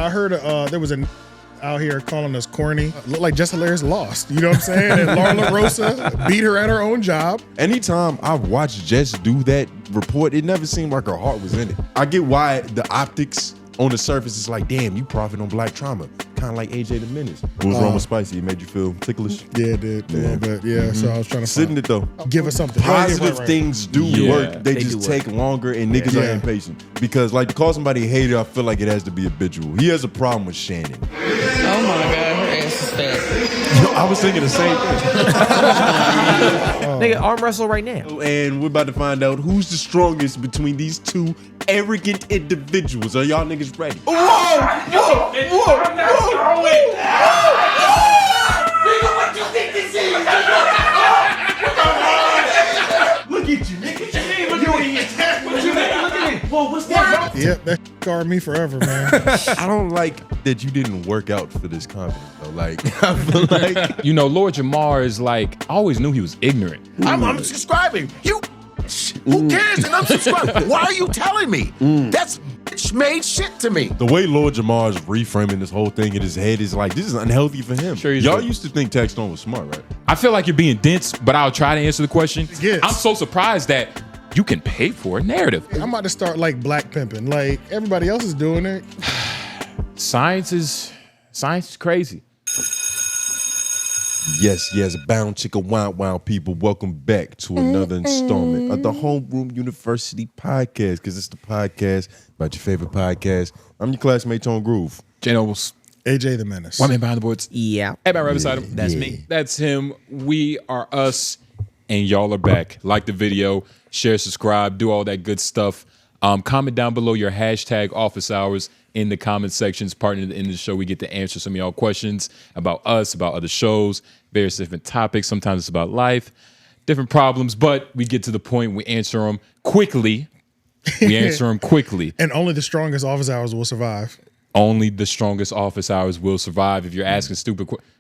I heard there was an out here calling us corny. Looked like Jess Hilarious lost. You know what I'm saying? And Laura LaRosa beat her at her own job. Anytime I've watched Jess do that report, it never seemed like her heart was in it. I get why the optics on the surface is like, damn, you profit on black trauma. Kind of like AJ the Menace. What was wrong with Spicy? It made you feel ticklish? Yeah, it did. A little bit. Yeah, so I was trying to Sitting it though. Give us something. Positive things do work. They just do work. take longer and niggas are impatient. Because like to call somebody a hater, I feel like it has to be habitual. He has a problem with Shannon. Oh my God, her ass is fat. Yo, I was thinking the same thing. Nigga, arm wrestle right now. And we're about to find out who's the strongest between these two arrogant individuals. Are y'all niggas ready? I'm not going. Nigga, what you think this is? Look at you, nigga. Look at me. What you mean? Look at me. Whoa, what's that? Yep, that scarred me forever, man. I don't like that you didn't work out for this confidence, though. Like, I feel like... You know, Lord Jamar is like, I always knew he was ignorant. I'm unsubscribing. Who cares that I'm subscribing? Why are you telling me? That's bitch-made shit to me. The way Lord Jamar is reframing this whole thing in his head is like, this is unhealthy for him. Sure, y'all used to think Taxstone was smart, right? I feel like you're being dense, but I'll try to answer the question. Yes. I'm so surprised that you can pay for a narrative. I'm about to start like black pimping. Like everybody else is doing it. Science is crazy. Yes, bound chicka wow people. Welcome back to another installment of the Homeroom University podcast, because it's the podcast about your favorite podcast. I'm your classmate, Tone Groove. J Noblez. AJ the Menace. One man behind the boards. Yeah. Everybody right beside him. That's me. That's him. We are us, and y'all are back. Like the video, share, subscribe, do all that good stuff. Comment down below your hashtag office hours in the comment sections. Part of the end of the show, we get to answer some of y'all questions about us, about other shows, various different topics. Sometimes it's about life, different problems, but we get to the point, we answer them quickly. And only the strongest office hours will survive. Only the strongest office hours will survive. If you're asking stupid questions,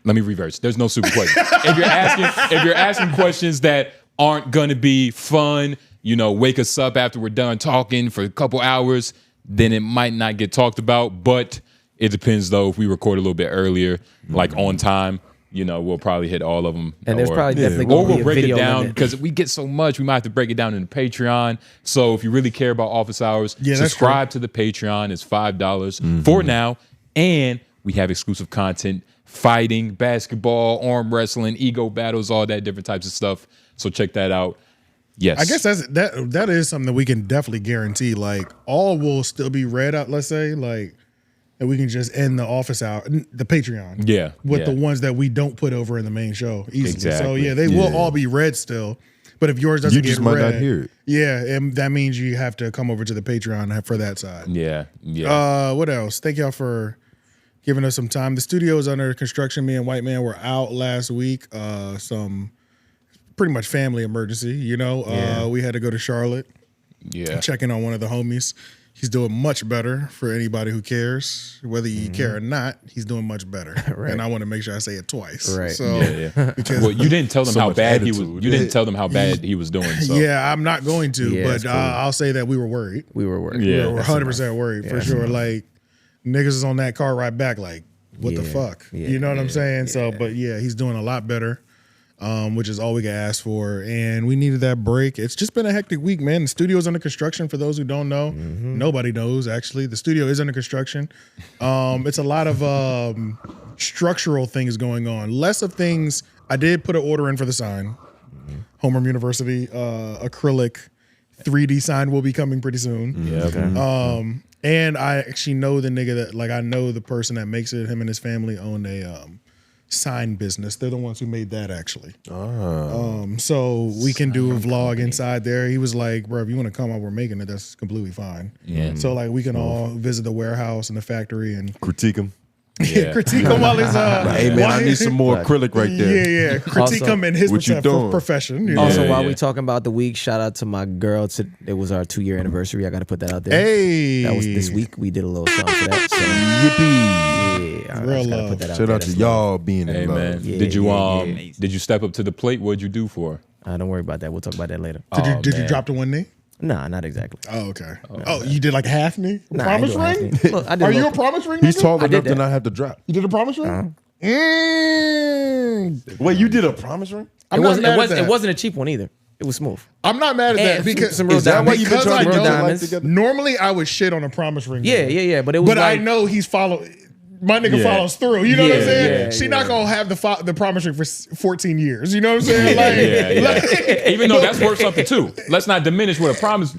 let me reverse. There's no stupid questions. If you're asking questions that aren't gonna be fun, you know, wake us up after we're done talking for a couple hours, then it might not get talked about. But it depends though. If we record a little bit earlier, like on time, you know, we'll probably hit all of them. And there's probably definitely or going to be we'll a break it video down limit. because we get so much. We might have to break it down in the Patreon. So if you really care about office hours, that's subscribe to the Patreon. It's $5 for now, and we have exclusive content: fighting, basketball, arm wrestling, ego battles, all that different types of stuff. So check that out. Yes, I guess that is something that we can definitely guarantee. Like all will still be read out. Let's say like. And we can just end the office hour, the Patreon. Yeah. With the ones that we don't put over in the main show easily. Exactly. So yeah, they will all be read still. But if yours doesn't You get just might read, not hear it. Yeah, and that means you have to come over to the Patreon for that side. Yeah. What else? Thank y'all for giving us some time. The studio is under construction. Me and White Man were out last week. Some pretty much family emergency, you know. We had to go to Charlotte. Yeah. Check in on one of the homies. He's doing much better for anybody who cares. Whether you care or not, he's doing much better. Right. And I want to make sure I say it twice. Right. So, because Well, you didn't tell them So how much bad he was. attitude. You didn't tell them how bad he was doing. So. yeah, I'm not going to, Yeah, but it's cool. I'll say that we were worried. We were worried. Yeah. We were 100% worried for sure. Like niggas is on that car right back. Like, what the fuck? Yeah. You know what I'm saying? So, but yeah, he's doing a lot better. Which is all we can ask for. And we needed that break. It's just been a hectic week, man. The studio's under construction, for those who don't know. Nobody knows, actually. The studio is under construction. It's a lot of structural things going on. Less of things. I did put an order in for the sign. Homeroom University acrylic 3D sign will be coming pretty soon. Yeah. Okay. And I actually know the nigga that, like, I know the person that makes it. Him and his family own a sign business. They're the ones who made that, actually. So we can do a vlog inside there. He was like, bro, if you want to come out, we're making it. That's completely fine. Yeah. So like we can all visit the warehouse and the factory and Critique him. critique him while he's Hey man, I need some more acrylic right there. Yeah. Critique him in his What you doing? profession. You know? Also, Yeah, while yeah. we talking about the week, shout out to my girl. It was our 2-year anniversary. I got to put that out there. Hey. That was this week. We did a little song for that. So, Yippee. yeah, I Real just gotta love. put that out Shout there. out to That's y'all being Hey in love. man, Yeah, did you yeah. did you step up to the plate? What'd you do for her? Don't worry about that. We'll talk about that later. Did you drop to one knee? Nah, not exactly. Oh, okay. Oh, you did like a half knee? Nah, Promise I ain't ring? do a half knee. Look, I did Are a you a little- promise ring? He's nigga? tall did enough to that. not have to drop. You did a promise ring? Wait, you did a promise ring? I'm It not wasn't. mad It at wasn't. that. It wasn't a cheap one either. It was smooth. I'm not mad at that And because some real Is that why you been because trying I to real get your life diamonds. together? normally I would shit on a promise ring. Yeah, nigga. yeah, yeah. But it was. But I like, know he's my nigga Yeah. follows through. You know what I'm Yeah, saying? yeah, She yeah. not gonna have the promise ring for 14 years. You know what I'm saying? Like, Even though that's worth something too. Let's not diminish what a promise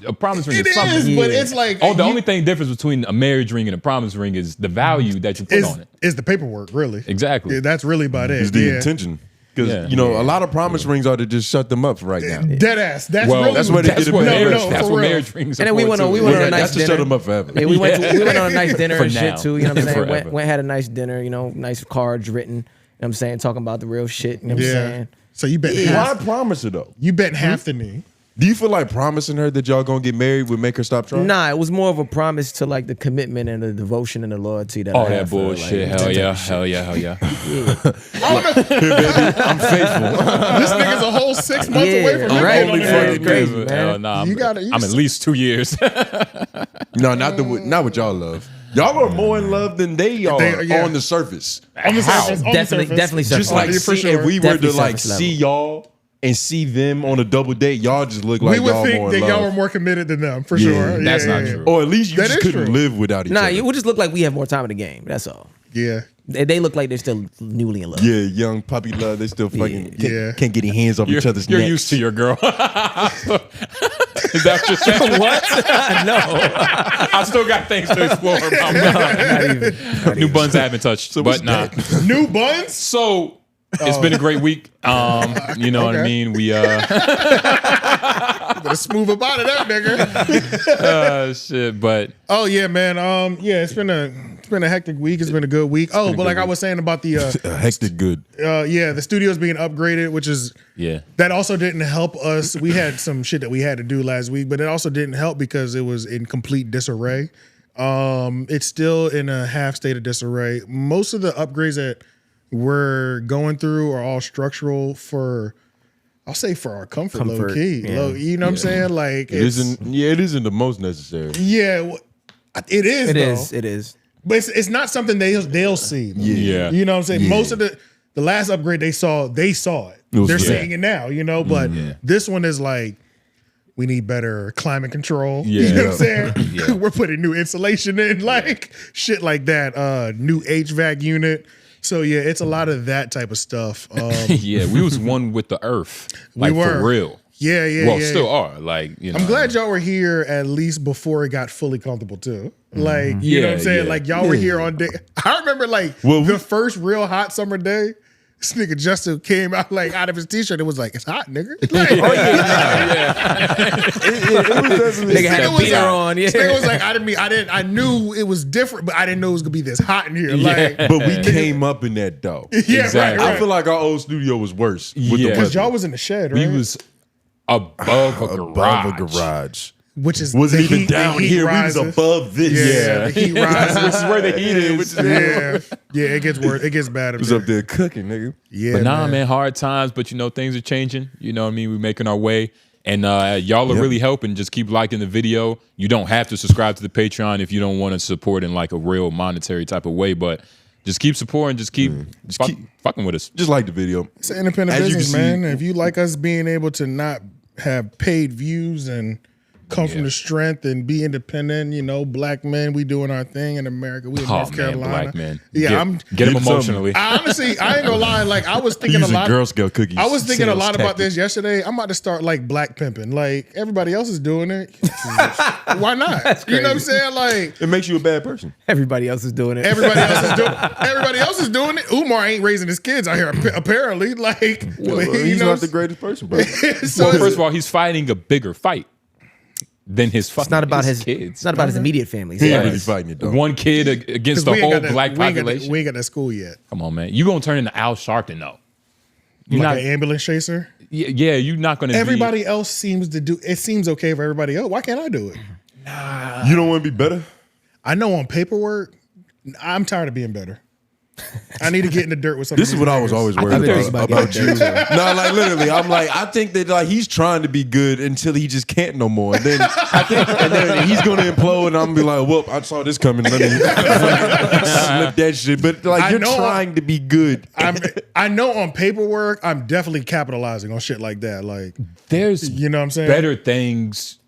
ring it is something. is, but it's like Oh, the only thing difference between a marriage ring and a promise ring is the value that you put on it. is the paperwork really? Exactly. Yeah, that's really about it. It's the yeah. intention. Because, Yeah. you know, a lot of promise rings are to just shut them up right now. Dead ass. That's Well, really that's what they that's did what in marriage. marriage. That's for what real. marriage rings. And then are we for, went on- too. we went on a Yeah, nice that's to dinner. shut them up forever. Yeah, we went on a nice dinner For and shit now. too. You know what I'm saying? Forever. Went had a nice dinner. You know, nice cards written. You know what I'm saying? Talking about the real shit. You know what I'm Yeah. saying? So you bet Why half. promise her, though? You bet half the knee. Do you feel like promising her that y'all gonna get married would make her stop trying? Nah, it was more of a promise to like the commitment and the devotion and the loyalty that I All have that for her, bullshit. like, Hell that yeah. type of shit. Hell yeah. Hell yeah. I'm faithful. This nigga's a whole 6 months Yeah, away from right. getting on the Yeah, marriage. it's crazy, Hell man. nah, You gotta- you I'm at s- least 2 years. No, not what y'all love. Y'all are more in love than they are yeah. on the surface. On the How? surface, on Definitely, the surface. definitely. Just surface like Yeah, for see, sure. if we were to Definitely like surface see y'all and see them on a double date, y'all just look like we would y'all think more that in y'all were love. more committed than them, for Yeah, sure. that's Yeah, not yeah, true. Or at least you That just is couldn't true. live without each Nah, other. it would just look like we have more time in the game. That's all. Yeah. They look like they're still newly in love. Yeah, young puppy love. They still fucking Yeah. can't get their hands off each other's You're necks. used to your girl. Is that what you're saying? What? No. I still got things to explore. New buns I haven't touched, but nah. New buns? So it's been a great week. You know what I Okay. mean? We Better smooth up out of that, nigga. shit, but Oh yeah, man. Yeah, it's been a hectic week. It's been a good week. Oh, but like I was saying about the Hectic good. yeah, the studio's being upgraded, which is yeah. that also didn't help us. We had some shit that we had to do last week, but it also didn't help because it was in complete disarray. It's still in a half state of disarray. Most of the upgrades that we're going through are all structural I'll say for our comfort low key. yeah. You know what I'm saying? Like It isn't the most necessary. yeah, it is. It though. is. It is. But it's not something they'll see. Yeah. You know what I'm saying? Yeah. Most of the last upgrade they saw it. was They're great. seeing it now, you know, but this one is like, we need better climate control. Yeah. You know what I'm saying? We're putting new insulation in, like shit like that. New HVAC unit. So yeah, it's a lot of that type of stuff. Yeah, we was one with the earth. Like were. for real. Yeah, yeah, Well, yeah. still are. Like, you know. I'm glad y'all were here at least before it got fully comfortable too. Like, you know what I'm Yeah, saying? yeah. Like y'all were here on day. I remember like the first real hot summer day. This nigga Justin came out like out of his t-shirt. It was like, it's hot, nigga. Like, It was definitely Nigga had it a was beater like- on. Yeah. this nigga was like, I knew it was different, but I didn't know it was gonna be this hot in here. Like, But we came up in that dough. yeah, Exactly. right. I feel like our old studio was worse with the Yeah. weather. Because y'all was in the shed, right? we was above a garage. above a garage. Which is Wasn't the even heat- the down heat here. rises. We was above this. Yeah, the heat rises. This is where the heat is. Yeah, it gets worse. It gets bad. It was up there cooking, nigga. Yeah, But nah, man, hard times. But you know, things are changing. You know what I mean? We're making our way. And y'all are really helping. Just keep liking the video. You don't have to subscribe to the Patreon if you don't want to support in like a real monetary type of way. But just keep supporting. Just keep fucking with us. Just like the video. It's an independent As you business, can man. see- If you like us being able to not have paid views and come from the strength and be independent, you know, black men, we doing our thing in America. We in Oh North man, Carolina. black man. Yeah, get him Get emotionally. I honestly, I ain't gonna lie. Like I was thinking a Using lot. Girl Scout cookies. I was thinking a Sales lot about tactic. this yesterday. I'm about to start like black pimping. Like everybody else is doing it. Why not? You know what I'm saying? Like It makes you a bad person. Everybody else is doing it. everybody else is doing. Everybody else is doing it. Umar ain't raising his kids out here. Apparently, like Well, you he's know. not the greatest person, bro. So Well, it's- first of all, he's fighting a bigger fight than his fucking. It's not about his kids. It's not about his immediate family. He ain't Yeah. really fighting it, though. One kid against 'cause the we ain't whole got that- black we ain't got that- population. We ain't got that school yet. Come on, man. You gonna turn into Al Sharpton though? You're Like not. an ambulance chaser. Yeah, you're not gonna. Everybody else seems to do. It seems okay for everybody else. Why can't I do it? You don't want to be better? I know on paperwork, I'm tired of being better. I need to get in the dirt with some. This is what I was always worried about you. you. No, like literally, I'm like, I think that like he's trying to be good until he just can't no more, and then I think and then he's gonna implode, and I'm gonna be like, whoop, I saw this coming. Let me slip that shit. But like you're trying to be good. I know on paperwork, I'm definitely capitalizing on shit like that. Like There's you know what I'm saying? better things.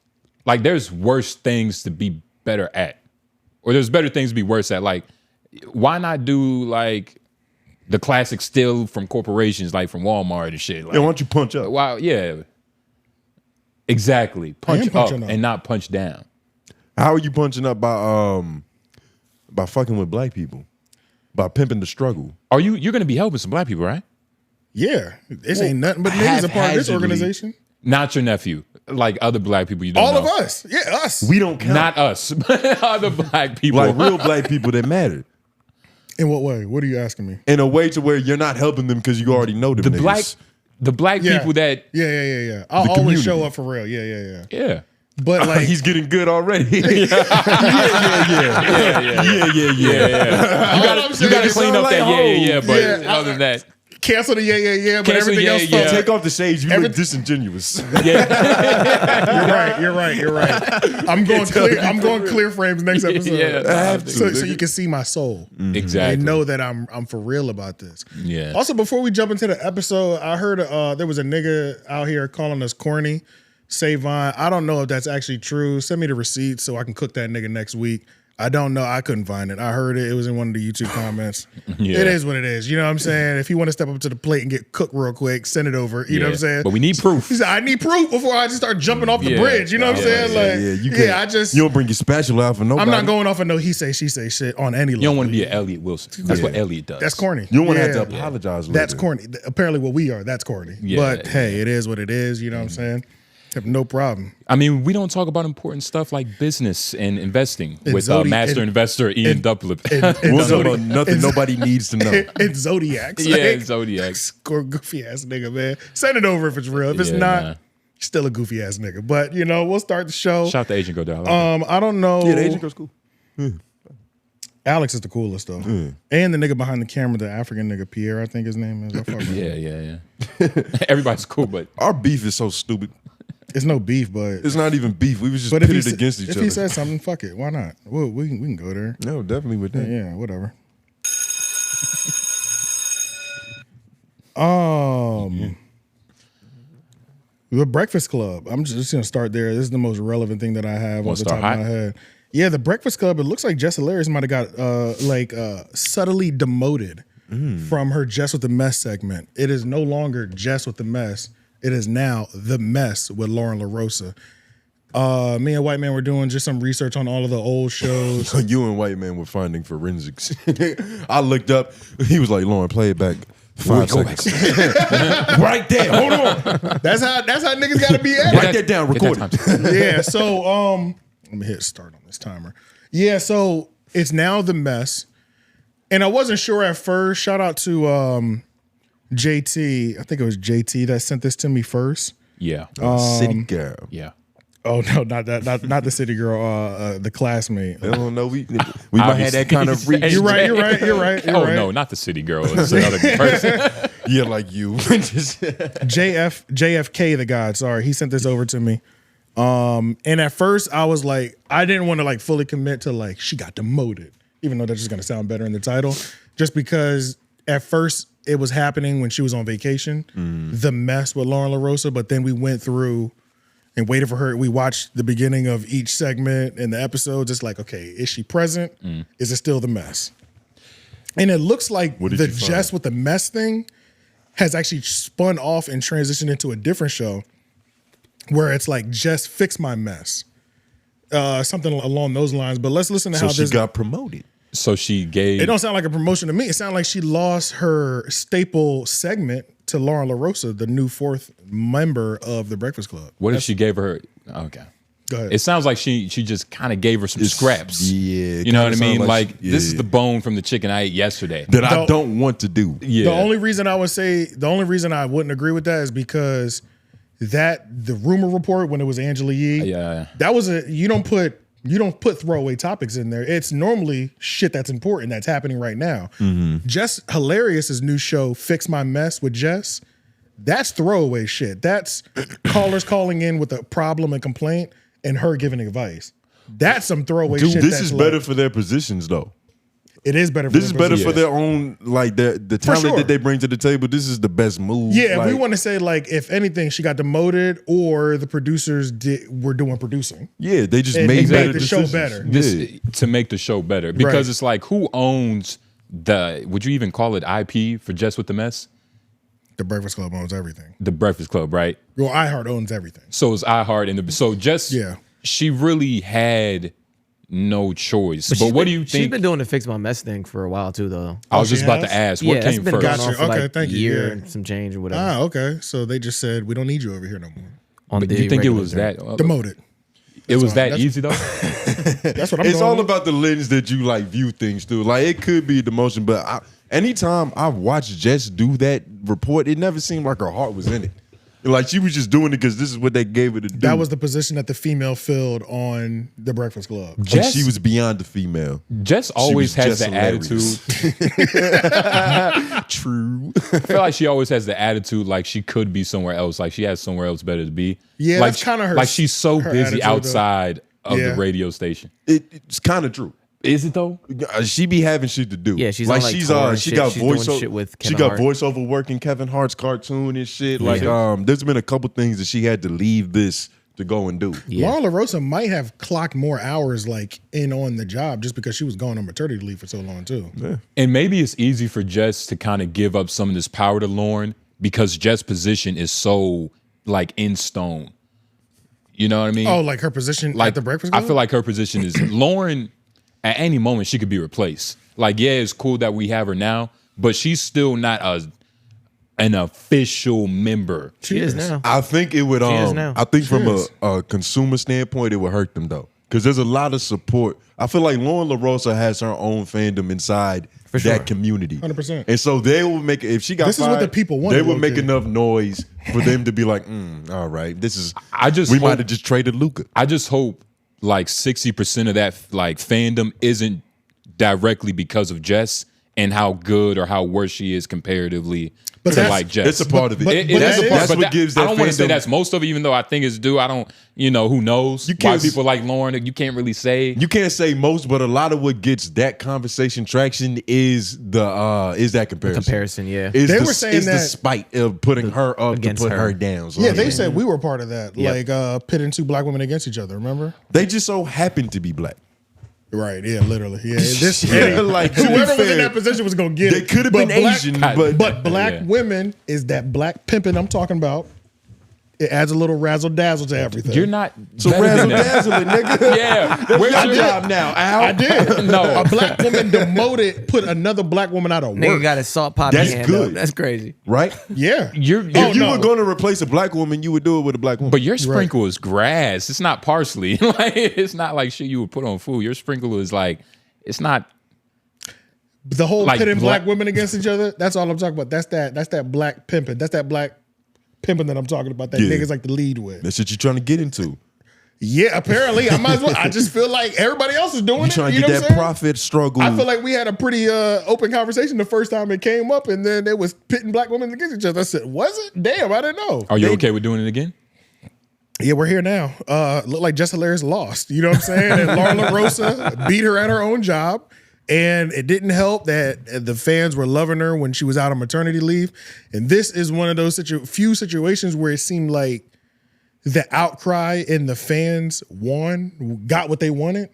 Like there's worse things to be better at, or there's better things to be worse at. Like why not do like the classic steal from corporations, like from Walmart and shit? Like, Yeah, why don't you punch up? wow, yeah, exactly. Punch up punching up. and not punch down. How are you punching up by fucking with black people? By pimping the struggle? Are you're gonna be helping some black people, right? Yeah, this ain't nothing but niggas a part of this haphazardly. organization. Not your nephew, like other black people you don't All know. of us, yeah, us. We don't count. Not us, but other black people. Like real black people that matter. In what way? What are you asking me? In a way to where you're not helping them because you already know them the niggas. black Yeah. people that Yeah. I'll The always community. show up for real. Yeah. yeah. But like, He's getting good already. Yeah. You gotta clean up that but Yeah, other than that, cancel the yeah, but Cancel everything else. yeah. Take off the shades. You look disingenuous. yeah, You're right. I'm going clear frames next episode. Yeah, I have to, so you can see my soul. exactly. And know that I'm for real about this. Yeah. Also, before we jump into the episode, I heard there was a nigga out here calling us corny. Savon. I don't know if that's actually true. Send me the receipt so I can cook that nigga next week. I don't know. I couldn't find it. I heard it. It was in one of the YouTube comments. Yeah. It is what it is. You know what I'm saying? If you want to step up to the plate and get cooked real quick, send it over. You know what I'm saying? But we need proof. He said, I need proof before I just start jumping off the Yeah. bridge. You know what I'm saying? Like, You don't bring your spatula out for nobody. I'm not going off of no he say, she say shit on any level. You don't want to be an Elliot Wilson. That's what Elliot does. That's corny. You don't want to Yeah. have to apologize later. That's corny. Apparently what we are, that's corny. Yeah. But hey, it is what it is. You know what I'm saying? Have no problem. I mean, we don't talk about important stuff like business and investing And with Zodi- master and- investor Ian 𝙿𝙾𝚃. And We'll talk about nothing nobody needs to know. It's Zodiacs. Yeah, Like, Zodiac. score goofy ass nigga, man. Send it over if it's real. If it's Yeah, not, nah. still a goofy ass nigga. But you know, we'll start the show. Shout out to Agent Godell. I don't know. Yeah, the agent goes cool. Alex is the coolest though. And the nigga behind the camera, the African nigga, Pierre, I think his name is. I fuck with him. Yeah. Everybody's cool, but Our beef is so stupid. It's no beef, but It's not even beef. We was just but if pitted he, against each if other. he says something, fuck it. Why not? We can go there. No, definitely with that. Yeah, whatever. The Breakfast Club. I'm just gonna start there. This is the most relevant thing that I have off the top of start my hot? head. Yeah, the Breakfast Club. It looks like Jess Hilarious might have got subtly demoted from her Jess with the Mess segment. It is no longer Jess with the Mess. It is now The Mess with Lauren LaRosa. Me and White Man were doing just some research on all of the old shows. You and White Man were finding forensics. I looked up. He was like, Lauren, play it back 5 seconds. Right there. Hold on. That's how niggas gotta be at it. Write that down. Record it. Yeah, so let me hit start on this timer. Yeah, so it's now The Mess. And I wasn't sure at first. Shout out to JT. I think it was JT that sent this to me first. yeah. City girl. Yeah. Oh no, not that, not the city girl, the classmate. I don't know. We might have that kind of reach. You're right. Oh no, not the city girl. It's another person. Yeah, like you. Just- JFK, the god. Sorry, he sent this over to me. And at first I was like, I didn't want to like fully commit to like she got demoted, even though that's just gonna sound better in the title, just because at first it was happening when she was on vacation, The Mess with Lauren LaRosa, but then we went through and waited for her. We watched the beginning of each segment and the episodes. It's like, okay, is she present? Is it still The Mess? And it looks like What did the you find? Jess with the Mess thing has actually spun off and transitioned into a different show where it's like, Jess, fix my mess. Something along those lines. But let's listen to so how she this got promoted. So she gave. It don't sound like a promotion to me. It sounded like she lost her staple segment to Lauren LaRosa, the new 4th member of the Breakfast Club. What if she gave her? Okay. Go ahead. It sounds like she just kind of gave her some scraps. Yeah. You know what I kinda mean? sound Like she- this is yeah. the bone from the chicken I ate yesterday. that I don't want to do. Yeah. The only reason I wouldn't agree with that is because the rumor report when it was Angela Yee, Yeah. that was you don't put You don't put throwaway topics in there. It's normally shit that's important that's happening right now. Jess Hilarious's new show, Fix My Mess with Jess, that's throwaway shit. That's callers calling in with a problem and complaint and her giving advice. That's some throwaway shit. This is better for their positions, though. It is better. This is better for their own, like the talent that they bring to the table. This is the best move. Yeah, like, we want to say like, if anything, she got demoted, or the producers were doing producing. Yeah, they just And made they better make the show decisions. better. To make the show better, because it's like, who owns the? Would you even call it IP for Jess with the Mess? The Breakfast Club owns everything. The Breakfast Club, right? Well, iHeart owns everything. So is iHeart, and so Jess, she really had no choice. But what do you think? She's been doing the Fix My Mess thing for a while too, though. I was just about to ask, what came been first? going on for like thank a you. year and some change or whatever. Ah, okay. So they just said, we don't need you over here no more. But you think it was that demoted? It was that easy though. That's what I'm. It's all about the lens that you like view things through. Like it could be demotion, but anytime I watched Jess do that report, it never seemed like her heart was in it. Like she was just doing it because this is what they gave her to do. That was the position that the female filled on the Breakfast Club. Jess, she was beyond the female. Jess always has the attitude. True. I feel like she always has the attitude like she could be somewhere else. Like she has somewhere else better to be. Yeah, like, that's kind of her. Like she's so her busy attitude, outside of the radio station. It's kind of true. Is it though? She be having shit to do. Yeah, she's like on, like, she's tour and she shit. got She's doing voiceover. shit with She Kevin got Hart. voiceover work in Kevin Hart's cartoon and shit. Yeah. Like there's been a couple things that she had to leave this to go and do. Laura LaRosa might have clocked more hours like in on the job just because she was going on maternity leave for so long too. Yeah. And maybe it's easy for Jess to kind of give up some of this power to Lauren because Jess' position is so like in stone. You know what I mean? Oh, like her position like at the Breakfast Club? I feel like her position is Lauren. At any moment, she could be replaced. Like, yeah, it's cool that we have her now, but she's still not an official member. She is now. I think it would. She is now. I think She from is. a consumer standpoint, it would hurt them though, because there's a lot of support. I feel like Lauren LaRosa has her own fandom inside that community, 100%. and so they will make if she got This is what fired, the people wanted, They would make low-key. enough noise for them to be like, all right, this is. We might have just traded Luca. I just hope like 60% of that like fandom isn't directly because of Jess and how good or how worse she is comparatively to that's- like Jess. It's a part of it. but It that is a is- part, that's but what gives that I don't want to say fandom- that's most of it, even though I think it's due. I don't, who knows? You Why can't- people like Lauren, you can't really say. You can't say most, but a lot of what gets that conversation traction is that comparison. Yeah. Is They the, were saying is the that- spite of putting her up to against put her. her down. So Yeah, they said we were part of that. Yep. Like pitting two black women against each other, remember? they just so happen to be black. Right, yeah, literally. Yeah. This Yeah, like, to be whoever was in fair, that position was gonna get They it. could have But been black- Asian, but black Yeah. women is that black pimping I'm talking about. It adds a little razzle dazzle to everything. You're not. so better razzle than that. dazzling, nigga. Yeah. That's Where's your your job now, Al. I did. No. A black woman demoted, put another black woman out of Nigga work. got his salt poppy That's hand good. up. That's crazy. Right? Yeah. You're If you no. were going to replace a black woman, you would do it with a black woman. But your sprinkle is grass. It's not parsley. Like it's not like shit you would put on food. Your sprinkle is like it's not. The whole Like pitting black- black women against each other, that's all I'm talking about. That's that black pimping. That's that black pimping that I'm talking about that Yeah. niggas like to lead with. That's what you're trying to get into. Yeah, apparently. I might as well. I just feel like everybody else is doing You're it. trying to You know get what that I'm saying? profit struggle. I feel like we had a pretty open conversation the first time it came up, and then it was pitting black women against each other. I said, "Was it? Damn, I didn't know." Are you okay with doing it again? Yeah, we're here now. Look like Jess Hilarious lost. You know what I'm saying? And Laura LaRosa beat her at her own job, and it didn't help that the fans were loving her when she was out on maternity leave. And this is one of those few situations where it seemed like the outcry and the fans got what they wanted.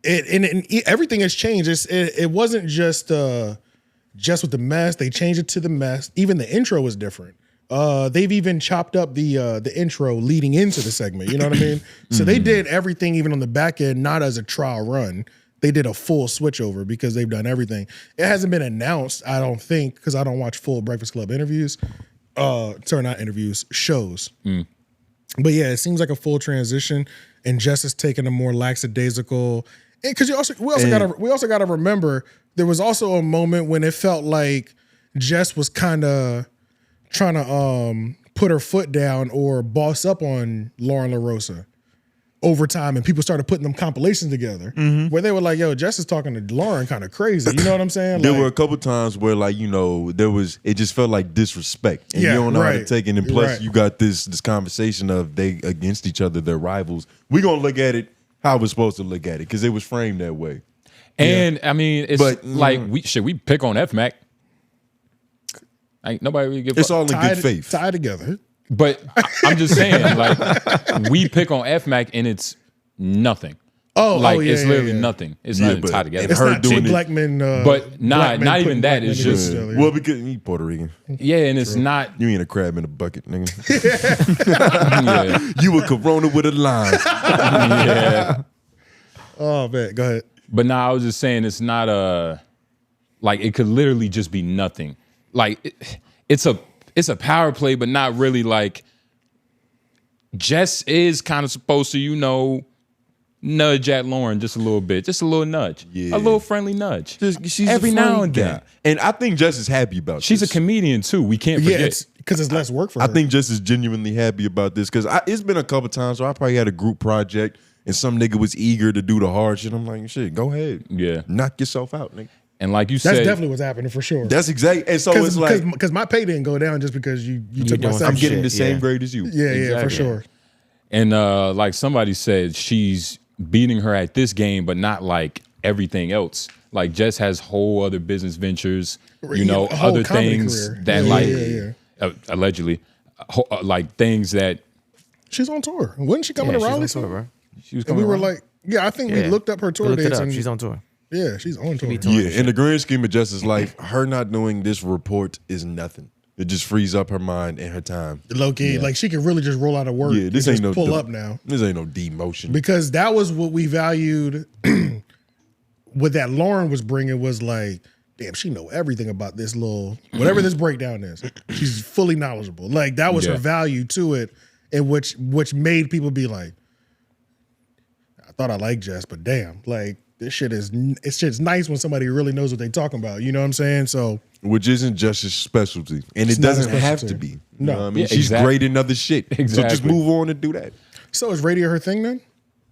And everything has changed. It wasn't just with the mess. They changed it to the mess. Even the intro was different. They've even chopped up the intro leading into the segment. You know what I mean? So they did everything, even on the back end, not as a trial run. They did a full switch over because they've done everything. It hasn't been announced, I don't think, because I don't watch full Breakfast Club interviews. Sorry, not interviews, shows. But yeah, it seems like a full transition, and Jess is taking a more lackadaisical. Because we also gotta remember there was also a moment when it felt like Jess was kind of trying to put her foot down or boss up on Lauren LaRosa, over time, and people started putting them compilations together where they were like, yo, Jess is talking to Lauren kind of crazy. You know what I'm saying? There Like, were a couple times where, like, you know, it just felt like disrespect, and you don't know how to take it. And plus, you got this conversation of they against each other, they're rivals. We gonna look at it how we're supposed to look at it because it was framed that way. And I mean, it's like we pick on F Mac. Ain't nobody really give. It's all in good faith. Tie together. But I'm just saying, like, we pick on F Mac and it's nothing. It's literally nothing. It's not even tied together. It's her not doing two it. black men. But not even that. It's just Well, because he Puerto Rican. yeah, and it's not. You ain't a crab in a bucket, nigga. Yeah. You a Corona with a lime. Yeah. Oh man, go ahead. But I was just saying it's not like it could literally just be nothing. Like it's a power play, but not really. Like Jess is kind of supposed to, you know, nudge at Lauren just a little bit, just a little nudge, a little friendly nudge. She's every now and then. And I think Jess is happy about She's this. a comedian too. We can't forget. Yeah, because it's less work for her. I think Jess is genuinely happy about this because it's been a couple times where I probably had a group project and some nigga was eager to do the hard shit. I'm like, shit, go ahead. Yeah. Knock yourself out, nigga. And like you that's said, definitely what's happening for sure. That's exactly. And so it's like, because my pay didn't go down just because you took my doing section. I'm getting the shit, same yeah. grade as you. Yeah, yeah, for Exactly. sure. and like somebody said, she's beating her at this game, but not like everything else. Like Jess has whole other business ventures, you know, A whole other comedy things career. that Yeah, like allegedly, like things that She's on tour. Wasn't she coming to Raleigh? She's on tour, bro. she was And coming we were around. like, yeah, I think we Yeah. looked up her tour Look it dates. up. And She's on tour. Yeah, she's on tour. Yeah, in the grand scheme of Jess's life, her not doing this report is nothing. It just frees up her mind and her time. Low key, like she can really just roll out of work. Yeah, this and ain't just no pull up now. This ain't no demotion. Because that was what we valued. What that Lauren was bringing was like, damn, she know everything about this little whatever this breakdown is. She's fully knowledgeable. Like that was her value to it, and which made people be like, I thought I liked Jess, but damn, like this shit is it's just nice when somebody really knows what they talking about. You know what I'm saying? So which isn't Jess's specialty, and it not a doesn't have specialty. to be. No. You know what I mean, Yeah, she's exactly. great in other shit. So just Exactly. move on and do that. so is radio her thing then?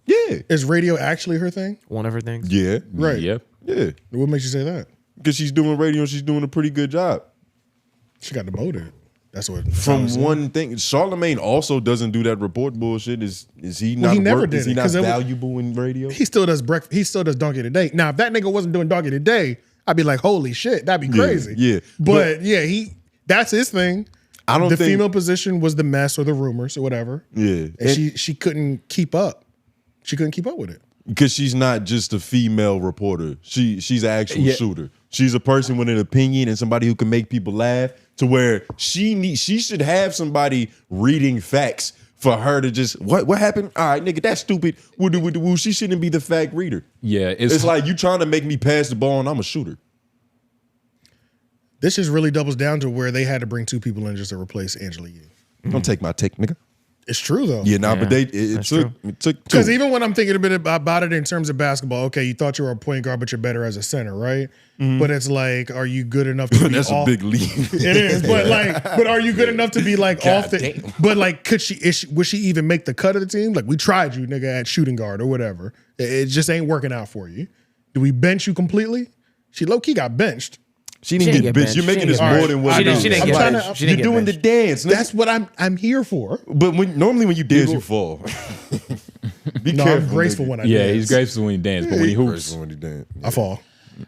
Yeah, Is radio actually her thing? One of her things. yeah, Right. Yep. yeah. What makes you say that? Because she's doing radio, and she's doing a pretty good job. She got demoted. That's what From one thing, Charlamagne also doesn't do that report bullshit. Is he not? he never work? did Is he it, not 'cause it was- valuable in radio? He still does He still does Donkey Today. Now, if that nigga wasn't doing Donkey Today, I'd be like, holy shit, that'd be Yeah, crazy. yeah. But yeah, that's his thing. I don't the think female position was the mess or the rumors or whatever. Yeah, And she couldn't keep up. She couldn't keep up with it. because she's not just a female reporter. She's an actual shooter. She's a person with an opinion and somebody who can make people laugh. To where she should have somebody reading facts for her to just what happened? All right, nigga, that's stupid. Woo. She shouldn't be the fact reader. Yeah, It's like you trying to make me pass the ball and I'm a shooter. This just really doubles down to where they had to bring two people in just to replace Angela Yee. Don't take my take, nigga. It's true though. Yeah, nah, but it that's took true. it took two. Because even when I'm thinking a bit about it in terms of basketball, okay, you thought you were a point guard, but you're better as a center, right? But it's like, are you good enough to be That's a off? big leap. It is, but but are you good enough to be like off the? damn. But like, would she even make the cut of the team? Like, we tried you, nigga, at shooting guard or whatever. It just ain't working out for you. Do we bench you completely? She low key got benched. She didn't get benched. You're She making didn't this get more benched. than what She it didn't- is. she didn't I'm get trying benched. to- She You're didn't get doing the benched. dance. Nigga. That's what I'm here for. But normally when you dance, you fall. Be No, careful. I'm graceful nigga. when I yeah, dance. he's graceful when he dance, but when he hoops, Graceful when you dance. I fall.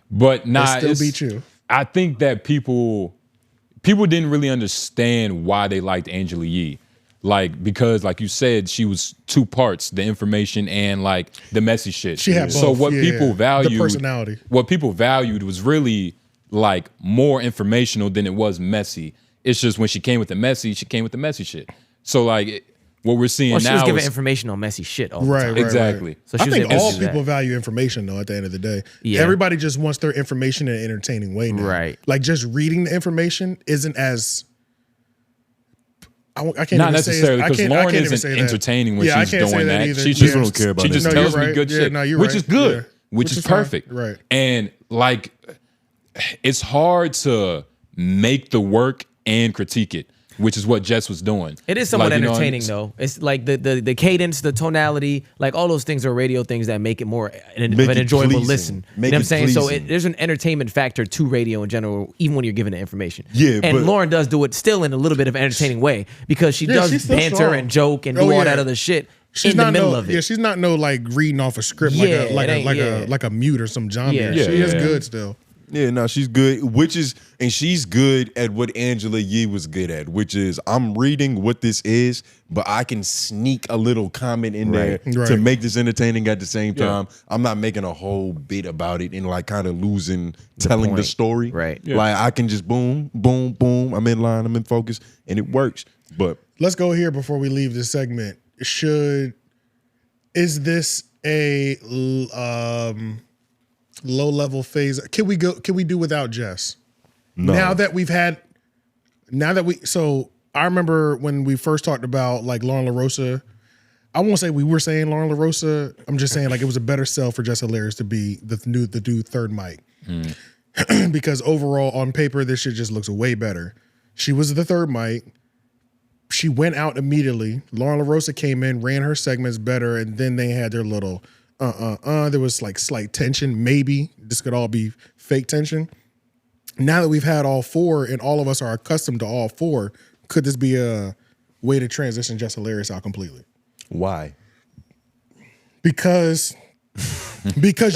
but nah, still it's- beat you. I think that people didn't really understand why they liked Angela Yee. Like, because like you said, she was two parts, the information and like the messy shit. She had So both, what yeah. people The valued, personality. what people valued was really like more informational than it was messy. It's just when she came with the messy, she came with the messy shit. So like what we're seeing Well, she now was giving is information on messy shit all the Right, time. right, exactly. right. So she I was think able to all do that. people value information though. At the end of the day, Yeah. everybody just wants their information in an entertaining way now. Right. Like just reading the information isn't as. I can't Not even say necessarily, I because can't- I Lauren can't even isn't say that. entertaining when Yeah, I she's can't say doing that. either. She Yeah. just don't care about she that. just No, tells you're me right. good Yeah, shit, no, you're which right. is good, Yeah. which is fine. perfect. Right. And like, it's hard to make the work and critique it. which is what Jess was doing. It is somewhat Like, you know, entertaining though. It's like the cadence, the tonality, like all those things are radio things that make it more an it enjoyable pleasing. listen. Make You know what I'm it saying? So pleasing. there's an entertainment factor to radio in general, even when you're given the information. Yeah, and but- Lauren does do it still in a little bit of an entertaining way because she Yeah, does she's still banter strong. and joke and Oh, do all yeah. that other shit She's in the not middle no, of it. Yeah, she's not no like reading off a script Yeah, it ain't- like a mute or some genre. Yeah. She is Yeah. good still. Yeah, no, she's good. And she's good at what Angela Yee was good at, which is I'm reading what this is, but I can sneak a little comment in there Right. to make this entertaining at the same time. I'm not making a whole bit about it and like kind of losing telling the point. story. Right. Yeah. Like I can just boom, boom, boom. I'm in line, I'm in focus, and it works. But Let's go here before we leave this segment. Is this a low level phase? Can we do without Jess? no. So I remember when we first talked about like Lauren LaRosa. I won't say we were saying Lauren LaRosa. I'm just saying like it was a better sell for Jess Hilarious to be the new third mic. Because overall on paper this shit just looks way better. She was the third mic. She went out immediately. Lauren LaRosa came in, ran her segments better, and then they had their little There was like slight tension. Maybe this could all be fake tension. Now that we've had all four and all of us are accustomed to all four, could this be a way to transition Jess Hilarious out completely? Why? Because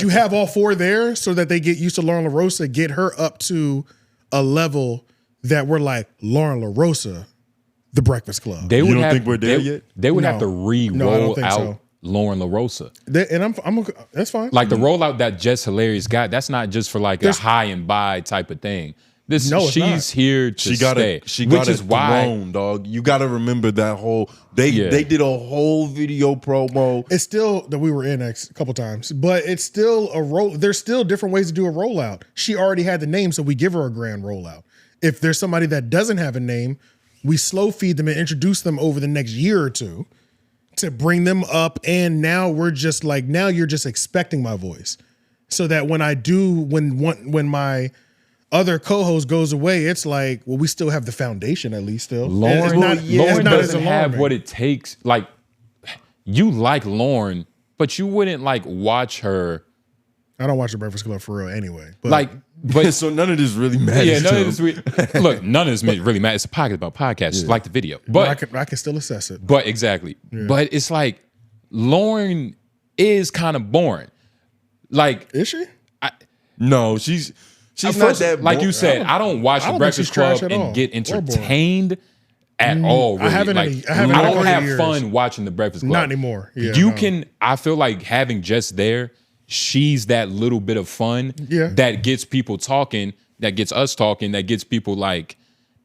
you have all four there so that they get used to Lauren LaRosa, get her up to a level that we're like, Lauren LaRosa, The Breakfast Club. They would don't have, think we're there yet? They would No. have to No, I re-roll don't think out so. Lauren LaRosa. That's fine. Like the rollout that Jess Hilarious got, that's not just for like a high and buy type of thing. This No, it's she's not. here to stay. She got which a is why throne, dog. You got to remember that whole. They did a whole video promo. It's still that we were in a couple times, but it's still a roll. There's still different ways to do a rollout. She already had the name, so we give her a grand rollout. If there's somebody that doesn't have a name, we slow feed them and introduce them over the next year or two to bring them up. And now we're just like, now you're just expecting my voice, so that when I do, when my other co-host goes away, it's like, well, we still have the foundation at least still. Lauren, Lauren doesn't have alarming. what it takes. Like, you like Lauren, but you wouldn't like watch her. I don't watch The Breakfast Club for real anyway. But But So none of this really matters. yeah, none to of him. this look, none of this really matters. It's a podcast about podcasts, just like the video. But I can still assess it. But exactly. But it's like Lauren is kind of boring. Like, Is she? No, she's not first, that. like you said, I don't watch I The don't think Breakfast she's trash Club at all. and get Or boring. entertained at all. Really. I haven't like, any- I haven't I in don't over the have years. fun watching The Breakfast Club. Not anymore. Yeah, you no. can. I feel like having Jess there, she's that little bit of fun Yeah. that gets people talking, that gets us talking, that gets people like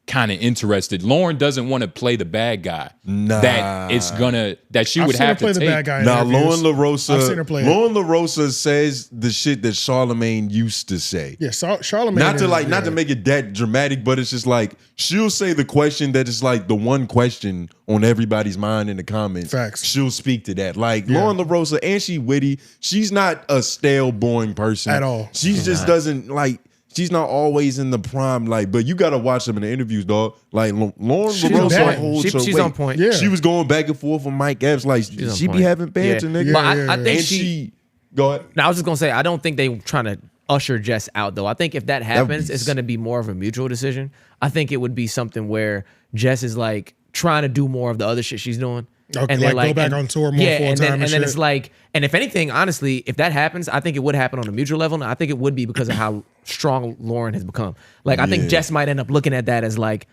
kind of interested. Lauren doesn't want to play the bad guy. Nah. That she I've would seen her have play to the take. bad guy in Now, interviews. Lauren I've seen her play it. LaRosa says the shit that Charlamagne used to say. Yeah, Charlamagne. Not to is- not to make it that dramatic, but it's just like she'll say the question that is like the one question on everybody's mind in the comments. Facts. She'll speak to that. Like Lauren LaRosa, and she witty. She's not a stale, boring person At all. She just doesn't like. She's not always in the prime, like, but you gotta watch them in the interviews, dog. Like Lauren She's LaRosa bad. holds her She's weight. on point. Yeah. She was going back and forth with Mike Epps, like on she be point. having banter, Yeah. nigga. But I yeah. think and she go ahead. Now, I was just gonna say, I don't think they trying to usher Jess out though. I think if that happens, be- it's gonna be more of a mutual decision. I think it would be something where Jess is like trying to do more of the other shit she's doing. Okay, they're like go back on tour more yeah, full and time then, and then shit. it's like, and if anything, honestly, if that happens, I think it would happen on a mutual level. And I think it would be because of how strong Lauren has become. Like, I think Jess might end up looking at that as like,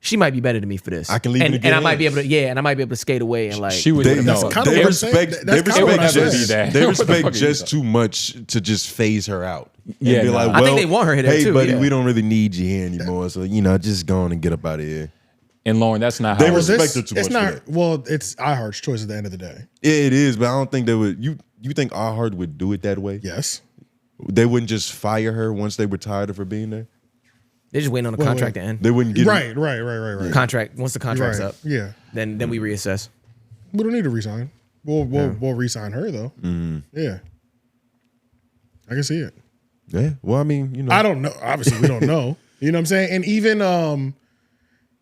she might be better than me for this. I can leave and, it and I again. might be able to, and I might be able to skate away and like, She would They, no. kinda they what I'm saying. respect. That's They kinda what respect I Jess. said. They What the respect fuck is Jess that? too much to just phase her out. And Yeah, be nah. like, I think well, they want her there hey, too, buddy, yeah. we don't really need you here anymore. So just go on and get up out of here. And Lauren, that's not They how. was- it is. respect her too it's much for not. Well, it's iHeart's choice at the end of the day. It is, but I don't think they would. You think iHeart would do it that way? Yes. They wouldn't just fire her once they were tired of her being there. they're just waiting on the contract to end. They wouldn't get Right. Contract, once the contract's Right. up, Yeah. then we reassess. We don't need to resign. We'll resign her though. Yeah. I can see it. Yeah. Well, I mean, I don't know. Obviously, we don't know. You know what I'm saying? And even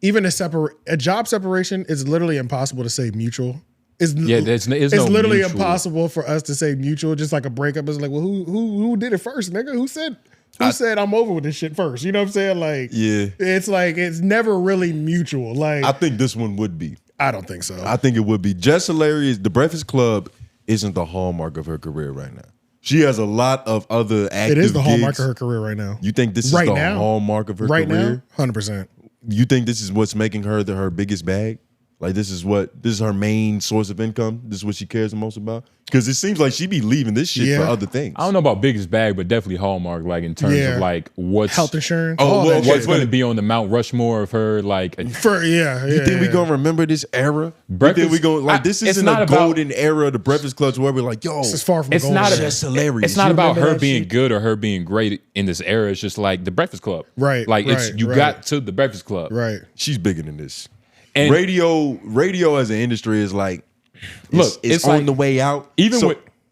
even a job separation is literally impossible to say mutual. It's it's it's no literally mutual. impossible for us to say mutual. Just like a breakup is like, well, who did it first, nigga? Who said I'm over with this shit first? You know what I'm saying? Like, Yeah. it's like it's never really mutual. Like, I think this one would be. I don't think so. I think it would be. Jess Hilarious, The Breakfast Club isn't the hallmark of her career right now. She has a lot of other active it is the hallmark gigs. of her career right now. You think this is Right the now? hallmark of her Right career? now, 100%. You think this is what's making her her biggest bag? Like this is her main source of income? This is what she cares the most about? Because it seems like she be leaving this shit for other things. I don't know about biggest bag, but definitely Hallmark. Like in terms of like what's health insurance. Oh, all well, that what's shit. going to be on the Mount Rushmore of her like. You think we gonna remember this era? Breakfast- You think we gonna like this it's isn't not a about- golden era of the Breakfast Club where we're like, yo, This is far from It's golden. not Jess Hilarious. It's not You about remember her that being shit? good or her being great in this era. It's just like the Breakfast Club, Right, Like it's right, you right. got to the Breakfast Club, right. She's bigger than this. And radio as an industry is like, look, it's on like, the way out.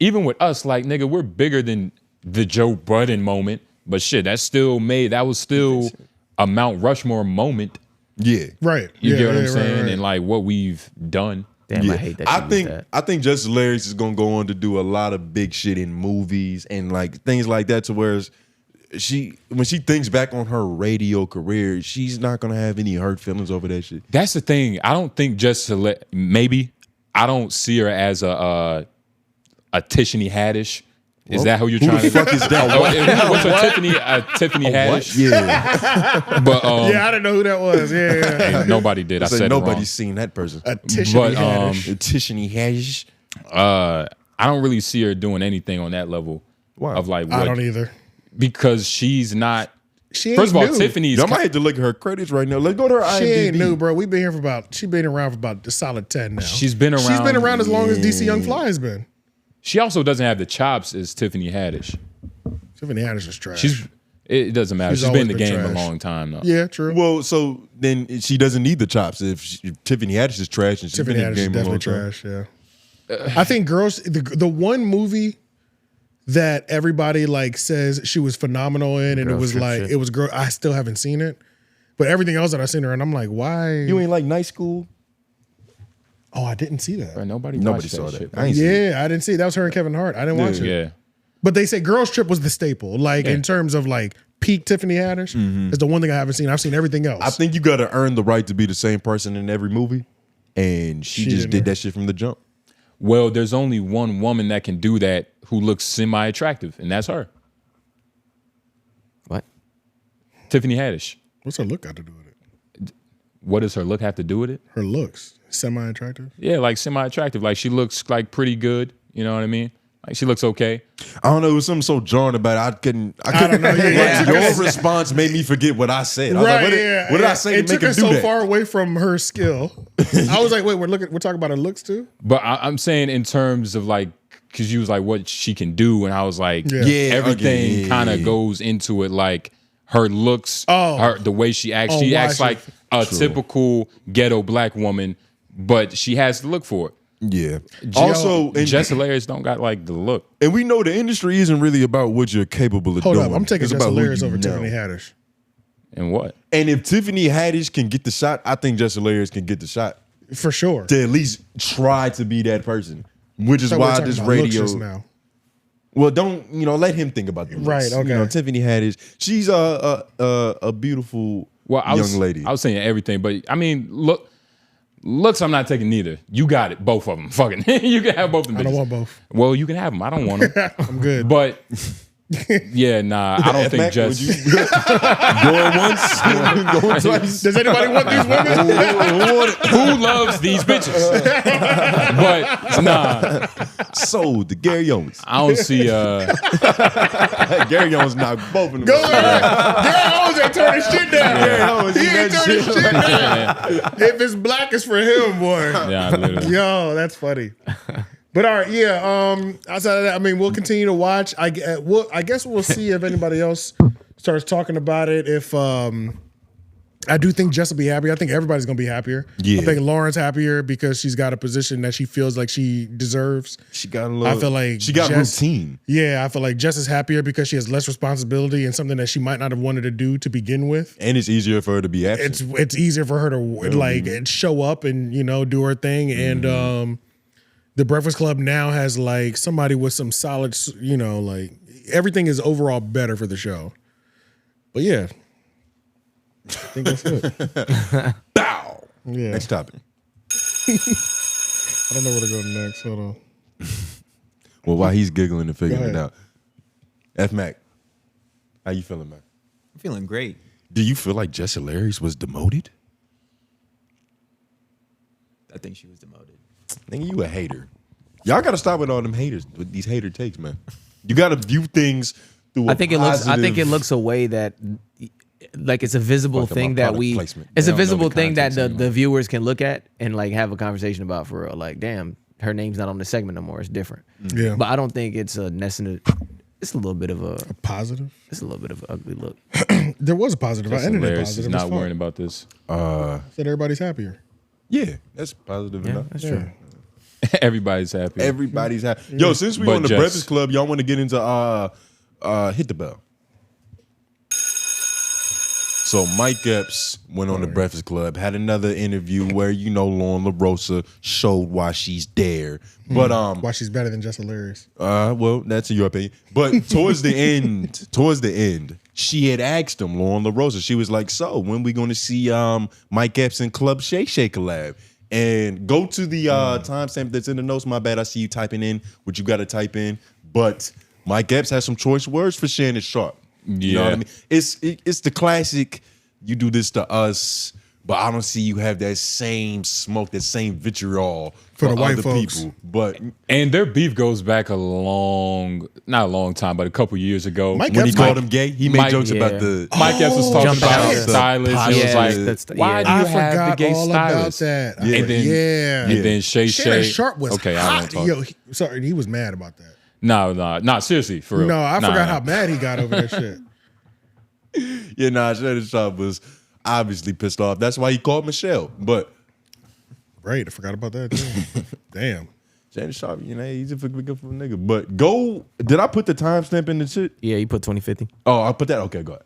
Even with us, like nigga, we're bigger than the Joe Budden moment. But shit, that was still a Mount Rushmore moment. Yeah, Right. You get what I'm right, saying? right. And like what we've done. Damn, Yeah. I hate that. I think Jess Hilarious is gonna go on to do a lot of big shit in movies and like things like that. To where when she thinks back on her radio career, she's not gonna have any hurt feelings over that shit. That's the thing. I don't think maybe I don't see her as a Tiffany Haddish. Is that who you're trying to? Who the fuck is that? What's a Tiffany Haddish? Yeah, But Yeah, I didn't know who that was. Yeah. ain't nobody did. I It's like said nobody's it seen that person. A Tiffany But, Haddish. Tiffany Haddish. wrong. I don't really see her doing anything on that level. Why? Of like I what? don't either. Because she's not. She ain't First of all, new. Tiffany's. I might have to look at her credits right now. Let's go to her IMDb. She ain't new, bro. We've been here she been around for about a solid 10 now. She's been around. She's been around as long as DC Young Fly has been. She also doesn't have the chops as Tiffany Haddish. Tiffany Haddish is trash. It doesn't matter. She's She's been in the always been game a trash. long time though. Yeah, true. Well, so then she doesn't need the chops if Tiffany Haddish is trash and she's Tiffany been in Haddish the is game a long definitely time. trash, yeah. I think girls, the one movie that everybody like says she was phenomenal in, and it was like, it was girl, I still haven't seen it. But everything else that I've seen her, and I'm like, why? You ain't like Night School? Oh, I didn't see that. Bro, nobody Nobody watched saw that that. shit. I ain't see it. Yeah, I didn't see it. That was her and Kevin Hart. I didn't watch it. Yeah. But they say Girls Trip was the staple. Like in terms of like peak Tiffany Haddish, is the one thing I haven't seen. I've seen everything else. I think you got to earn the right to be the same person in every movie, and she just didn't. did that shit from the jump. Well, there's only one woman that can do that who looks semi-attractive, and that's her. What? Tiffany Haddish. What's her look got to do with it? What does her look have to do with it? Her looks semi-attractive. Yeah, like semi-attractive. Like she looks like pretty good. You know what I mean? Like she looks okay. I don't know. It was something so jarring about it. I couldn't. don't know. Yeah, Your response made me forget what I said. I was like, what did I say It to make took him us do so that? far away from her skill. I was like, wait, we're talking about her looks too? But I'm saying in terms of like, because you was like what she can do, and I was like, Yeah. everything okay, kind of yeah. goes into it. Like her looks, Oh. the way she acts. Oh, She why acts she- like a typical ghetto black woman, but she has to look for it. Yeah. Also, and, Jess Hilarious don't got like the look. and we know the industry isn't really about what you're capable of Hold doing. up, I'm taking It's Jess about who Hilarious you over know. Tiffany Haddish. And what? And if Tiffany Haddish can get the shot, I think Jess Hilarious can get the shot For sure. to at least try to be that person. Which is So we're why talking this about looks radio. just now. Well, don't let him think about the looks. Right, okay. You know, Tiffany Haddish, she's a beautiful young lady. I was saying everything, but I mean, looks I'm not taking neither. You got it, both of them. Fucking, you can have both of them. I don't bitches. want both. Well, you can have them. I don't want them. I'm good. But yeah, nah, I don't think Mac, Jess. would you- going once, going twice. Does anybody want these women? Who loves these bitches? But nah, Sold to Gary Owens. I don't see. Gary Owens knocked both of them. Go ahead. Gary Owens ain't turning shit down. Gary Owens, He he ain't that turning shit. shit down. If it's black, it's for him, boy. Yeah, literally. Yo, that's funny. But all right, yeah. Outside of that, I mean, we'll continue to watch. I guess we'll see if anybody else starts talking about it. If I do think Jess will be happy. I think everybody's gonna be happier. Yeah. I think Lauren's happier because she's got a position that she feels like she deserves. She got a little. I feel like she got Jess, routine. Yeah, I feel like Jess is happier because she has less responsibility and something that she might not have wanted to do to begin with. And it's easier for her to be absent. It's easier for her to like show up and do her thing. And the Breakfast Club now has like somebody with some solid, like everything is overall better for the show. But yeah. I think that's it. Bow. Yeah. Next topic. I don't know where to go next. Hold on. Well, while he's giggling and figuring it ahead. out, F Mac, how you feeling, man? I'm feeling great. Do you feel like Jess Hilarious was demoted? I think she was demoted. Nigga, you a hater. Y'all gotta stop with all them haters, with these hater takes, man. You gotta view things through. I think it looks a way that. Like it's a visible Like thing about that product we. placement. It's They a don't know visible the thing that context the anymore. viewers can look at and like have a conversation about for real. Like, damn, her name's not on the segment no more. It's different. Yeah. But I don't think it's a necessary. It's a little bit of a. Positive. It's a little bit of an ugly look. There was a positive. I ended it Hilarious positive. is It's not fine. worrying about this. Said everybody's happier. Yeah, that's positive Yeah, enough. that's true. Everybody's happy. Everybody's happy. Yo, since we But on the Jess. Breakfast Club, y'all want to get into Hit the Bell. So Mike Epps went on the Breakfast Club, had another interview where Lauren LaRosa showed why she's there. But Why she's better than Jess Hilarious. well, that's in your opinion. But towards the end, she had asked him, Lauren LaRosa, she was like, so when we gonna see Mike Epps and Club Shay Shay collab? And go to the timestamp that's in the notes. My bad, I see you typing in what you gotta type in. But Mike Epps has some choice words for Shannon Sharp. You know what I mean? It's the classic, you do this to us, but I don't see you have that same smoke, that same vitriol For for the white other folks. people. But And their beef goes back not a long time, but a couple years ago. Mike when he Epps called might- him gay, he made Mike- jokes about yeah. the Mike Epps was talking Jumping about out his the stylist. He was Yeah, like, that's- why yeah. do you I have the forgot gay all stylist? about that. Yeah. And then, Yeah. and then Shay Shannon Shay. Sharp was okay, I hot. won't talk. Yo, sorry, he was mad about that. No, seriously, for real. No, I Nah, forgot nah. how mad he got over that shit. Shannon Sharp was obviously pissed off. That's why he called Michelle. But Right, I forgot about that too. Damn. Shannon Sharp, he's a good nigga. But did I put the timestamp in the shit? Yeah, you put 2050. Oh, I put that. Okay, go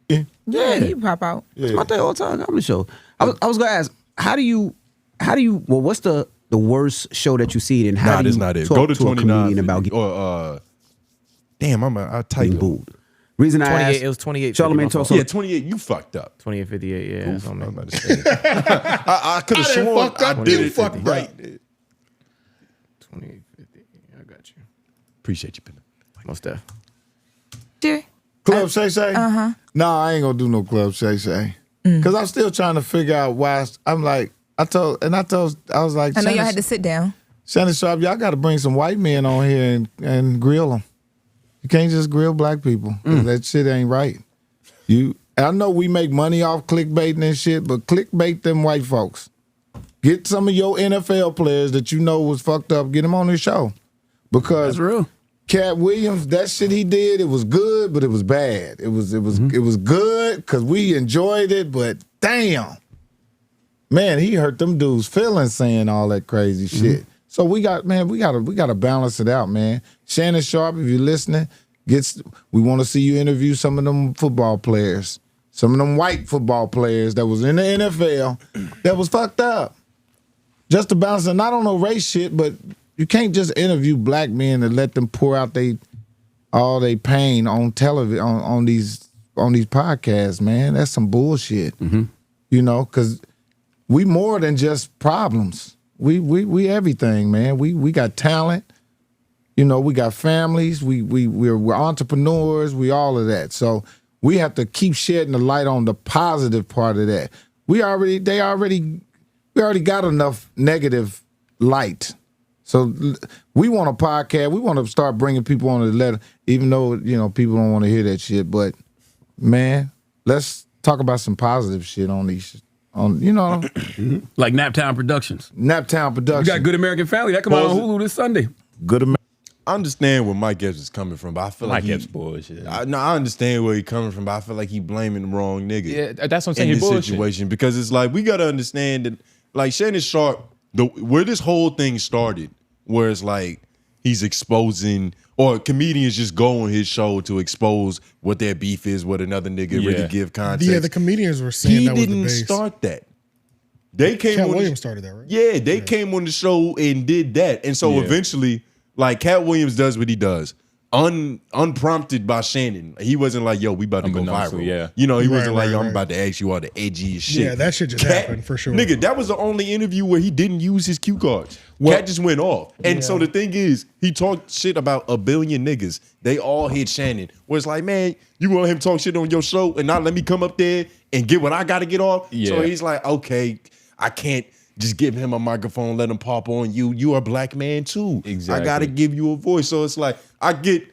ahead. Yeah, he pop out. It's my thing all the time. I'm the show. I was gonna ask, how do you? Well, what's the worst show that you see, and how Nah, do that's you not it. talk Go to to a 29. comedian about getting Or damn, I'll type booed? Reason I 28. asked, It was 28. Charlamagne talks on. Yeah, 28. You fucked up. 2858. Yeah, that's on I was me. about to say. I could have I didn't sworn fuck up, I did you it fucked up. right. 2850. I got you. Appreciate you, Pena. Most def. Jerry. Club Shay Shay? Uh-huh. No, I ain't gonna do no Club Shay Shay. Because I'm still trying to figure out why. I'm like, I was like, I know y'all Shannon- had to sit down. Shannon Sharp, y'all got to bring some white men on here and grill them. You can't just grill black people. 'Cause that shit ain't right. I know we make money off clickbaiting and shit, but clickbait them white folks. Get some of your NFL players that you know was fucked up, get them on the show. Because That's real. Cat Williams, that shit he did, it was good, but it was bad. It was good because we enjoyed it, but damn. Man, he hurt them dudes' feelings saying all that crazy shit. So we gotta balance it out, man. Shannon Sharp, if you're listening, we want to see you interview some of them football players, some of them white football players that was in the NFL that was fucked up. Just to balance it, and I don't know race shit, but you can't just interview black men and let them pour out all their pain on television on these podcasts, man. That's some bullshit. Because we more than just problems. We everything, man. We got talent. We got families. We're entrepreneurs. We all of that. So we have to keep shedding the light on the positive part of that. We already got enough negative light. So we want a podcast. We want to start bringing people on the letter, even though people don't want to hear that shit. But man, let's talk about some positive shit on these. Like Naptown Productions. Naptown We Productions. got Good American Family. That come out on Hulu this Sunday. Good American. I understand where Mike Epps is coming from, but I feel like Mike Epps bullshit. I understand where he's coming from, but I feel like he blaming the wrong nigga. Yeah, that's what I'm saying. In He this bullshit. situation, because it's like we gotta understand that, like Shannon Sharp, where this whole thing started, where it's like he's exposing, or comedians just go on his show to expose what their beef is, what another nigga really give context. Yeah, the comedians were saying he that was the didn't base. start that. They came Cat on Williams started that, right? Yeah, they came on the show and did that. And so eventually, like Cat Williams does what he does. Unprompted by Shannon. He wasn't like, yo, we about to go viral. Yeah. You know, he wasn't like, yo, I'm right. about to ask you all the edgiest shit. Yeah, that shit just happened for sure. Nigga, that was the only interview where he didn't use his cue cards. Cat just went off. And so the thing is, he talked shit about a billion niggas. They all hit Shannon. Where it's like, man, you want him to talk shit on your show and not let me come up there and get what I got to get off? Yeah. So he's like, okay, I can't just give him a microphone, let him pop on you. You are a black man too. Exactly. I gotta give you a voice. So it's like, I get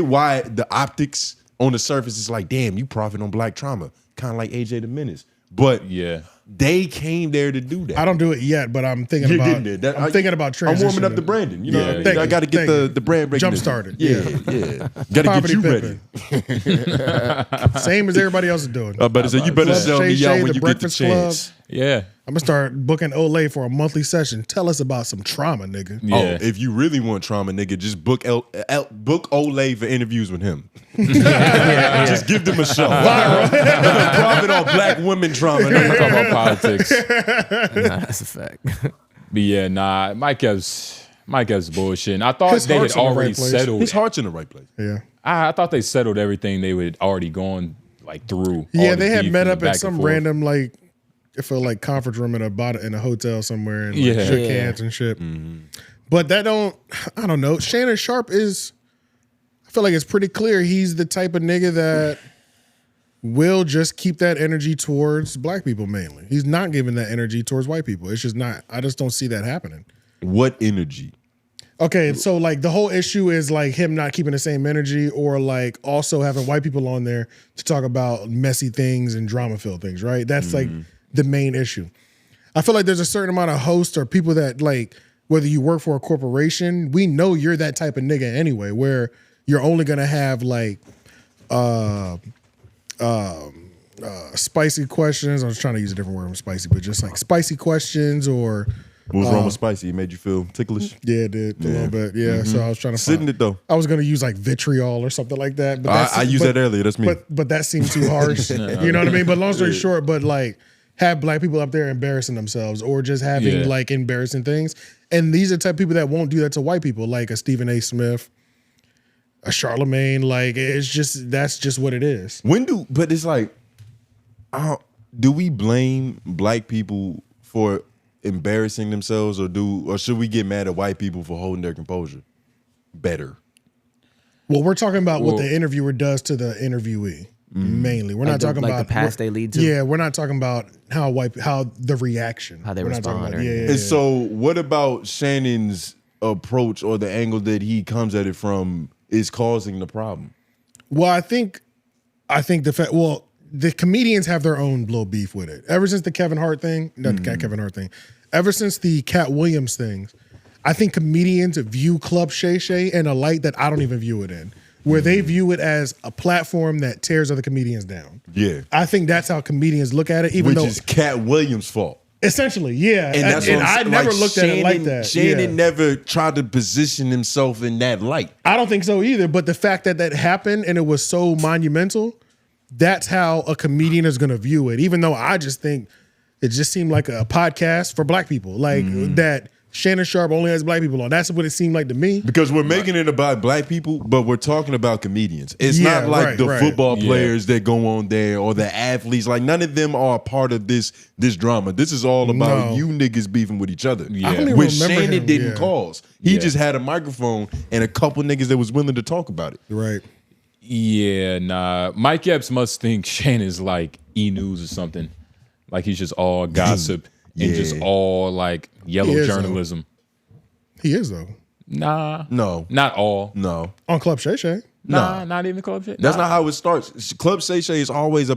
why the optics on the surface is like, damn, you profit on black trauma, kind of like 𝙿𝙾𝚃. But yeah, they came there to do that. I don't do it yet, but I'm thinking You're about. getting there. I'm thinking about transitioning. I'm warming up the branding. You know, Yeah, I got to get the brand jump recognition. started. Yeah. Got to get you ready. Same as everybody else is doing. But so you better Club sell Shay me Shay, out when the you get the Breakfast chance. yeah. I'm gonna start booking _Lay for a monthly session. Tell us about some trauma, nigga. Yeah. Oh, if you really want trauma, nigga, just book _Lay for interviews with him. Just give them a show. Profit on black women trauma. Talk about politics. That's a fact. But yeah, nah, Mike Epps bullshit. And I thought His they had heart's in the already right place. settled. His heart's in the right place. Yeah. I thought they settled everything they would already gone like through. Yeah, all the they had beef met and the up back at and some forth. random like, it felt like conference room in a hotel somewhere and like, Yeah. shook Yeah. hands and shit. But I don't know. Shannon Sharp is, I feel like it's pretty clear he's the type of nigga that will just keep that energy towards black people mainly. He's not giving that energy towards white people. It's just not. I just don't see that happening. What energy? Okay, so like the whole issue is like him not keeping the same energy, or like also having white people on there to talk about messy things and drama-filled things, right? That's like the main issue. I feel like there's a certain amount of hosts or people that like, whether you work for a corporation, we know you're that type of nigga anyway, where you're only gonna have like spicy questions. I was trying to use a different word from spicy, but just like spicy questions or What was wrong with spicy? It made you feel ticklish? yeah, it did a little bit. Yeah, so I was trying to Sitting find, it though. I was gonna use like vitriol or something like that. But I used that earlier. That's me. But that seemed too harsh. You know what I mean? But long story short, but like have black people up there embarrassing themselves or just having like embarrassing things. And these are the type of people that won't do that to white people, like a Stephen A. Smith, a Charlamagne. Like it's just, that's just what it is. But it's like, do we blame black people for embarrassing themselves, or should we get mad at white people for holding their composure better? Well, we're talking about what the interviewer does to the interviewee mainly. We're not talking about the paths they lead to. Yeah, we're not talking about how the reaction, how they we're not talking respond. about, And so, what about Shannon's approach or the angle that he comes at it from is causing the problem? Well, I think the fact. Well, the comedians have their own little beef with it. Ever since the Kevin Hart thing, not the Kevin Hart thing. Ever since the Cat Williams things, I think comedians view Club Shay Shay in a light that I don't even view it in, where they view it as a platform that tears other comedians down. Yeah, I think that's how comedians look at it, even though which is Cat Williams' fault. Essentially, yeah. And that's and what I I'm never like, looked at it like that. Shannon never tried to position himself in that light. I don't think so either. But the fact that that happened and it was so monumental, that's how a comedian is going to view it. Even though I just think it just seemed like a podcast for black people, like that Shannon Sharp only has black people on. That's what it seemed like to me. Because we're making it about black people, but we're talking about comedians. It's not like the football players that go on there or the athletes. Like none of them are a part of this drama. This is all about you niggas beefing with each other. Which Shannon didn't cause. He just had a microphone and a couple niggas that was willing to talk about it. Right. Yeah, nah. Mike Epps must think Shannon's like E-News or something. Like he's just all gossip and just all like yellow journalism. He is though. Nah. No. Not all. No. On Club Shay Shay. Nah, not even Club Shay. That's not how it starts. Club Shay Shay is always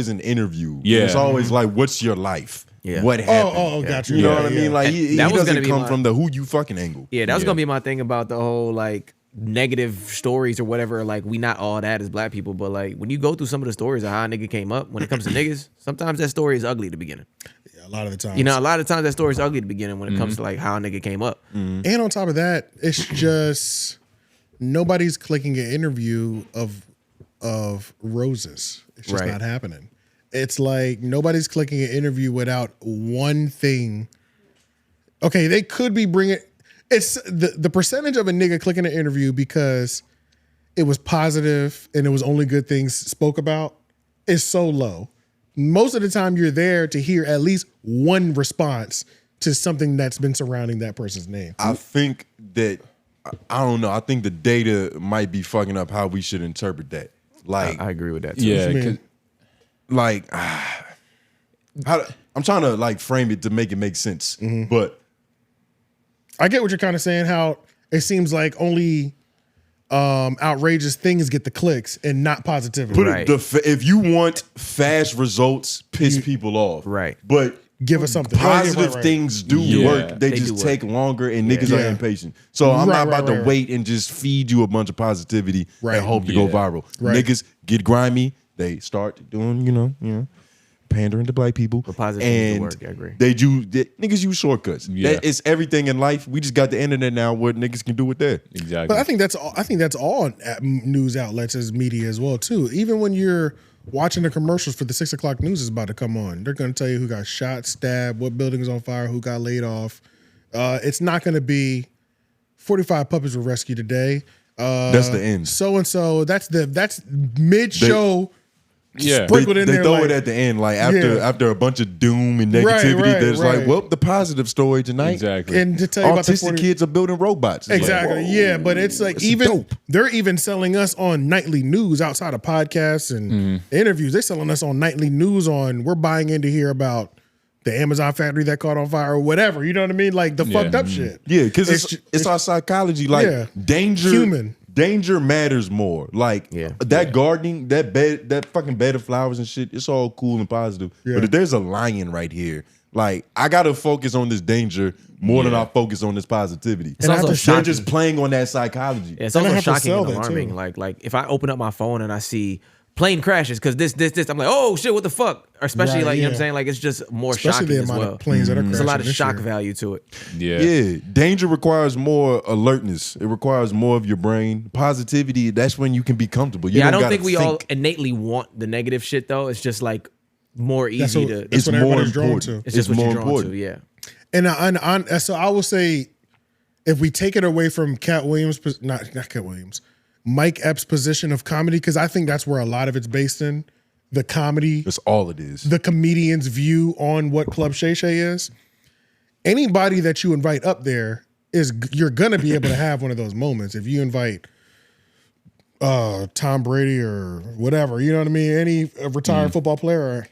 an interview. Yeah. It's always like, what's your life? what happened. Got you. You know what I mean? Like he That was gonna doesn't be come my- from the who you fucking angle. Yeah, that was gonna be my thing about the whole like negative stories or whatever. Like we not all that as black people, but like when you go through some of the stories of how a nigga came up, when it comes to niggas, sometimes that story is ugly at the beginning. Yeah, a lot of the time. You know, a lot of times that story is ugly at the beginning when it comes to like how a nigga came up. And on top of that, it's just nobody's clicking an interview of roses. It's just not happening. It's like nobody's clicking an interview without one thing. Okay, they could be bringing. It's the percentage of a nigga clicking an interview because it was positive and it was only good things spoke about is so low. Most of the time, you're there to hear at least one response to something that's been surrounding that person's name. I think that I don't know. I think the data might be fucking up how we should interpret that. Like I agree with that too. Yeah, like I'm trying to like frame it to make it make sense, but I get what you're kind of saying. How it seems like only outrageous things get the clicks and not positivity. If you want fast results, piss people off, right? But give us something. Positive things do work. They just take longer, and niggas are impatient. So I'm not about to wait and just feed you a bunch of positivity and hope to go viral. Niggas get grimy. They start doing, you know, pandering to black people. And work, I agree. Niggas use shortcuts. It's everything in life. We just got the internet now. What niggas can do with that? Exactly. But I think that's all news outlets as media as well too. Even when you're watching the commercials for the 6 o'clock news is about to come on, they're going to tell you who got shot, stabbed, what building is on fire, who got laid off. It's not going to be 45 puppies were rescued today. That's the end. So and so. That's mid show. Sprinkled in they there. throw like, it at the end, like after a bunch of doom and negativity. There's like, well, the positive story tonight. Exactly. And to tell you about the autistic kids are building robots. It's exactly. like, yeah, but it's like they're even selling us on nightly news outside of podcasts and interviews. They're selling us on nightly news on we're buying in to hear about the Amazon factory that caught on fire or whatever. You know what I mean? Like the fucked up shit. Yeah, because it's our psychology. Like danger. Danger matters more. Like that gardening, that fucking bed of flowers and shit, it's all cool and positive. Yeah. But if there's a lion right here, like I gotta focus on this danger more than I focus on this positivity. It's also they're shocking. just playing on that psychology. It's also shocking and alarming. Like if I open up my phone and I see plane crashes because this, I'm like, oh shit, what the fuck? Or especially you know what I'm saying? Like it's just more shocking the as amount well. of planes that are There's a lot of crashing shock this year. value to it. Yeah. Danger requires more alertness. It requires more of your brain. Positivity, that's when you can be comfortable. You I don't gotta think we all innately want the negative shit though. It's just like more That's easy what- to. that's what everybody's drawn to. It's just what more you're drawn important. to. Yeah. And so I will say, if we take it away from Cat Williams, not Cat Williams, Mike Epps' position of comedy, because I think that's where a lot of it's based in. The comedy. That's all it is. The comedian's view on what Club Shay Shay is. Anybody that you invite up there you're gonna be able to have one of those moments. If you invite Tom Brady or whatever, you know what I mean? Any retired football player.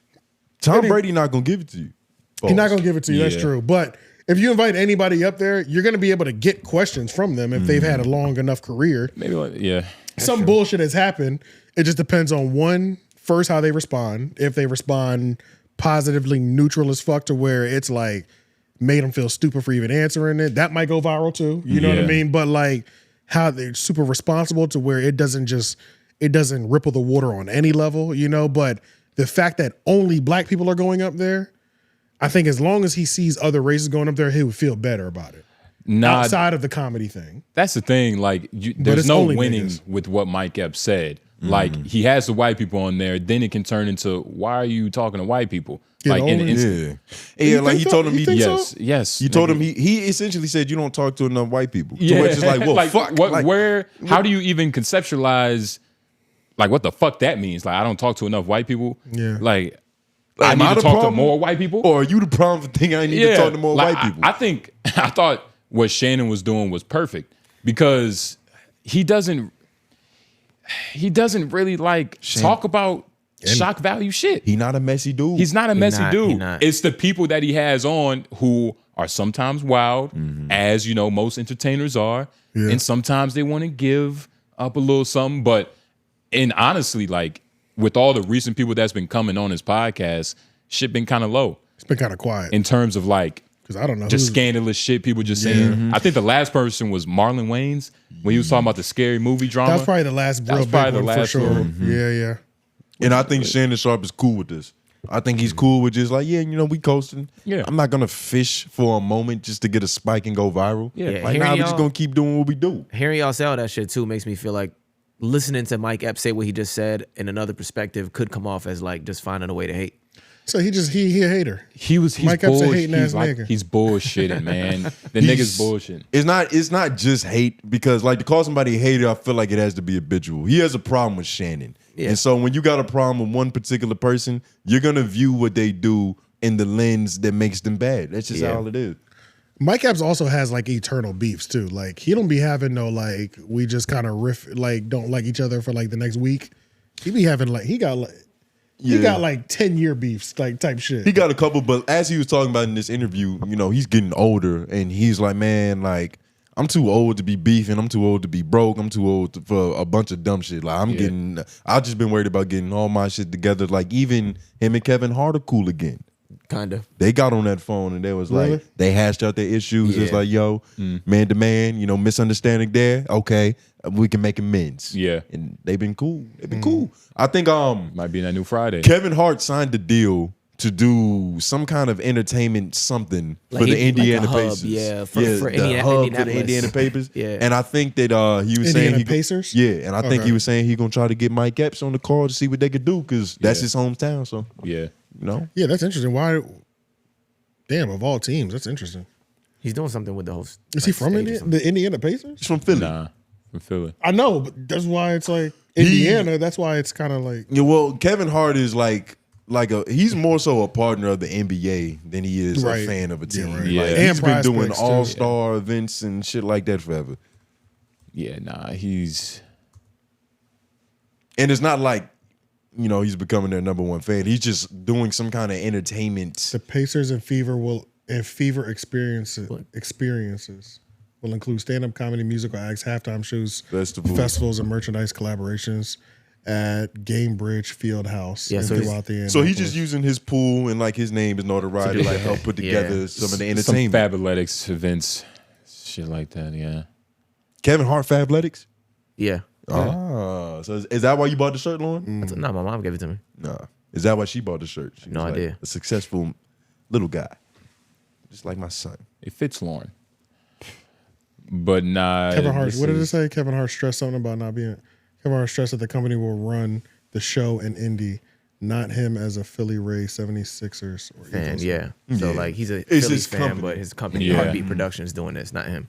Tom Brady not gonna give it to you. He's not gonna give it to you. That's true. But if you invite anybody up there, you're gonna be able to get questions from them if they've had a long enough career. Maybe Some bullshit has happened. It just depends on first how they respond. If they respond positively neutral as fuck to where it's like made them feel stupid for even answering it, that might go viral too. You know what I mean? But like how they're super responsible to where it doesn't ripple the water on any level, you know? But the fact that only black people are going up there, I think as long as he sees other races going up there, he would feel better about it. Outside of the comedy thing. That's the thing. Like, there's no winning with what Mike Epps said. Like, he has the white people on there, then it can turn into, why are you talking to white people? Yeah, like, like he told him yes. You told him he essentially said you don't talk to enough white people. Yeah, so it's just like, well, like, fuck. How do you even conceptualize like what the fuck that means? Like, I don't talk to enough white people. Yeah, like I need to talk to more white people, or are you the problem for thinking I need to talk to more white people? I thought what Shannon was doing was perfect because he doesn't really like talk about shock value shit. He's not a messy dude. He's not a messy dude. It's the people that he has on who are sometimes wild, as you know, most entertainers are, and sometimes they want to give up a little something. And honestly, like with all the recent people that's been coming on his podcast, shit been kind of low. It's been kind of quiet in terms of like because I don't know just scandalous shit people just saying. I think the last person was Marlon Wayans when he was talking about the scary movie drama. That's probably the last real big one for sure. one. Yeah. And I think Shannon Sharp is cool with this. I think he's cool with just like, yeah, you know, we coasting. Yeah. I'm not gonna fish for a moment just to get a spike and go viral. Yeah. Like, nah, we just gonna keep doing what we do. Hearing y'all say all that shit too makes me feel like listening to Mike Epps say what he just said in another perspective could come off as like just finding a way to hate. So he a hater. He's Mike Epps a bullshit. hating ass nigga. He's bullshitting, man. The nigga's bullshitting. It's not just hate because like to call somebody a hater, I feel like it has to be habitual. He has a problem with Shannon. Yeah. And so when you got a problem with one particular person, you're gonna view what they do in the lens that makes them bad. That's just all it is. Mike Epps also has like eternal beefs too. Like he don't be having no like we just kind of riff like don't like each other for like the next week. He be having like he got like 10-year beefs like type shit. He got a couple, but as he was talking about in this interview, you know, he's getting older and he's like, man, like I'm too old to be beefing. I'm too old to be broke. I'm too old for a bunch of dumb shit. Like I've just been worried about getting all my shit together. Like even him and Kevin Hart are cool again. Kind of. They got on that phone and they was like, they hashed out their issues. It's like, yo, man to man, you know, misunderstanding there. Okay, we can make amends. Yeah. And they've been cool. They've been cool. I think might be in that new Friday. Kevin Hart signed the deal to do some kind of entertainment something Like for the Indiana like a hub, Pacers. yeah, for the hub for the Indianapolis. Indiana Pacers. Yeah. And I think that he was Indiana saying Pacers? Yeah, and I think he was saying he gonna try to get Mike Epps on the call to see what they could do because that's his hometown. So Yeah. you know, Yeah, that's interesting. Why? Damn, of all teams, that's interesting. He's doing something with the host. Is he from the Indiana Pacers? he's from Philly. Nah, from Philly. I know, but that's why it's like Indiana. That's why it's kind of like Yeah, well, Kevin Hart is like he's more so a partner of the NBA than he is a fan of a team. Yeah, right. Yeah. Like, And he's been doing prospects, too. all-star events and shit like that forever. Yeah, nah, he's And it's not like, you know, he's becoming their number one fan. He's just doing some kind of entertainment. the Pacers and Fever experiences will include stand-up comedy, musical acts, halftime shows, festivals, and merchandise collaborations at Gamebridge Fieldhouse and throughout the So he's just using his pool and like his name is notoriety to help put together some of the entertainment. some Fabletics events, shit like that. Yeah. Kevin Hart Fabletics? Yeah. Ah, so is that why you bought the shirt, Lauren? No, my mom gave it to me. Nah. Is that why she bought the shirt? She No was idea. A successful little guy. Just like my son. It fits Lauren. But nah. Kevin Hart. What did it say? Kevin Hart stressed something about not being. Kevin Hart stressed that the company will run the show in Indy, not him as a Philly Ray 76ers or Fan, Eagles. yeah. So like he's a It's Philly his fan, company. but his company Yeah. Heartbeat Productions doing this, not him.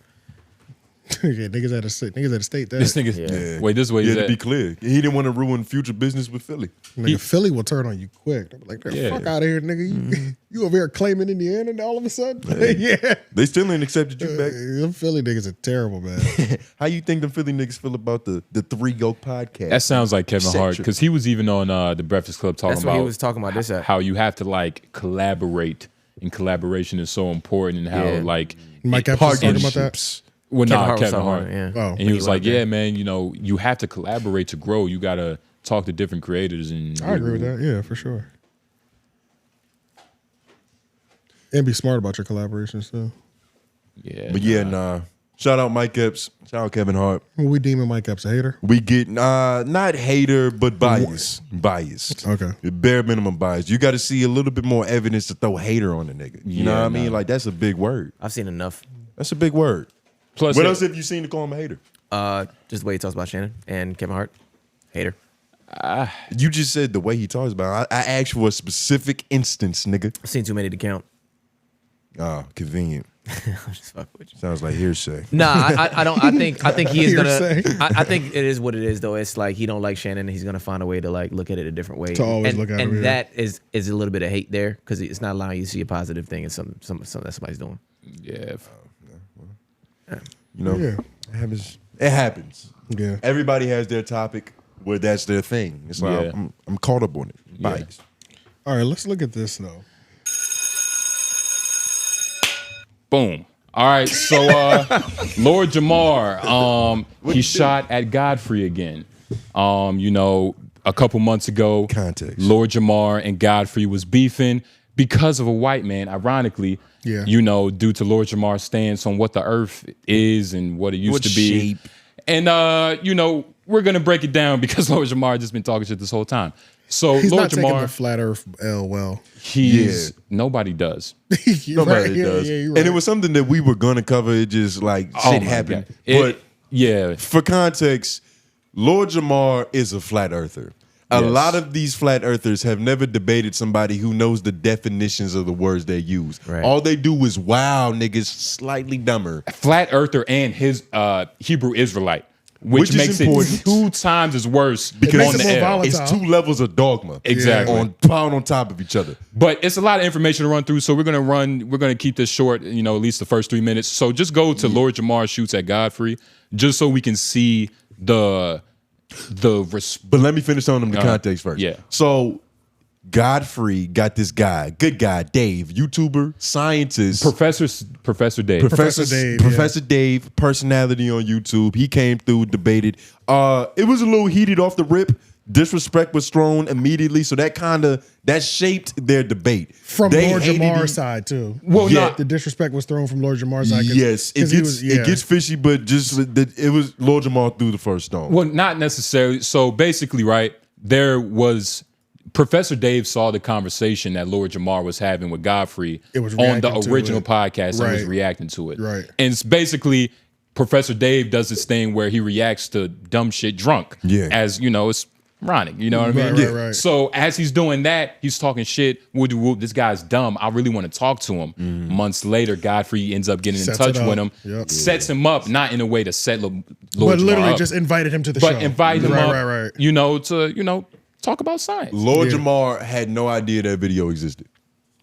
Yeah, niggas had to state that. This nigga. Yeah. Wait, this way. Yeah, to be clear. He didn't want to ruin future business with Philly. Nigga, Philly will turn on you quick. They'll be like, Yeah. fuck out of here, nigga. You over here claiming Indiana and all of a sudden? Yeah. They still ain't accepted you back. Them Philly niggas are terrible, man. How you think the Philly niggas feel about the 3 Go podcast? That sounds like Kevin Hart because he was even on the Breakfast Club talking That's about what he was talking about this at. how you have to like collaborate, and collaboration is so important, and how like Mike Epps was talking about that? Well, Kevin nah, Hart was Kevin talking Hart. about it, yeah. Oh. And he was like, yeah, man, you know, you have to collaborate to grow. You got to talk to different creators. And I agree with that. Yeah, for sure. And be smart about your collaborations, too. Yeah. But yeah, nah. Shout out Mike Epps. Shout out Kevin Hart. Well, we deeming Mike Epps a hater? We get not hater, but biased. Biased. Okay. Bare minimum bias. You got to see a little bit more evidence to throw hater on the nigga. You know what I mean? Like that's a big word. I've seen enough. That's a big word. Plus, what else have you seen to call him a hater? Just the way he talks about Shannon and Kevin Hart. Hater. You just said the way he talks about it. I asked for a specific instance, nigga. I've seen too many to count. Ah, convenient. I'm just fucking with you. Sounds like hearsay. Nah, I don't. I think he is gonna. Hearsay. I think it is what it is though. It's like he don't like Shannon. And he's gonna find a way to like look at it a different way. To always and, look at it, and yeah. that is a little bit of hate there because it's not allowing you to see a positive thing in something that somebody's doing. yeah. You know, Yeah. it happens. It happens. Yeah. Everybody has their topic where that's their thing. It's like Yeah. I'm caught up on it. Bias. All right, let's look at this, though. Boom. All right. So, Lord Jamar, he shot at Godfrey again. You know, a couple months ago, Context. Lord Jamar and Godfrey was beefing. because of a white man, ironically, you know, due to Lord Jamar's stance on what the earth is and what it used to be. Shape. And, you know, we're going to break it down because Lord Jamar just been talking shit this whole time. So He's Lord not taking the Jamar, flat Earth L well. nobody does. Nobody does. You're And it was something that we were gonna cover. It just like shit my happened. God. But for context, Lord Jamar is a flat earther. A lot of these flat earthers have never debated somebody who knows the definitions of the words they use. Right. All they do is wow niggas slightly dumber. Flat earther and his Hebrew Israelite. Which makes it 2 times as worse because on the L. It's 2 levels of dogma. Exactly. Piled on top of each other. But it's a lot of information to run through, so we're gonna keep this short, you know, at least the first 3 minutes. So just go to Lord Jamar Shoots at Godfrey, just so we can see the But let me finish on them the context first. Yeah. So Godfrey got this guy, good guy, Dave, YouTuber, scientist, Professor Dave. Professor Dave, personality on YouTube. He came through, debated. It was a little heated off the rip. Disrespect was thrown immediately, so that shaped their debate from Lord Jamar's side too. Well, the disrespect was thrown from Lord Jamar's side. Yes, it gets fishy, but it was Lord Jamar threw the first stone. Well, not necessarily. So basically, right, there was Professor Dave saw the conversation that Lord Jamar was having with Godfrey on the original podcast and was reacting to it. Right. And it's basically Professor Dave does this thing where he reacts to dumb shit drunk. Yeah. As, you know, it's ironic. You know what I mean? Right. So as he's doing that, he's talking shit. Whoop, this guy's dumb. I really want to talk to him. Months later, Godfrey ends up getting in touch with him. Yep. Sets him up, not in a way to set Lord but Jamar literally up, just invited him to the show. but invited him up, Right. you know, to, you know, talk about science. Lord Jamar had no idea that video existed.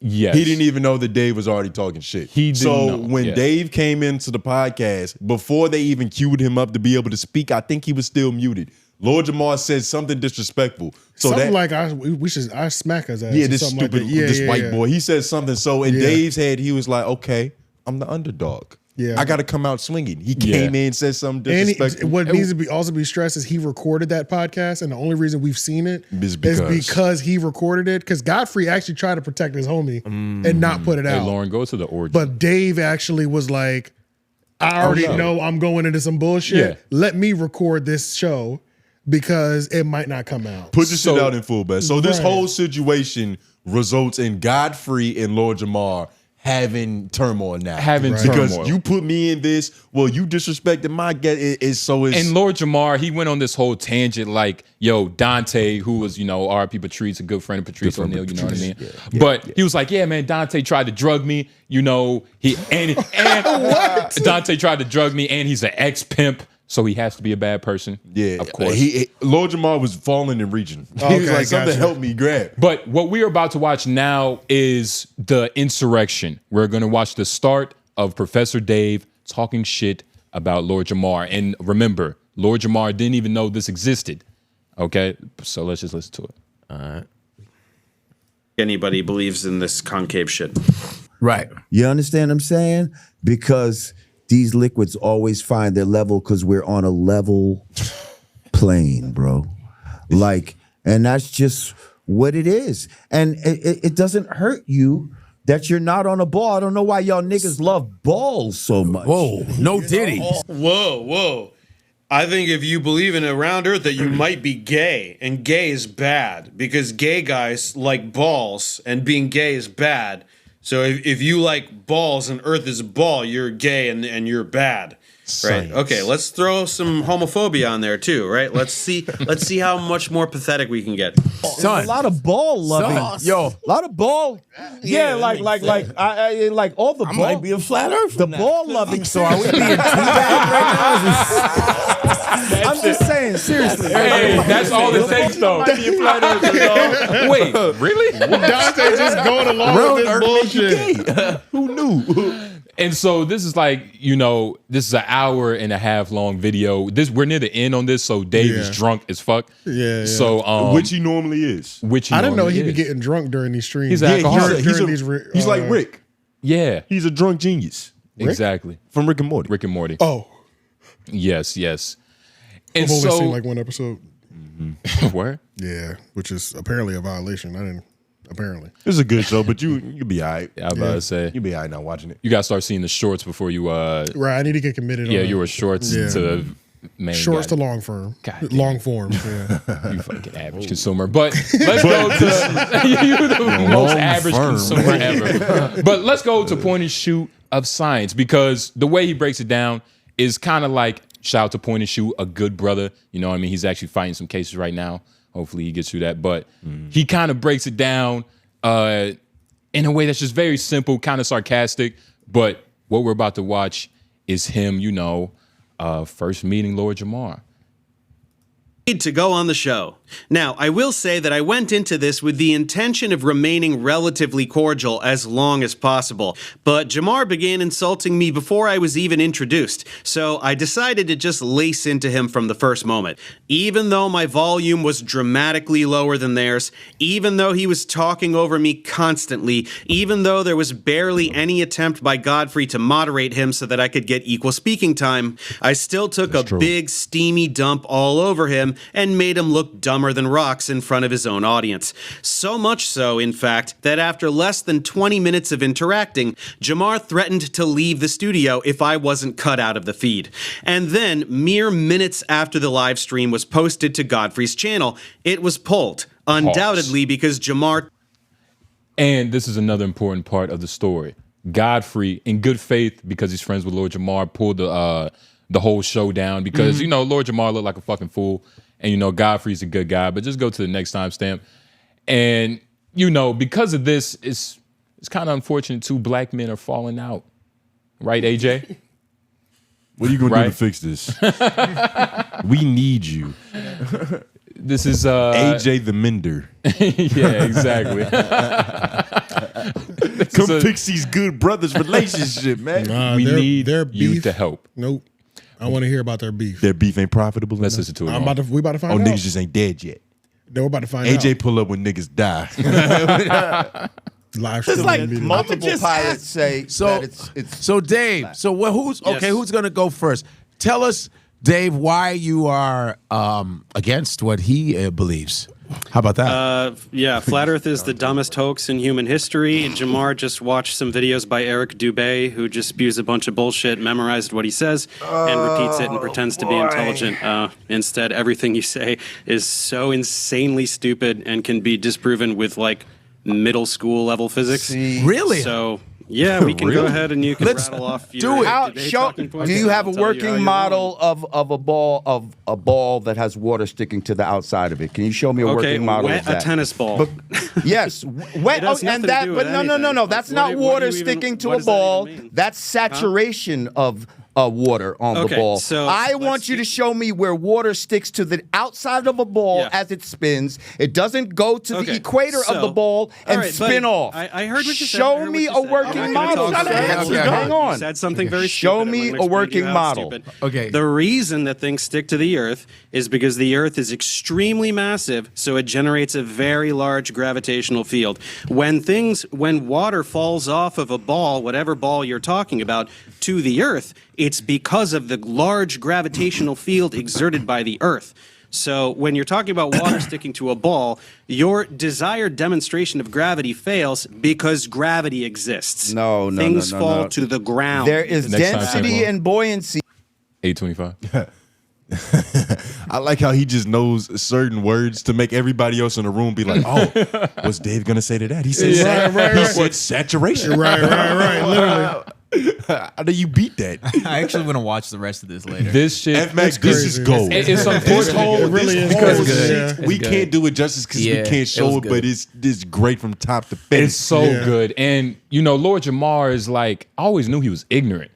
Yes. He didn't even know that Dave was already talking shit. He didn't so know. when Dave came into the podcast, before they even queued him up to be able to speak, I think he was still muted. Lord Jamar said something disrespectful. So something that, like I smack his ass. yeah, this something stupid, like this white boy. He said something. So in Yeah. Dave's head, he was like, okay, I'm the underdog. Yeah. I got to come out swinging. He came in, said something And disrespectful. what needs to also be stressed is he recorded that podcast, and the only reason we've seen it is because he recorded it. Because Godfrey actually tried to protect his homie and not put it Hey, out. Lauren, go to the origin. But Dave actually was like, I already know I'm going into some bullshit. Yeah. Let me record this show because it might not come out. Put your shit out in full, man. So this Right. whole situation results in Godfrey and Lord Jamar having turmoil now. Because you put me in this, well, you disrespected my guest. And Lord Jamar, he went on this whole tangent like, yo, Dante, who was, you know, R.I.P. Patrice, a good friend of Patrice O'Neal, you know what I mean? But he was like, yeah, man, Dante tried to drug me, you know, and Dante tried to drug me, and he's an ex-pimp. So he has to be a bad person. Yeah, of course. Lord Jamar was falling and reaching. He was like, something help me grab. But what we are about to watch now is the insurrection. We're going to watch the start of Professor Dave talking shit about Lord Jamar. And remember, Lord Jamar didn't even know this existed. Okay? So let's just listen to it. All right. Anybody believes in this concave shit. Right. You understand what I'm saying? Because these liquids always find their level because we're on a level plane, bro. Like, and that's just what it is. And it doesn't hurt you that you're not on a ball. I don't know why y'all niggas love balls so much. Whoa, no Diddy. Whoa. I think if you believe in a round earth that you might be gay, and gay is bad because gay guys like balls and being gay is bad. So if you like balls and Earth is a ball, you're gay and you're bad, right? Okay, let's throw some homophobia on there too, right? Let's see how much more pathetic we can get. Son, a lot of ball loving, a lot of ball. Yeah, like all the ball. I might be a flat earth. The ball loving. So are we being too bad right now? I'm just saying, seriously. Hey, that's all it takes, though. Wait, really? Dante just going along with this bullshit. Who knew? And so this is like, you know, this is an 1.5 hour long video. We're near the end on this, so Dave is drunk as fuck. Yeah. So which he normally is. I didn't know he'd be getting drunk during these streams. He's an alcoholic. He's like Rick. Yeah. He's a drunk genius. Rick? Exactly. From Rick and Morty. Rick and Morty. Oh. Yes. And I've only so seen like one episode. Where? Yeah, which is apparently a violation. I apparently. It's a good show, but you'll be all right. Yeah, I was about to say. You'll be all right not watching it. You got to start seeing the shorts before you. Right, I need to get committed. Yeah, on you were shorts Yeah. to main. Shorts guy. to long form. God long form. Yeah. You fucking average consumer. But let's go to you the most average consumer ever. But let's go to point and shoot of science, because the way he breaks it down is kind of like, shout out to point and shoot, a good brother. You know what I mean? He's actually fighting some cases right now. Hopefully he gets through that. But he kind of breaks it down in a way that's just very simple, kind of sarcastic. But what we're about to watch is him, you know, first meeting Lord Jamar. To go on the show. Now, I will say that I went into this with the intention of remaining relatively cordial as long as possible, but Jamar began insulting me before I was even introduced, so I decided to just lace into him from the first moment. Even though my volume was dramatically lower than theirs, even though he was talking over me constantly, even though there was barely any attempt by Godfrey to moderate him so that I could get equal speaking time, I still took a big steamy dump all over him and made him look dumber than rocks in front of his own audience. So much so, in fact, that after less than 20 minutes of interacting, Jamar threatened to leave the studio if I wasn't cut out of the feed. And then, mere minutes after the live stream was posted to Godfrey's channel, it was pulled, undoubtedly because Jamar... And this is another important part of the story. Godfrey, in good faith, because he's friends with Lord Jamar, pulled the whole show down because, you know, Lord Jamar looked like a fucking fool. And, you know, Godfrey's a good guy, but just go to the next timestamp. And, you know, because of this, it's kind of unfortunate two black men are falling out. Right, AJ? What are you going to do to fix this? We need you. This is AJ the Mender. Yeah, exactly. Come fix these good brothers' relationship, man. We need their you beef. to help. Nope. I want to hear about their beef. Their beef ain't profitable. Let's listen to it. We about to find Oh, out. niggas just ain't dead yet. No, we're about to find out. AJ pull up when niggas die. Live It's stream like immediately. multiple pilots say So, that it's so Dave, so who's okay? Who's gonna go first? Tell us, Dave, why you are against what he believes. How about that? Yeah, Flat Earth is the dumbest hoax in human history. Jamar just watched some videos by Eric Dubé, who just spews a bunch of bullshit, memorized what he says, and repeats it and pretends to be intelligent. Instead, everything you say is so insanely stupid and can be disproven with, like, middle school level physics. Really? So... yeah, we can go ahead and you can rattle off your debate talking points. Do you have a I'll tell you how working you're model of a ball that has water sticking to the outside of it? Can you show me a working model of that? a tennis ball. Yes, wet. It has nothing to do with anything. No. That's not water sticking to a ball. That's saturation of water on the ball. So I want you to show me where water sticks to the outside of a ball as it spins. It doesn't go to the equator of the ball and spin off. I heard what you said. Show me a working model. Hang on. You said something very Show stupid. me I'm gonna a explain to working you how it's model. stupid. Okay. The reason that things stick to the Earth is because the Earth is extremely massive, so it generates a very large gravitational field. When water falls off of a ball, whatever ball you're talking about, to the Earth, it's because of the large gravitational field exerted by the Earth. So when you're talking about water sticking to a ball, your desired demonstration of gravity fails because gravity exists. No. Things fall to the ground. There is density and buoyancy. 825. I like how he just knows certain words to make everybody else in the room be like, "Oh, what's Dave gonna say to that?" He said, he said saturation." Right. Literally. How do you beat that? I actually want to watch the rest of this later. This shit, F-Max, this is gold. It's unfortunate. We can't do it justice because we can't show it, but it's great from top to bottom. It's so good. And, you know, Lord Jamar is like, I always knew he was ignorant,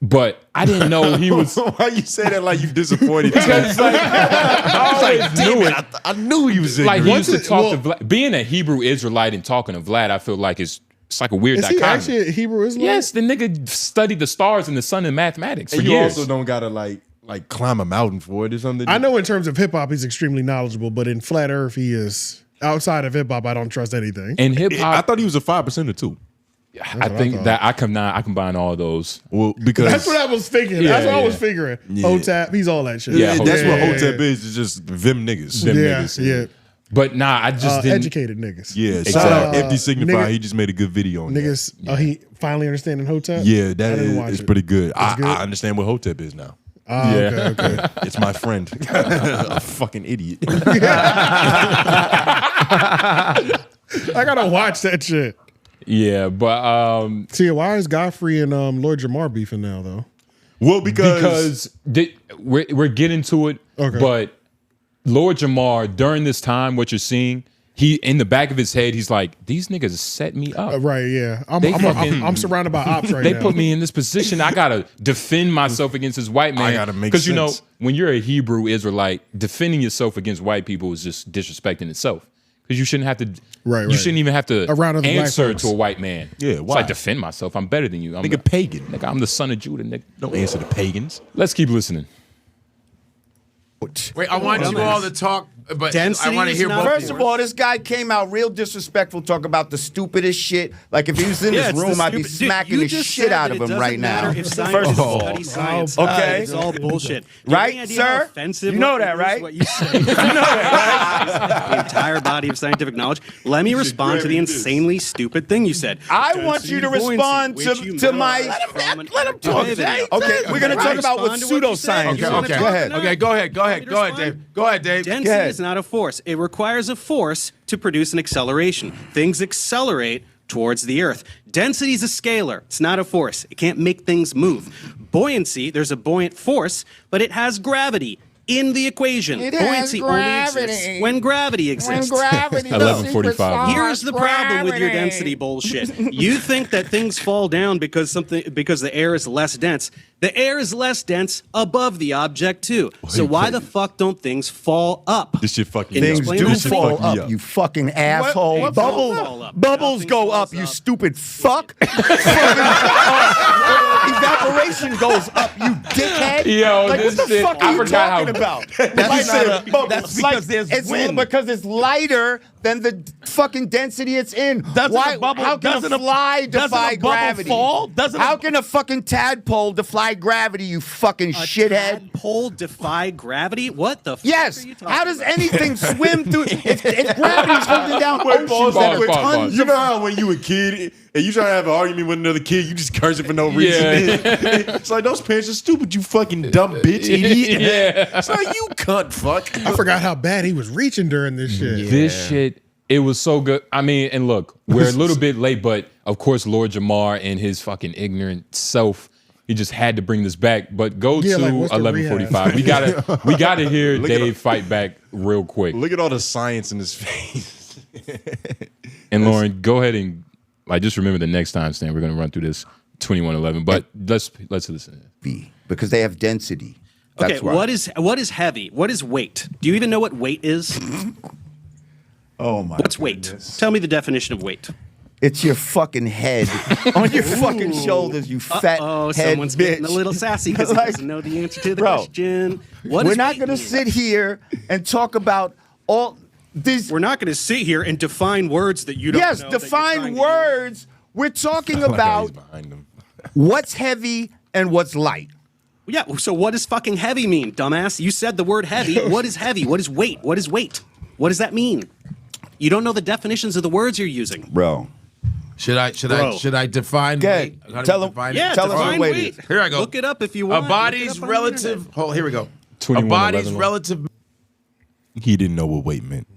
but I didn't know he was. Why you say that like you disappointed? Because like, I always knew it. I knew he was Like, ignorant. he used to talk to Vlad. Being a Hebrew Israelite and talking to Vlad, I feel like it's like a weird Is he dichotomy. actually a Hebrew Israelite? Yes, the nigga studied the stars and the sun in mathematics for And you years. also don't gotta like climb a mountain for it or something. I know in terms of hip hop, he's extremely knowledgeable, but in flat Earth, he is outside of hip hop. I don't trust anything. And hip hop, I thought he was a 5% too. I think that I combine all those. Well, because That's what I was thinking. That's what I was figuring. Yeah. Hotep, he's all that shit. that's what Hotep is. It's just them niggas. Them niggas. Yeah. But nah, I just didn't. Educated niggas. Yeah, Exactly. Empty Signify. He just made a good video on niggas. He finally understanding Hotep. Yeah, that I didn't watch is it. pretty good. It's good? I understand what Hotep is now. Yeah. Okay. It's my friend. A fucking idiot. I gotta watch that shit. Yeah, but see, why is Godfrey and Lord Jamar beefing now though? Well, we're getting to it. Okay. But Lord Jamar, during this time, what you're seeing, he in the back of his head, he's like, these niggas set me up. Right? Yeah. I'm surrounded by ops right They now. put me in this position. I gotta defend myself against this white man. I gotta make because you know sense. when you're a Hebrew Israelite, defending yourself against white people is just disrespecting itself. Because you shouldn't have to. Right. You shouldn't even have to Around other black answer folks. to a white man. Yeah, It's why? like defend myself. I'm better than you. I'm Nigga, pagan. Nigga, I'm the son of Judah. Nigga, Don't answer to pagans. let's keep listening. Wait, I want you all to talk, but I want to hear both. First of all, this guy came out real disrespectful, talk about the stupidest shit. Like if he was in this room, I'd be smacking the shit out of him right now. If scientists First of all, study science, okay, it's all bullshit. Right, sir? Offensive You know that, right? What you say. You know that, right? The entire body of scientific knowledge. Let me respond to the insanely stupid thing you said. I want you to respond to my. Let him talk, Jay. Okay, we're gonna talk about what pseudoscience is. Okay, Go ahead. Okay, go ahead, Dave. Go ahead, Dave. Density is not a force. It requires a force to produce an acceleration. Things accelerate towards the Earth. Density is a scalar. It's not a force. It can't make things move. Buoyancy, there's a buoyant force, but it has gravity in the equation. It has Buoyancy gravity. only exists when gravity exists. When gravity 11:45. Here's the problem with your density bullshit. You think that things fall down because the air is less dense. The air is less dense above the object too. So why the fuck don't things fall up? This shit fucking Can you Things explain do that to me? fall up, you fucking asshole. what Bubbles, fall up? bubbles Nothing go up, falls you up. stupid fuck. Evaporation goes up, you dickhead. Yo, like, this what the shit, fuck I are you forgot talking how- about? That's because there's wind. Because it's lighter than the fucking density it's in. Doesn't Why? a bubble- How can doesn't a a- fly doesn't a defy bubble gravity? fall? Doesn't a- How can a fucking tadpole defy gravity? You fucking shithead. Tadpole defy gravity? What the fuck Yes. are you talking How does about? anything swim through? If gravity's holding down Wait, oceans pause, that pause, are pause. tons You of know how when you a kid and you trying to have an argument with another kid, you just cursing for no reason. It's like, those pants are stupid, you fucking dumb bitch, idiot. Yeah. It's like, you cunt fuck. I forgot how bad he was reaching during this shit. This shit, it was so good. I mean, and look, we're a little bit late, but of course, Lord Jamar and his fucking ignorant self, he just had to bring this back. But go Yeah, to like, what's the 11:45. We gotta hear Look at Dave fight back real quick. Look at all the science in his face. And Lauren, go ahead and just remember the next time, Stan. We're gonna run through this 21:11. But let's listen. because they have density. That's Okay, why. what is heavy? What is weight? Do you even know what weight is? Oh my. What's weight? Tell me the definition of weight. It's your fucking head on your fucking shoulders, you fat Oh, head someone's bitch. getting a little sassy because Like, he doesn't know the answer to the bro, question. What We're is not weight going to mean? sit here and talk about all these. We're not going to sit here and define words that you don't Yes, know. that you're define trying to words. We're talking about what's heavy and what's light. Yeah, so what does fucking heavy mean, dumbass? You said the word heavy. What is heavy? What is weight? What is weight? What does that mean? You don't know the definitions of the words you're using. Bro. Should I define weight? How do Tell we him- define Yeah, it? define weight. Here I go. Look it up if you want. A body's relative. Hold. Here we go. A body's relative. He didn't know what weight meant.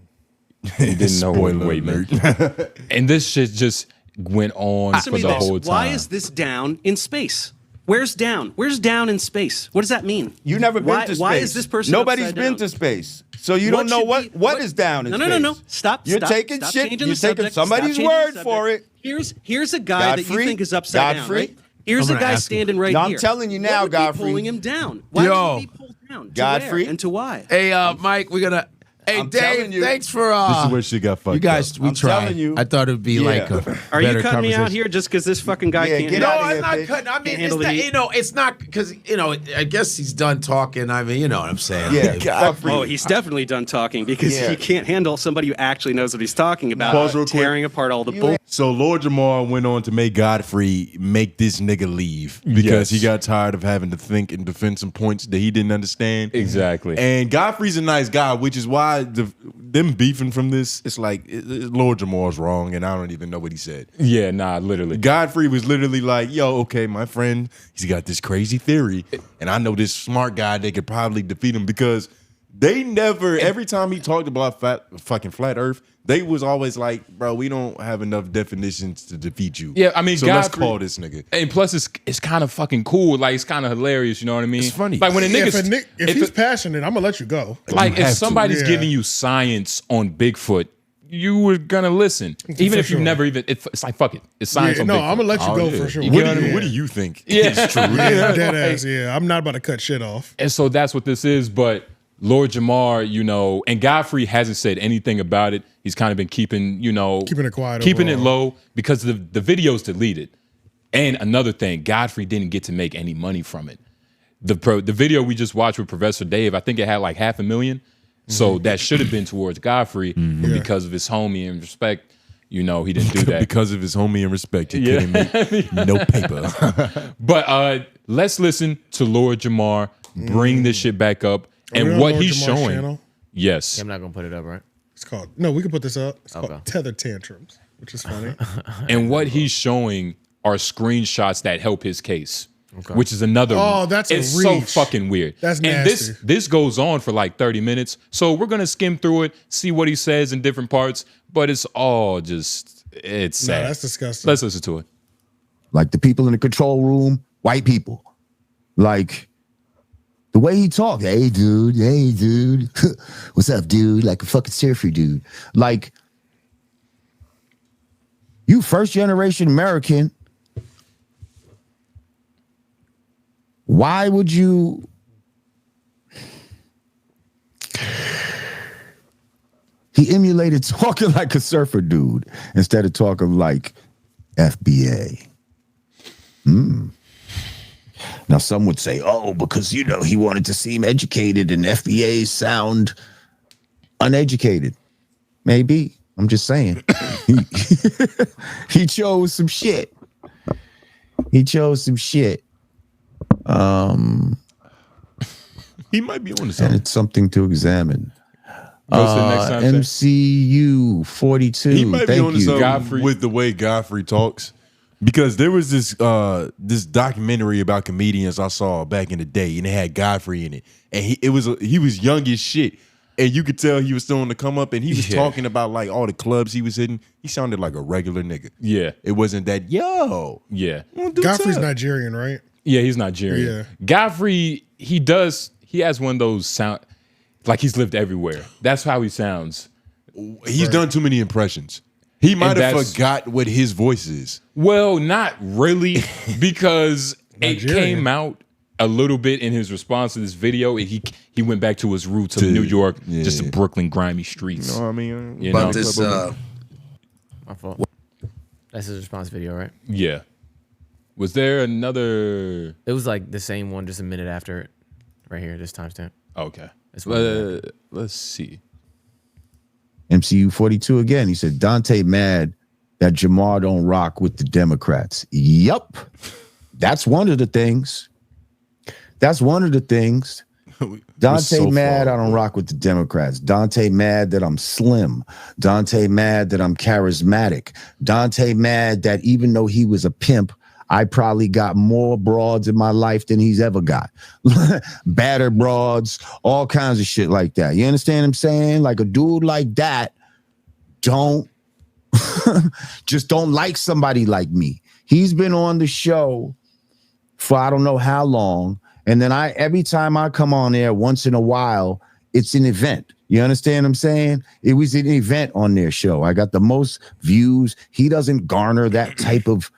He didn't know what Spoiler weight meant. alert. And this shit just went on Answer for me the this. whole time. Why is this down in space? Where's down? Where's down in space? What does that mean? You never been Why- to space. Why is this person Nobody's upside been down? to space. So you don't know should what is down in no, space. No. Stop. You're stop, taking stop shit. changing You're the taking subject. somebody's Stop changing word the for subject. it. Here's a guy that you Godfrey? think is upside Godfrey? down, right? Here's I'm a gonna guy ask him. standing right No, I'm here. telling you now, what would be Godfrey. pulling him down? Why would he be pulled down? To Godfrey? where and to why? Hey, Mike, we're gonna. Hey, I'm telling Dave, you. thanks for. This is where shit got fucked You guys, up. we I'm tried. telling you. I thought it'd be like a Are you better cutting me out conversation. here just because this fucking guy Yeah, can't? get No, out of I'm here, not bitch. cutting. I mean, Can't it's handle not, the heat. it's not because I guess he's done talking. I mean, you know what I'm saying. Yeah, Dave. Godfrey. Oh, he's definitely done talking because Yeah. he can't handle somebody who actually knows what he's talking about. Pause real quick. Tearing apart all the bull. So Lord Jamar went on to make Godfrey make this nigga leave because he got tired of having to think and defend some points that he didn't understand. Exactly. And Godfrey's a nice guy, which is why why them beefing from this. It's like Lord Jamar's wrong, and I don't even know what he said. Yeah, nah, literally. Godfrey was literally like, "Yo, okay, my friend, he's got this crazy theory, and I know this smart guy that could probably defeat him because they never. Every time he talked about fucking flat Earth, they was always like, bro, we don't have enough definitions to defeat you. Yeah, I mean, so let's call this nigga. And plus, it's kind of fucking cool. Like, it's kind of hilarious. You know what I mean? It's funny. Like when a nigga, if he's passionate, I'm gonna let you go. Like if somebody's giving you science on Bigfoot, you were gonna listen, even if you never even. It's like fuck it. It's science on Bigfoot. No, I'm gonna let you go for sure. What do you think? Yeah, is true? Dead ass. Yeah, I'm not about to cut shit off. And so that's what this is. But Lord Jamar, you know, and Godfrey hasn't said anything about it. He's kind of been keeping it quiet, keeping it low because the video's deleted. And another thing, Godfrey didn't get to make any money from it. The video we just watched with Professor Dave, I think it had like 500,000. So that should have been towards Godfrey, but because of his homie and respect, he didn't do that. Because of his homie and respect, he couldn't make no paper. But let's listen to Lord Jamar bring this shit back up and what he's showing. Channel? Yes. I'm not gonna put it up, right? It's called we can put this up. It's called Tether Tantrums, which is funny. And what he's showing are screenshots that help his case. Okay. Which is another. Oh, that's a it's reach. So fucking weird. That's and nasty. this goes on for like 30 minutes. So we're gonna skim through it, see what he says in different parts, but it's all it's sad. No, that's disgusting. Let's listen to it. Like the people in the control room, white people. Like the way he talked, hey dude, what's up, dude? Like a fucking surfer dude. Like you first generation American. Why would you? He emulated talking like a surfer dude instead of talking like FBA. Now some would say, oh, because he wanted to seem educated and FBA sound uneducated. Maybe. I'm just saying. He chose some shit. He might be on to and something. it's something to examine. What's the next time, MCU 42. He might be Thank on to you. something with the way Godfrey talks. Because there was this documentary about comedians I saw back in the day, and it had Godfrey in it, and he was young as shit, and you could tell he was still on the come up, and he was talking about like all the clubs he was hitting. He sounded like a regular nigga. Yeah, it wasn't that Yeah, Godfrey's Nigerian, right? Yeah, he's Nigerian. Yeah. Godfrey, he has one of those sound like he's lived everywhere. That's how he sounds. He's done too many impressions. He might have forgot what his voice is. Well, not really, because it came out a little bit in his response to this video. He went back to his roots of New York, just the Brooklyn grimy streets. You know what I mean? But this, my fault. That's his response video, right? Yeah. Was there another? It was like the same one, just a minute after it, right here. This timestamp. Okay. Let's see. MCU 42 again. He said, Dante mad that Jamar don't rock with the Democrats. Yup. That's one of the things. Dante mad I don't rock with the Democrats. Dante mad that I'm slim. Dante mad that I'm charismatic. Dante mad that even though he was a pimp, I probably got more broads in my life than he's ever got. Badder broads, all kinds of shit like that. You understand what I'm saying? Like a dude like that, don't like somebody like me. He's been on the show for I don't know how long. And then every time I come on there once in a while, it's an event. You understand what I'm saying? It was an event on their show. I got the most views. He doesn't garner that type of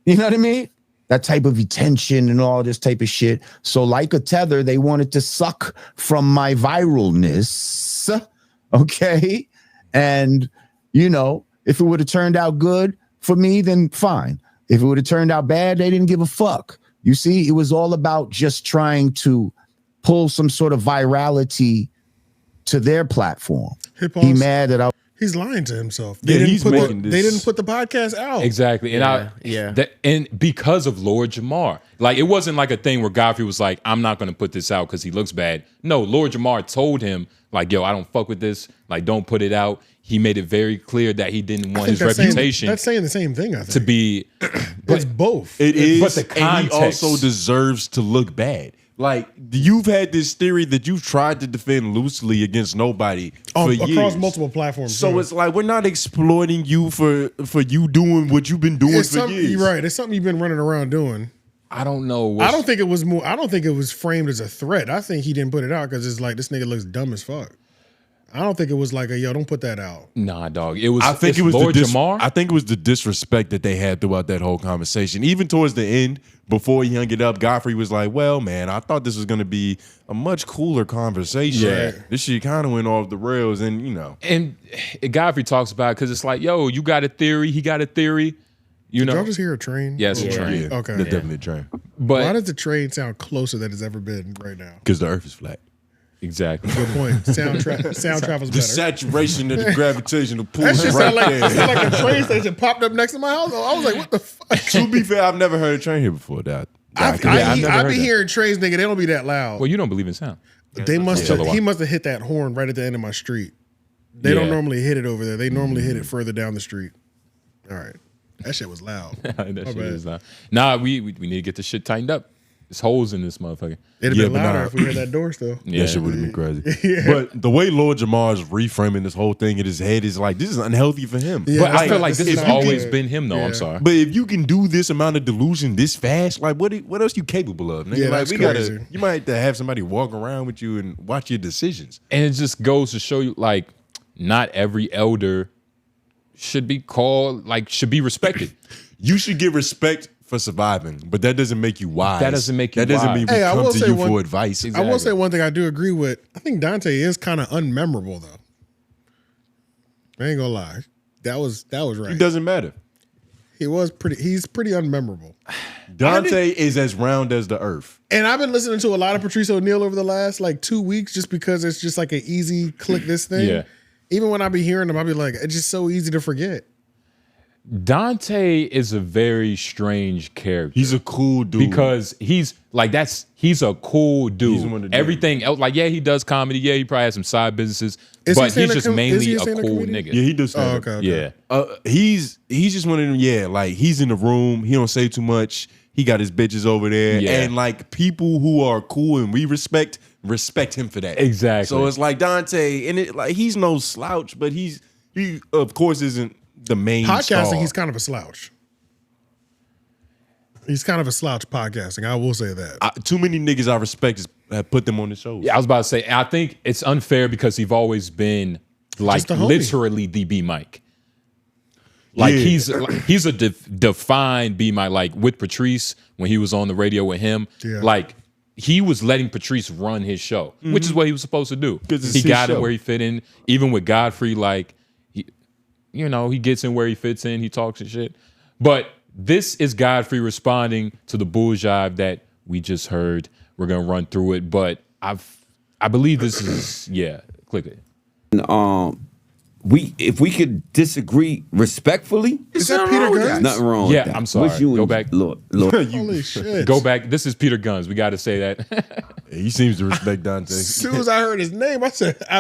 you know what I mean? That type of attention and all this type of shit. So like a tether, they wanted to suck from my viralness. Okay. And, if it would have turned out good for me, then fine. If it would have turned out bad, they didn't give a fuck. You see, it was all about just trying to pull some sort of virality to their platform. Hey, he mad that He's lying to himself. Yeah, he's making this. They didn't put the podcast out. Exactly. And and because of Lord Jamar. Like, it wasn't like a thing where Godfrey was like, I'm not going to put this out because he looks bad. No, Lord Jamar told him, like, yo, I don't fuck with this. Like, don't put it out. He made it very clear that he didn't want his reputation. That's saying the same thing, I think. To be. It's both. It is. But the context. And he also deserves to look bad. Like, you've had this theory that you've tried to defend loosely against nobody for years. Across multiple platforms. So it's like, we're not exploiting you for you doing what you've been doing for years. You're right. It's something you've been running around doing. I don't know. I don't think it was framed as a threat. I think he didn't put it out because it's like, this nigga looks dumb as fuck. I don't think it was like yo, don't put that out. Nah, dog. It was. I think it was Lord Jamar. I think it was the disrespect that they had throughout that whole conversation. Even towards the end, before he hung it up, Godfrey was like, "Well, man, I thought this was going to be a much cooler conversation. Yeah. This shit kind of went off the rails, and And Godfrey talks about it because it's like, yo, you got a theory. He got a theory. You know. Did y'all just hear a train? Yes, a train. Yeah, Okay. there's definitely a train. But why does the train sound closer than it's ever been right now? Because the Earth is flat. Exactly. Good point. Sound travels better. The saturation of the gravitational pull. That shit right sound like, there. it sound like a train station popped up next to my house. I was like, what the fuck? To be fair, I've never heard a train here before. I be hearing trains, nigga. They don't be that loud. Well, you don't believe in sound. They must have. He must have hit that horn right at the end of my street. They don't normally hit it over there. They normally hit it further down the street. All right, that shit was loud. That shit is loud. Nah, we need to get this shit tightened up. There's holes in this motherfucker. It'd have been louder if we had that door still. Yeah, that shit would have been crazy. But the way Lord Jamar is reframing this whole thing in his head is like, this is unhealthy for him. Yeah, but I feel like this has always been him, though. I'm sorry. But if you can do this amount of delusion this fast, like what else you capable of? Nigga? Yeah, like that's crazy. You might have to have somebody walk around with you and watch your decisions. And it just goes to show you, like, not every elder should be called, like, should be respected. You should get respect for surviving, but that doesn't make you wise. That doesn't make you That doesn't wise. mean we come to you for advice. I will say one thing I do agree with. I think Dante is kind of unmemorable though. I ain't gonna lie. That was right. It doesn't matter. He's pretty unmemorable. Dante is as round as the earth. And I've been listening to a lot of Patrice O'Neal over the last like 2 weeks just because it's just like an easy click this thing. Yeah. Even when I be hearing them, I be like, it's just so easy to forget. Dante is a very strange character. He's a cool dude. Because he's a cool dude. Everything else, like, yeah, he does comedy. Yeah, he probably has some side businesses. But he's just mainly a cool nigga. Yeah, he does stand up. Yeah. He's just one of them, like he's in the room, he don't say too much. He got his bitches over there. Yeah. And like people who are cool and we respect him for that. Exactly. So it's like Dante, and it like he's no slouch, but he of course isn't the main Podcasting, star. he's kind of a slouch. He's kind of a slouch podcasting. I will say that. Too many niggas I respect have put them on the show. Yeah, I was about to say, I think it's unfair because he's always been like literally the 𝙿𝙾𝚃. Like he's a defined 𝙿𝙾𝚃. Like with Patrice when he was on the radio with him, like he was letting Patrice run his show, which is what he was supposed to do. He got it where he fit in. Even with Godfrey, like he gets in where he fits in. He talks and shit. But this is Godfrey responding to the 𝙿𝙾𝚃 that we just heard. We're gonna run through it, but I believe this is click it. If we could disagree respectfully, is that Peter Gunz? Nothing wrong. Yeah, with that. I'm sorry. Go back. Lord. Holy shit. Go back. This is Peter Gunz. We got to say that. He seems to respect Dante. As soon as I heard his name, I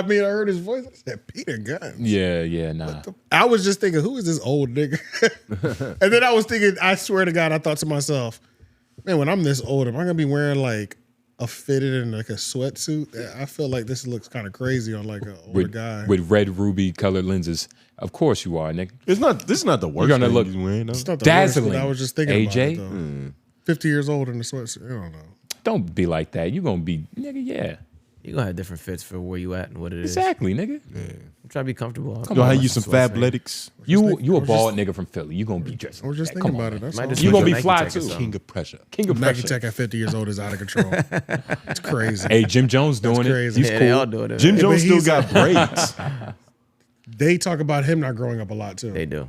heard his voice. I said, Peter Gunz. Yeah, nah. I was just thinking, who is this old nigga? And then I was thinking, I swear to God, I thought to myself, man, when I'm this old, am I gonna be wearing like a fitted and like a sweatsuit? I feel like this looks kind of crazy on like an older guy with red ruby colored lenses. Of course you are, nigga. This is not the worst. You're gonna thing look he's wearing, It's not the dazzling. worst, but I was just thinking AJ? about it though. 50 years old in a sweatsuit. I don't know. Don't be like that. You're gonna be, nigga. Yeah. You're gonna have different fits for where you at and what it is. Exactly, nigga. I'm trying to be comfortable. Come on, you some Fabletics. You a bald nigga from Philly. You gonna be dressed. I was just thinking about it. That's all. You gonna be fly too. King of pressure. King of Nike pressure. Tech at 50 years old is out of control. It's crazy. Hey, Jim Jones doing That's it. crazy. He's Yeah, cool. they all doing it. Jim Yeah, Jones but still he's- got braids. They talk about him not growing up a lot too. They do.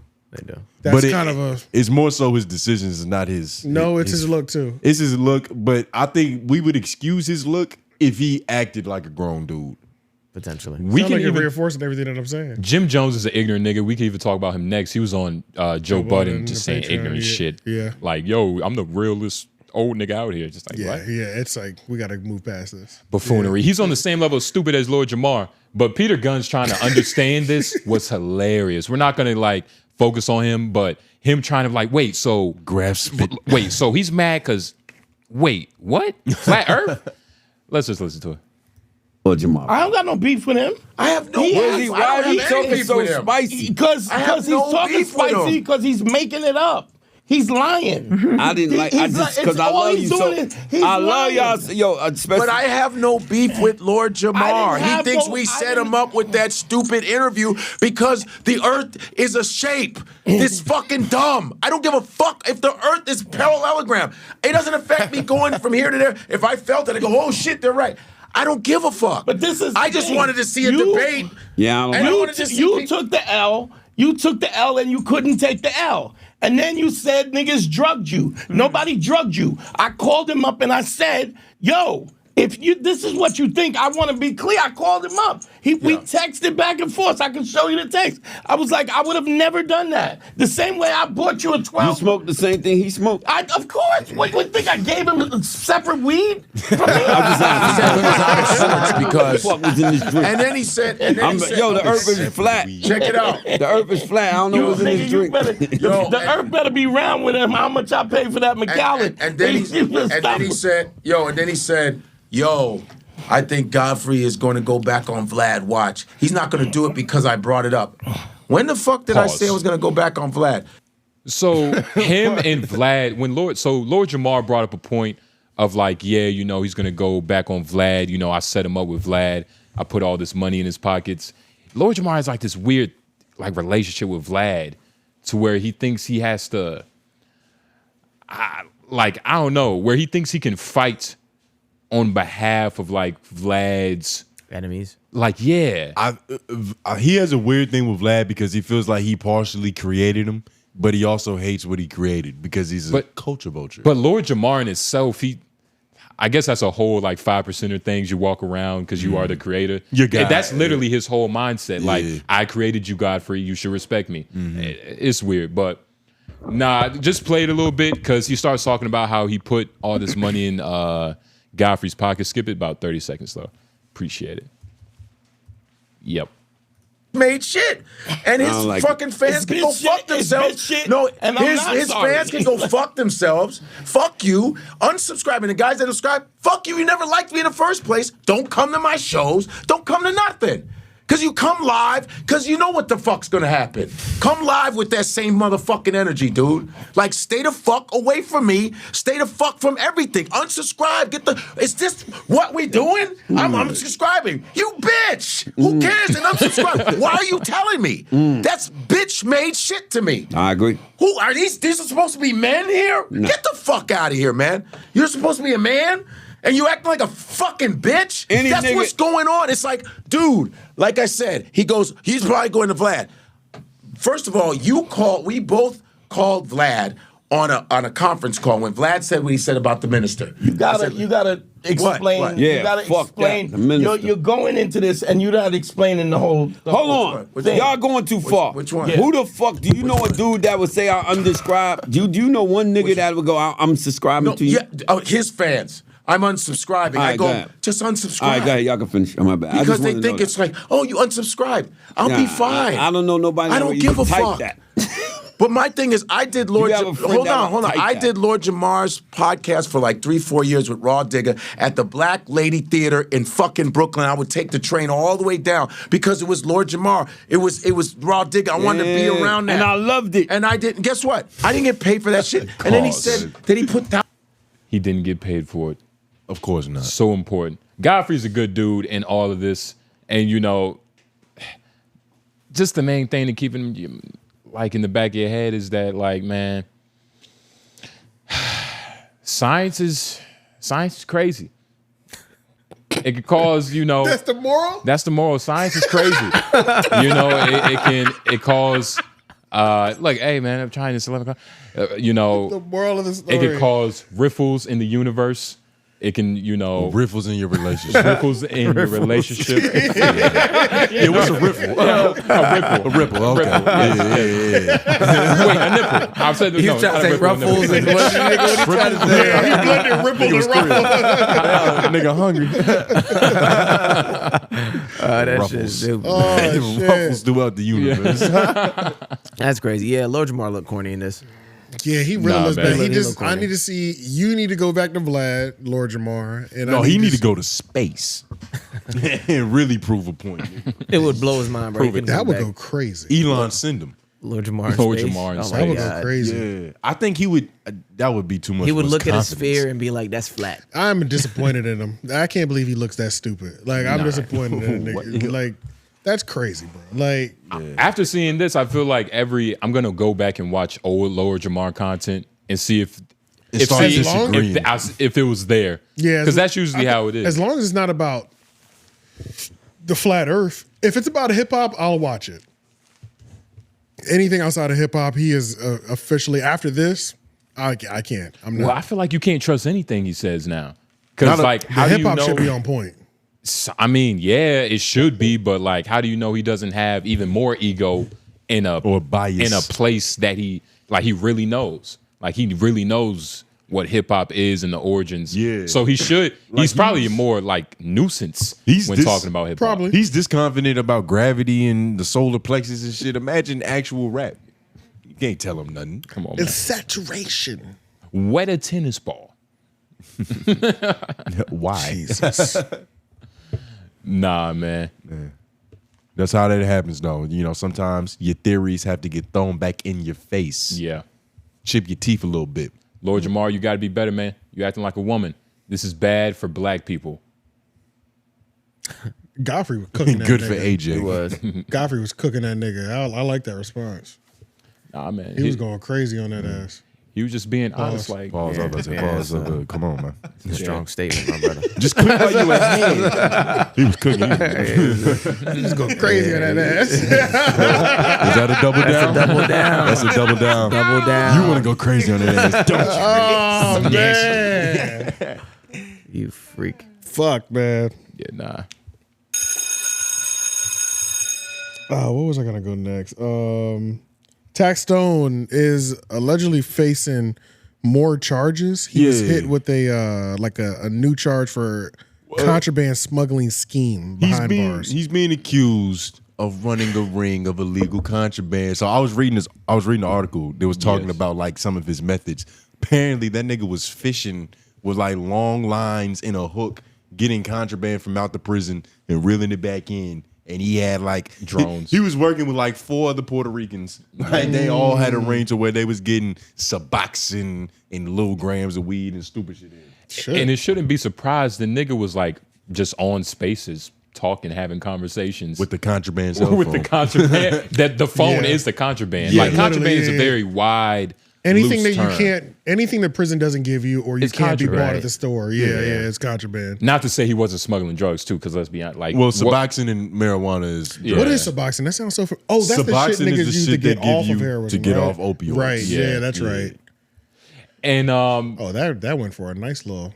That's But kind of a. It's more so his decisions, not his. No, it's his look too. It's his look, but I think we would excuse his look if he acted like a grown dude. Potentially. We Sound can like you're even reinforcing everything that I'm saying. Jim Jones is an ignorant nigga. We can even talk about him next. He was on Joe Budden just saying ignorant shit. Yeah. Like, yo, I'm the realest old nigga out here. Just like, Yeah, what? yeah. It's like we got to move past this. Buffoonery. He's on the same level of stupid as Lord Jamar. But Peter Gunn's trying to understand this was hilarious. We're not gonna like focus on him, but him trying to like, wait, so wait, so he's mad because wait, what? Flat Earth? Let's just listen to it. Lord Jamar. I don't got no beef with him. I have no beef. Why is he talking so spicy? Because he's talking spicy because he's making it up. He's lying. I didn't like. I just because I love you so. I love y'all. Yo, especially. But I have no beef with Lord Jamar. He thinks we set him up with that stupid interview because the Earth is a shape. This fucking dumb. I don't give a fuck if the Earth is parallelogram. It doesn't affect me going from here to there. If I felt it, I go, oh shit, they're right. I don't give a fuck. But this is. I just wanted to see a debate. Yeah, I don't know. You took the L. You took the L and you couldn't take the L. And then you said niggas drugged you. Nobody drugged you. I called him up and I said, yo, if this is what you think, I want to be clear. I called him up. We texted back and forth. I can show you the text. I was like, I would have never done that. The same way I bought you a 12. You smoked the same thing he smoked? Of course. What you think I gave him a separate weed? Because what was in this drink? And then he said, yo, the Earth is flat. Check it out. The Earth is flat. I don't know what's in this drink. The Earth better be round with him. How much I paid for that McAllen? And then he said, yo, I think Godfrey is going to go back on Vlad. Watch. He's not going to do it because I brought it up. When the fuck did I say I was going to go back on Vlad? So him and Vlad, Lord Jamar brought up a point of like, yeah, you know, he's gonna go back on Vlad. You know, I set him up with Vlad. I put all this money in his pockets. Lord Jamar has like this weird like relationship with Vlad to where he thinks he has to, I don't know, where he thinks he can fight on behalf of like Vlad's enemies. Like, yeah. He has a weird thing with Vlad because he feels like he partially created him, but he also hates what he created because he's a culture vulture. But Lord Jamar in itself, I guess that's a whole like 5%er things you walk around because you are the creator. Your guy, that's literally his whole mindset. Like, I created you, Godfrey. You should respect me. It's weird, but nah, just play it a little bit because he starts talking about how he put all this money in Godfrey's pocket. Skip it about 30 seconds though. Appreciate it. Yep. Made shit, and his fucking fans can go fuck themselves. No, his fans can go fuck themselves. Fuck you, unsubscribing. The guys that subscribe, fuck you. You never liked me in the first place. Don't come to my shows. Don't come to nothing. Because you come live, because you know what the fuck's gonna happen. Come live with that same motherfucking energy, dude. Like, stay the fuck away from me. Stay the fuck from everything. Unsubscribe. Is this what we doing? I'm unsubscribing. You bitch. Who cares? And unsubscribe. Why are you telling me? That's bitch made shit to me. I agree. Who are these? These are supposed to be men here? No. Get the fuck out of here, man. You're supposed to be a man? And you acting like a fucking bitch? That's what's going on. It's like, dude, like I said, he's probably going to Vlad. First of all, we both called Vlad on a conference call when Vlad said what he said about the minister. You gotta explain. What? You gotta explain. You're going into this and you're not explaining the whole. Hold on, y'all going too far. Which one? Who the fuck do you know a dude that would say I undescribed? Do you know one nigga that would go, I'm subscribing to you? Yeah, his fans. I'm unsubscribing. I go, just unsubscribe. All right, go ahead. Y'all can finish. My bad. Because they think it's like, oh, you unsubscribed. I'll be fine. I don't know nobody. I don't give a fuck. But my thing is, I did Lord. Hold on. I did Lord Jamar's podcast for like 3-4 years with Raw Digger at the Black Lady Theater in fucking Brooklyn. I would take the train all the way down because it was Lord Jamar. It was Raw Digger. I wanted to be around that, and I loved it. And I didn't. Guess what? I didn't get paid for that shit. And then he said that he put down. He didn't get paid for it. Of course not. So important. Godfrey's a good dude in all of this. And, you know, just the main thing to keep him, like, in the back of your head is that, like, man, science is crazy. It could cause, you know. That's the moral? That's the moral. Science is crazy. You know, it cause, like, hey, man, I'm trying this 11 o'clock. You know, the moral of the story. It could cause riffles in the universe. It can, you know, riffles in your relationship. Riffles in your relationship. Yeah, what's a riffle? A ripple. Okay. Wait, a nipple. I've said He's trying to say ruffles and what he trying to say? Yeah, he blended ripple and ruffle. Nigga hungry. That Ruffles. shit's stupid. Oh, shit. Ruffles throughout the universe. That's crazy. Yeah, Lord Jamar looked corny in this. Yeah, he really looks man. bad. He He look just, corny. I need to see, you need to go back to Vlad, Lord Jamar. And No, I he need to see- go to space and really prove a point. It would blow his mind, bro. He couldn't That come would back. go crazy. Elon send him. Lord Jamar. Lord space. Jamar in Oh space. my That would God. go crazy. Yeah, I think he would. That would be too much. He would for his look at a confidence. sphere and be like, "That's flat." I'm disappointed in him. I can't believe he looks that stupid. Like, I'm disappointed in a nigga. Like, that's crazy, bro. Like, After seeing this, I feel like I'm gonna go back and watch old Lord Jamar content and see if start disagreeing. if it was there. yeah. Because that's usually how it is. As long as it's not about the flat earth. If it's about hip hop, I'll watch it. Anything outside of hip hop, he is officially, after this, I can't. I'm not. Well, I feel like you can't trust anything he says now. Because like, how do hip you hop know? should be on point. I mean, yeah, it should be, but like, how do you know he doesn't have even more ego in a Or bias. in a place that he really knows? Like, he really knows what hip hop is and the origins. Yeah. So he should. Like, he's probably he's- a more like nuisance He's when this- talking about hip hop. Probably. He's this confident about gravity and the solar plexus and shit. Imagine actual rap. You can't tell him nothing. Come on, man. It's saturation. Wet a tennis ball. Why? Jesus. Nah, man. That's how that happens, though. You know, sometimes your theories have to get thrown back in your face. Yeah. Chip your teeth a little bit. Lord Jamar, you got to be better, man. You're acting like a woman. This is bad for black people. Godfrey was cooking that Good nigga. for AJ. It was. Godfrey was cooking that nigga. I like that response. Nah, man. He was going crazy on that ass. He was just being honest. Like, Pause. I was about to say, pause. Come on, man. It's a strong statement, my brother. Just cook while you ahead. He was cooking. He was going crazy on that ass. Is that a double down? Double down. That's a double down. Double down. You want to go crazy on that ass, don't you? Oh, man. You freak. Fuck, man. yeah, nah. What was I going to go next? Tax Stone is allegedly facing more charges. He was hit with a new charge for contraband smuggling scheme behind bars. He's being accused of running a ring of illegal contraband. So I was reading the article that was talking about like some of his methods. Apparently that nigga was fishing with like long lines in a hook, getting contraband from out the prison and reeling it back in. And he had like drones. He was working with like 4 other Puerto Ricans. Like they all had a range of where they was getting Suboxone and little grams of weed and stupid shit. And it shouldn't be surprised the nigga was like just on Spaces talking, having conversations with the contraband cell with phone. the contraband. That the phone Yeah. is the contraband. Yeah, like contraband is a literally, very wide. Anything loose that you term. can't, anything the prison doesn't give you or you It's can't be bought contraband. at the store. Yeah, it's contraband. Not to say he wasn't smoggling drugs too, because let's be honest. Like, Well, what- Suboxone and marijuana is. What is Suboxone? That sounds so. That's the Suboxone shit is niggas the use to shit get they give off you of heroin. to get right? off opioids. Right. Yeah, Yeah, that's yeah. right. And that went for a nice little.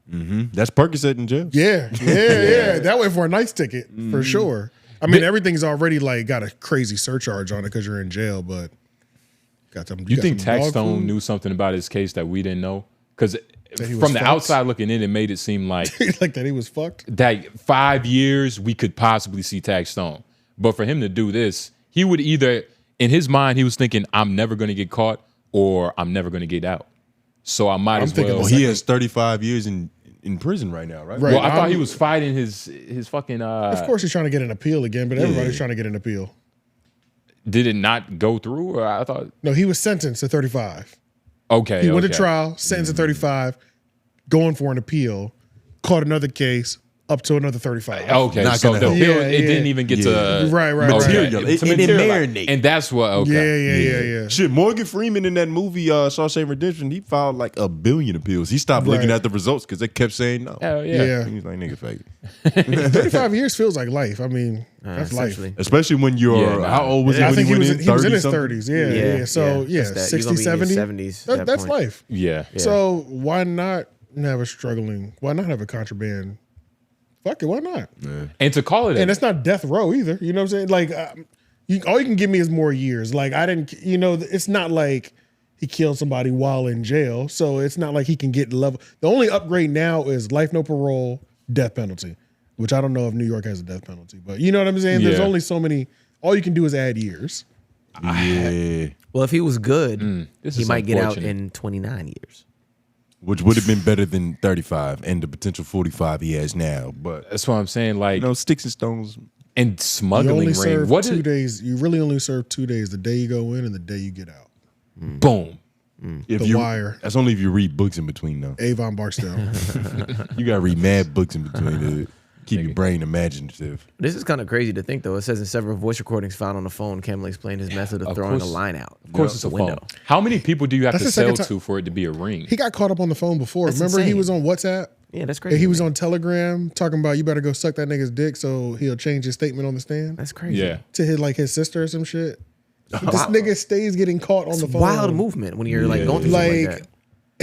That's Percocet in jail. Yeah. That went for a nice ticket for sure. I mean, everything's already like got a crazy surcharge on it because you're in jail, but got some. You got think some Tax dog Stone food? knew something about his case that we didn't know? Because he was from the fucked? outside looking in, it made it seem like like that he was fucked? that 5 years we could possibly see Tax Stone. But for him to do this, he would either, in his mind, he was thinking, I'm never going to get caught or I'm never going to get out. So I might as well. Well, he has 35 years in prison right now, right? Well, I thought he was fighting his fucking. Of course, he's trying to get an appeal again, but everybody's trying to get an appeal. Did it not go through? Or I thought. No, he was sentenced to 35. Okay. He went to okay. trial, sentenced to 35, going for an appeal, caught another case, up to another 35. Okay, so the appeal, it didn't even get to right. material. Okay. It didn't marinate. And that's what. Okay. Yeah. Shit, Morgan Freeman in that movie Shawshank Redemption, he filed like 1 billion appeals. He stopped looking Right. at the results because they kept saying no. Hell yeah. He's like, nigga, fake. 35 years feels like life. I mean, that's life. Especially when you're, how old was he I when think he went he was in his 30-something? 30s. Yeah. So, That's that. You're 60, gonna be in your 70. 70s at that That's point. life. Yeah. So, why not have a struggling? Why not have a contraband? Fuck it, why not? Yeah. And to call it, and it's not death row either. You know what I'm saying? Like, all you can give me is more years. Like, I didn't. You know, it's not like he killed somebody while in jail, so it's not like he can get level. The only upgrade now is life, no parole, death penalty, which I don't know if New York has a death penalty, but you know what I'm saying. There's only so many. All you can do is add years. Yeah. Well, if he was good, he is might get out unfortunate. in 29 years. Which would have been better than 35 and the potential 45 he has now. But that's what I'm saying. Like, sticks and stones. And You smuggling only ring. serve What 2 is, days. You really only serve 2 days: the day you go in and the day you get out. boom. If The you, Wire. That's only if you read books in between, though. Avon Barksdale. You got to read mad books in between to keep your brain imaginative. This is kind of crazy to think, though. It says in several voice recordings found on the phone, Campbell explained his method of throwing a line out. Of course, it's the a window. phone. How many people do you have That's to the second sell time- to for it to be a ring? He got caught up on the phone before. That's Remember, he insane. was on WhatsApp. Yeah, that's And crazy. he was on Telegram talking about you better go suck that nigga's dick so he'll change his statement on the stand. That's crazy. Yeah. To his sister or some shit. This nigga stays getting caught on the phone. Wild movement when you're like going through something like that.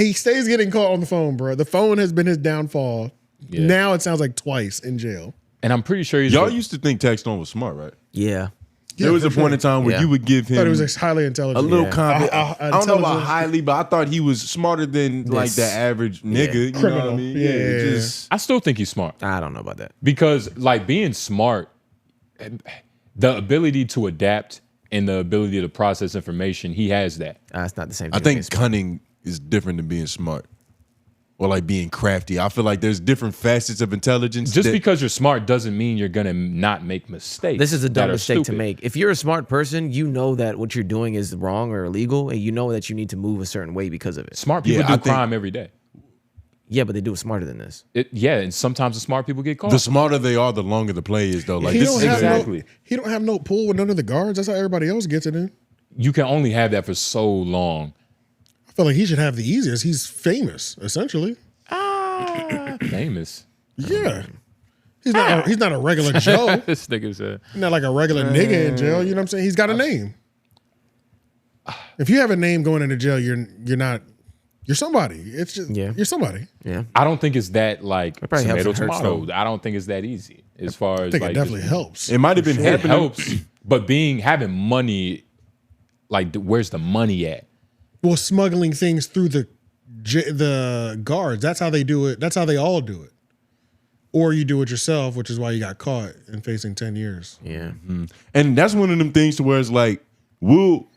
He stays getting caught on the phone, bro. The phone has been his downfall. Yeah. Now it sounds like twice in jail. And I'm pretty sure Y'all used to think Taxstone was smart, right? Yeah. There was a for point in time where Yeah. you would give I thought him he was highly intelligent. a little comment. I don't know about intelligent. highly, but I thought he was smarter than like the average nigga. You know what I Criminal. mean? Yeah. Just I still think he's smart. I don't know about that. Because like being smart, the ability to adapt and the ability to process information, he has that. It's not the same thing. I as being think smart. cunning is different than being smart. Or like being crafty. I feel like there's different facets of intelligence. Just that- because you're smart doesn't mean you're gonna not make mistakes. This is a that dumb are mistake to stupid. make. If you're a smart person, you know that what you're doing is wrong or illegal, and you know that you need to move a certain way because of it. Smart people Yeah, do I think- crime every day. Yeah, but they do it smarter than this. Yeah, and sometimes the smart people get caught. the smarter they are, the longer the play is, though. Like He this don't is have exactly. he don't have no pull with none of the guards. That's how everybody else gets it in. You can only have that for so long. I feel like he should have the easiest. He's famous, essentially. Famous. Yeah. He's not a regular Joe. This nigga's He's not like a regular nigga in jail. You know what I'm saying? He's got a name. If you have a name going into jail, you're somebody. It's just you're somebody. Yeah. I don't think it's that like probably helps tomato and hurts, tomato. though. I don't think it's that easy as far as I think like it definitely just- helps. It might have been It happening. helps, but having money, like where's the money at? Well, smuggling things through the guards. That's how they do it. That's how they all do it. Or you do it yourself, which is why you got caught and facing 10 years. Yeah. And that's one of them things to where it's like, we'll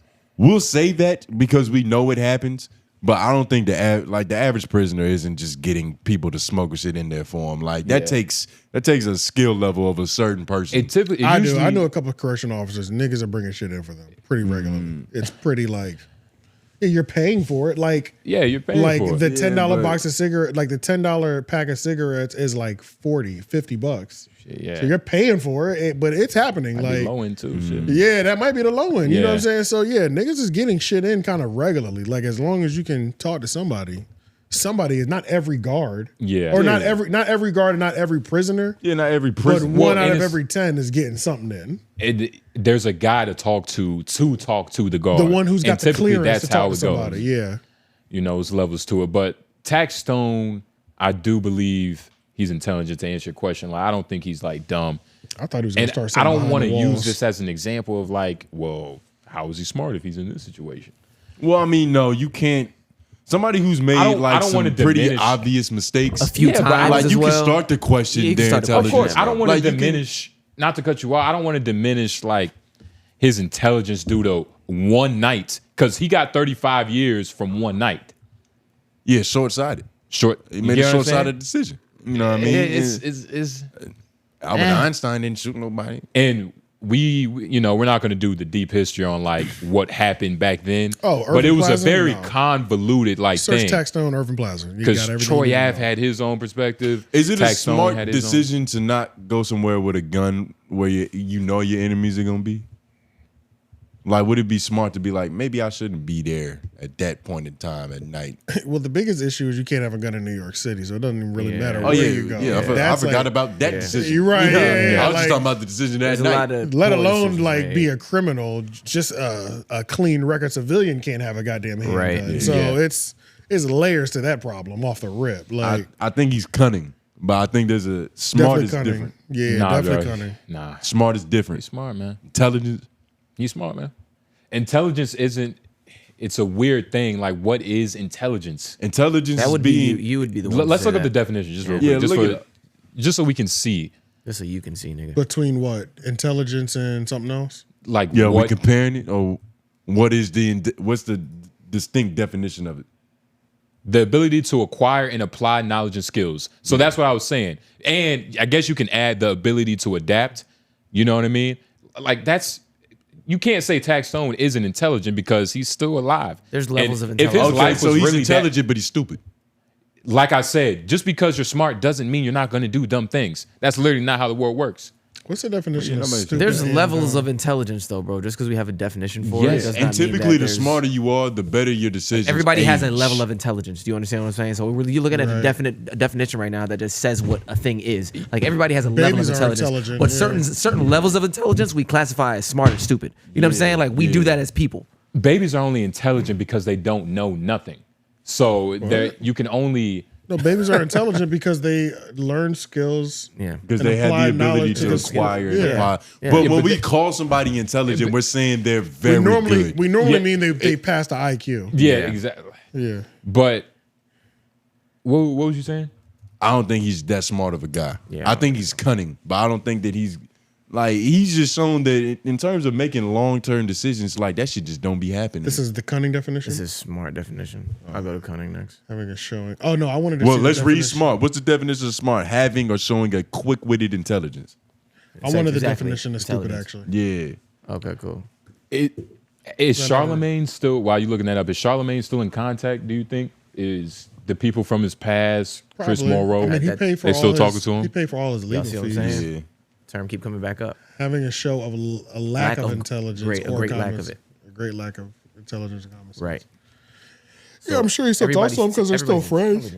say that because we know it happens, but I don't think the average prisoner isn't just getting people to smuggle shit in there for them. Like that takes a skill level of a certain person. It typically, I know a couple of correctional officers. Niggas are bringing shit in for them pretty regularly. It's pretty like you're paying for it. Like you're paying like for it. the $10 but- box of cigarette, like the $10 pack of cigarettes is like $50. Yeah. So you're paying for it, but it's happening. I'd be Like low end too. Shit. yeah, that might be the low end. You know what I'm Yeah. saying? So yeah, niggas is getting shit in kind of regularly. Like as long as you can talk to somebody. Somebody is not every guard. Yeah. Or Yeah. not every guard and not every prisoner. Yeah, not every But prison. one out and of it's- every 10 is getting something in. There's a guy to talk to the guard. The one who's got And the typically clearance that's to talk how to it somebody. goes. Yeah. You know, it's levels to it. But Taxstone, I do believe he's intelligent to answer your question. Like I don't think he's like dumb. I thought he was going And to start I sitting don't want to behind the use walls. this as an example of like, well, how is he smart if he's in this situation? Well, I mean, no, you can't. Somebody who's made I like don't some wanna pretty diminish- obvious mistakes A few times like as you well. can start to question Yeah, you can their start to intelligence. Of course, I don't want Like, to you can- diminish. Not to cut you off, I don't want to diminish like his intelligence due to one night because he got 35 years from one night. Yeah, short-sighted. He made a short-sighted decision. You know what I mean? It's Albert Einstein didn't shoot nobody. And we're not going to do the deep history on like what happened back then. Oh, but it Irving was Plaza? a very No. convoluted like Search thing. Taxstone Irving Plaza. You Because got everything Troy you need to Ave know. had his own perspective. Is it a Taxstone smart had his own. decision to not go somewhere with a gun where you know your enemies are gonna be? Like, would it be smart to be like, maybe I shouldn't be there at that point in time at night? Well, the biggest issue is you can't have a gun in New York City, so it doesn't even really matter Oh where yeah, you go. yeah. I That's forgot like- about that decision. You're right. You know, Yeah. I was like, just talking about the decision that There's a night. lot of let poor alone decisions like made. be a criminal. Just a clean record civilian can't have a goddamn handgun. Right. So Yeah. it's There's layers to that problem off the rip. Like I think he's cunning, but I think there's a smart is cunning. different. Yeah, definitely cunning. Nah, smart is different. He's smart, man. Intelligence. He's smart, man. Intelligence isn't. It's a weird thing. Like, what is intelligence? Intelligence That would is be you would be the one. Let's to say look up the that. definition just real Yeah, quick, look it up. just so we can see. Just so you can see, nigga. Between what? Intelligence and something else? Like, Yeah, what, we comparing it, or what's the distinct definition of it? the ability to acquire and apply knowledge and skills. So that's what I was saying. And I guess you can add the ability to adapt. You know what I mean? Like that's, you can't say Tax Stone isn't intelligent because he's still alive. There's levels and of intelligence. If his life so was he's really intelligent, but he's stupid. Like I said, just because you're smart doesn't mean you're not going to do dumb things. That's literally not how the world works. What's the definition of stupid? There's levels of intelligence, though, bro. Just because we have a definition for it, does not and mean typically, that the smarter you are, the better your decisions. everybody has a age. level of intelligence. Do you understand what I'm saying? So you looking at a definition right now that just says what a thing is. Like everybody has a level of Babies are intelligence. intelligent, But yeah. certain levels of intelligence we classify as smart or stupid. You know what I'm saying? Like we do that as people. Babies are only intelligent because they don't know nothing. So you can only... No, babies are intelligent because they learn skills. Yeah, because they have the ability to acquire and apply. But when we call somebody intelligent, we're saying they're very good. We normally mean they passed the IQ. Yeah, exactly. Yeah. But what was you saying? I don't think he's that smart of a guy. Yeah, I think he's cunning, but I don't think that he's just shown that in terms of making long-term decisions, like that shit just don't be happening. This is the cunning definition? This is smart definition. I'll go to cunning next. Having a showing. Oh, no, I wanted to Well, see let's the read definition. smart. What's the definition of smart? Having or showing a quick-witted intelligence. I wanted the Exactly. definition of stupid, Intelligence. actually. Yeah. Okay, cool. Is Charlamagne still, while you're looking that up, is Charlamagne still in contact, do you think? Is the people from his past, Chris Probably. Morrow, I mean, he paid for they all still his, talking to him? He paid for all his Y'all legal see what I'm fees. saying? Yeah. Term keep coming back up. Having a show of a lack of intelligence a or great lack common, of it. A great lack of intelligence and common sense. Right. Yeah, I'm sure he still talks to him because they're still friends.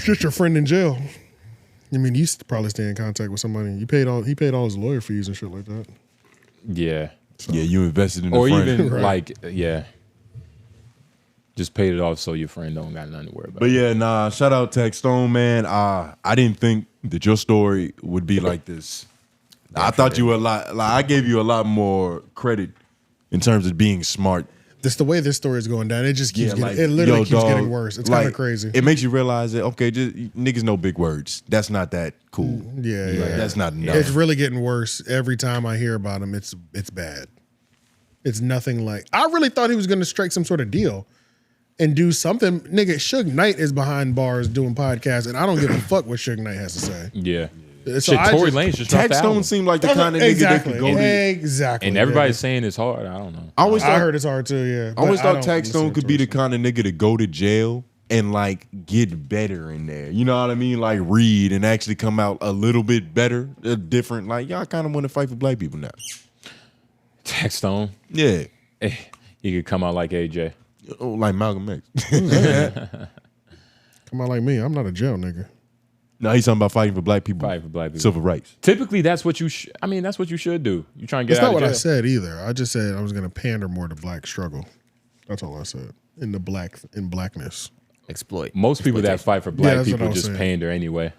Just your friend in jail. I mean, you used to probably stay in contact with somebody. He paid all his lawyer fees and shit like that. Yeah. Yeah, you invested in or a friend. even Right. just paid it off so your friend don't got nothing to worry about. But yeah, nah, shout out Tax Stone, man. I didn't think that your story would be like this. I thought you were a lot, I gave you a lot more credit in terms of being smart. This the way this story is going down. It just keeps it literally keeps getting worse. It's kind of crazy. It makes you realize that, okay, just niggas know big words. That's not that cool. Yeah, Like, yeah. that's not enough. It's really getting worse every time I hear about him. It's bad. It's nothing like. I really thought he was going to strike some sort of deal and do something. Nigga, 𝙬𝔦𝔐𝔓 is behind bars doing podcasts, and I don't give a fuck what 𝙬𝔦�𝔐𝔓 has to say. Yeah. So Shit, I Tory just- Lanez just dropped Tax the Stone album. seemed like the kind of nigga that could go to. Exactly. And everybody's saying it's hard. I don't know. I heard it's hard too, yeah. I always but I thought don't Tax Stone listen could to be it. the kind of nigga to go to jail and like get better in there. You know what I mean? Like read and actually come out a little bit better, different. Like y'all kind of want to fight for black people now. Tax Stone. Yeah. He could come out like AJ. Oh, like Malcolm X. Come on like me. I'm not a jail nigga. No, he's talking about fighting for black people. Fighting for black people. Civil rights. Typically, that's what you. That's what you should do. You try and get That's out not of what jail. I said either. I just said I was going to pander more to black struggle. That's all I said. In blackness. Exploit. Most people that fight for black that's what I people was just saying. pander anyway.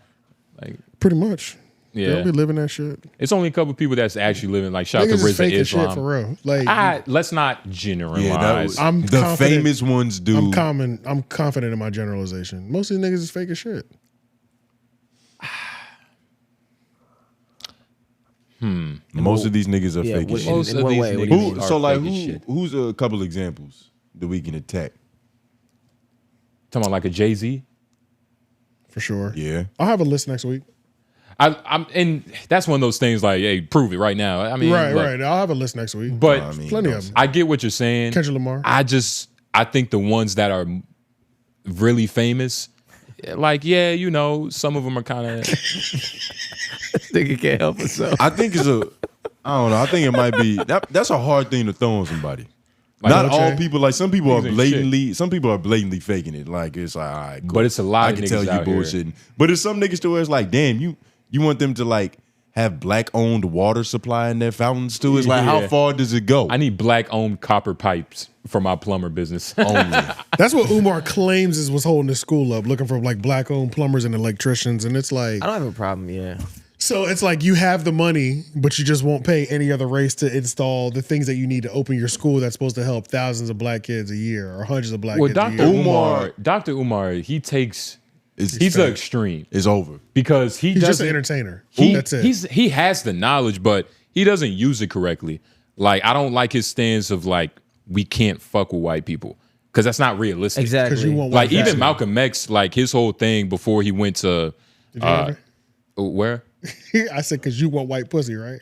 Like Pretty much. yeah, They'll be living that shit. it's only a couple people that's actually living. Like shout out Niggas to is RZA fake as shit Islam. for real. Like Let's not generalize. Yeah, that was, I'm the confident- famous ones do. I'm confident in my generalization. Most of these niggas is fake as shit. Most of these niggas are Yeah, fake as shit. Most in of what these way? What niggas do you mean? are So like fake as shit. who's a couple examples that we can attack? Talking about like a Jay-Z. For sure. Yeah. I'll have a list next week. I'm and that's one of those things like, hey, prove it right now. I mean, Right. look, I'll have a list next week. But I mean, Plenty of them. I get what you're saying. Kendrick Lamar. I think the ones that are really famous, like, yeah, you know, some of them are kind of. Nigga can't help himself. I think it's I don't know. I think it might be that's a hard thing to throw on somebody. Like, Not okay. all people. Like some people are Niggas ain't blatantly faking it. Like it's like, all right, cool. But it's a lot I of can niggas tell you out here. bullshitting. But it's some niggas to where it's like, damn, you want them to like have black-owned water supply in their fountains too? It's like, how Yeah. far does it go? I need black-owned copper pipes for my plumber business. Only. That's what Umar claims was holding his school up, looking for like black-owned plumbers and electricians, and it's like I don't have a problem. Yeah. So it's like you have the money, but you just won't pay any other race to install the things that you need to open your school that's supposed to help thousands of black kids a year or hundreds of black kids a year. Dr. Umar, he's fair. the extreme. It's over. Because he's just an entertainer. That's it. He has the knowledge, but he doesn't use it correctly. Like, I don't like his stance of like, we can't fuck with white people. Because that's not realistic. Exactly. 'Cause you want like white even people. Malcolm X, like his whole thing before he went to where? I said, because you want white pussy, right?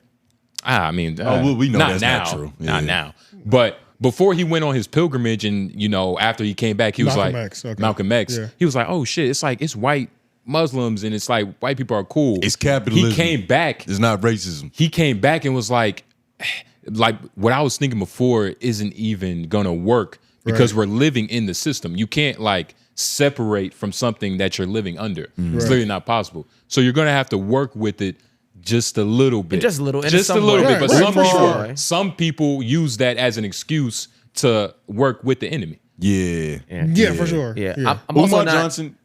I mean, we know not that's now, not true. Not Yeah. now. But before he went on his pilgrimage, and after he came back, he was Malcolm like X, okay. Malcolm X. Yeah. He was like, oh shit, it's like it's white Muslims, and it's like white people are cool. It's capitalism. He came back. It's not racism. He came back and was like what I was thinking before isn't even gonna work because we're living in the system. You can't like separate from something that you're living under. It's literally not possible. So you're gonna have to work with it just a little bit. Just a little. Just a little bit. But some people use that as an excuse to work with the enemy. Yeah, for sure. Yeah. Yeah. I'm also Umar not, Johnson.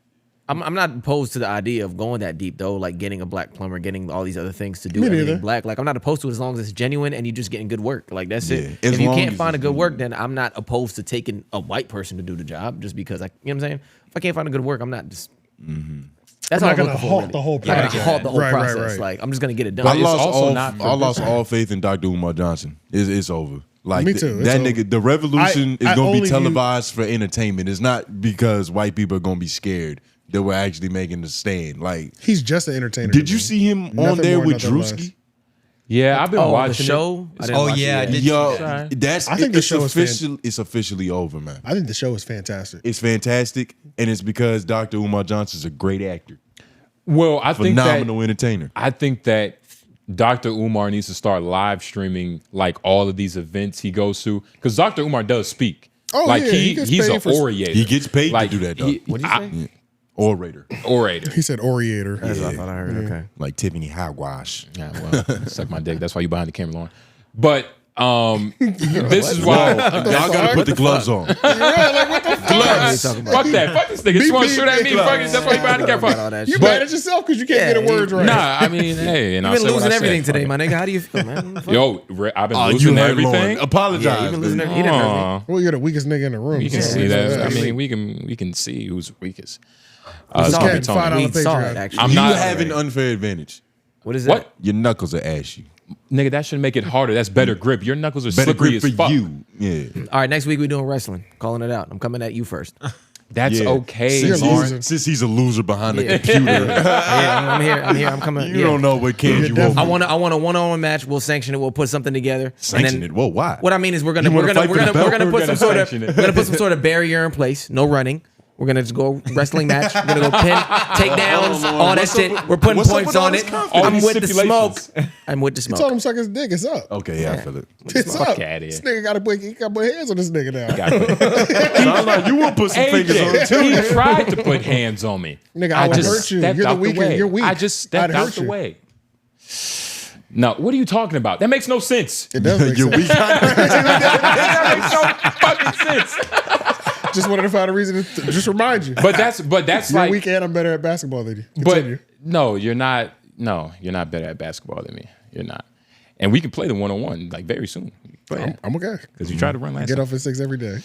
I'm not opposed to the idea of going that deep though, like getting a black plumber, getting all these other things to do Me everything neither. black. Like I'm not opposed to it as long as it's genuine and you're just getting good work. Like that's Yeah, it. as If you long can't as find a it's good work, then I'm not opposed to taking a white person to do the job just because you know what I'm saying? If I can't find a good work, I'm not just That's I'm all not I'm gonna looking for, halt really. the whole Yeah, I'm project. gonna halt the whole Right, right, process. right. Like I'm just gonna get it done. I But it's lost also all. not I lost all faith in Dr. Umar Johnson. It's over. Like Me too. It's that over. nigga. The revolution I is gonna only be televised for entertainment. It's not because white people are gonna be scared that we're actually making the stand. Like He's just an entertainer. did to you me. see him Nothing on there more, with nothing less. Drewski? Yeah, I've been Oh, watching the show. it. Oh yeah, I did. Yo, that's. I think the it's show is official. It's officially over, man. I think the show is fantastic. It's fantastic, and it's because Dr. Umar Johnson's a great actor, Well, I think that phenomenal entertainer. I think that Dr. Umar needs to start live streaming like all of these events he goes to because Dr. Umar does speak. Oh, like yeah, he gets he's paid an for- orator. He gets paid Like, to do that, though. What'd you say? Yeah. Orator, Orator. He said orator. That's what I thought I heard. Okay. like Tiffany Hogwash. Yeah, well, suck my dick. That's why you behind the camera, Lauren. But this is why Y'all gotta put the gloves on. gloves. Fuck that. Fuck this nigga. You want to shoot at me? Fuck it. That's why you behind the camera. You mad at yourself because you can't get a word right. Nah, I mean, hey, and You've I'll been say what losing I everything said. today, Fuck my nigga. How do you feel, man? it. Yo, I've been Oh, losing you heard everything. Lauren. Apologize. Yeah, you've been losing everything. He didn't hurt me. Aw. Well, you're the weakest nigga in the room. You can so see it's- that. I it's- mean, we can see who's weakest. It's it's gonna be getting Tony. $5 We saw Patreon. it, actually. I'm You not have an unfair advantage. What is that? What? Your knuckles are ashy. Nigga, that should make it harder. That's better grip. Your knuckles are Better slippery grip for as fuck. you. Yeah. All right, next week we're doing wrestling. Calling it out. I'm coming at you first. That's Yeah. okay. You're Since losing. he's, since he's a loser behind the computer, Yeah, I'm here. I'm coming. you yeah. don't know what can you definitely- I over. want a one-on-one match. We'll sanction it. We'll put something together. Sanction and then, it. Whoa, why? What I mean is we're gonna You we're wanna gonna fight we're for the gonna we're belt? gonna We're put some gonna sort of sanction it. we're gonna put some sort of barrier in place. No running. We're gonna just go wrestling match. We're gonna go pin, takedowns, all that shit. We're putting what's up points with all on this it. confidence? I'm All with these the smoke. stipulations. I'm with the He told smoke. him suck his dick. It's up. Okay, yeah, I feel it. It's Fuck up. outta here. This nigga got to put hands on this nigga now. Sound like you will put some fingers on it AJ, too. he tried to put hands on me. Nigga, I would just hurt you. stepped You're the out weak- way. you're weak. I just stepped I'd out hurt the you. way. No, what are you talking about? That makes no sense. It does make You're sense. weak. That makes no fucking sense. Just wanted to find a reason to just remind you. But that's You're like. weak and I'm better at basketball than you. But Continue. no, you're not. No, you're not better at basketball than me. You're not. And we can play the 1-on-1 like very soon. I'm okay. Because you tried to run last Get time. off at 6 every day.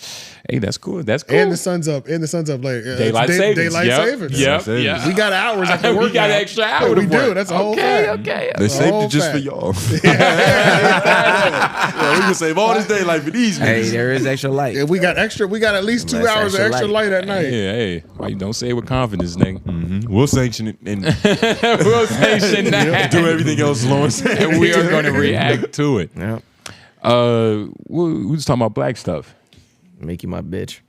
Hey, that's cool. That's cool. And the sun's up. Like Daylight savings. Daylight Yep. savings. Yep. Yep. We got hours after work. We got now. an extra hour Yeah, to we do. work. That's a whole Okay, fact. okay. They saved whole it just for fact. y'all. Yeah, we can save all this daylight for these Hey, niggas. there is extra light. Yeah, we got at least 2 That's hours of extra extra light at night. Hey, why you don't say it with confidence, nigga? We'll sanction it and We'll sanction that. do everything else Lawrence said. And we are going to react to it. Yeah. We just talking about black stuff. Make you my bitch.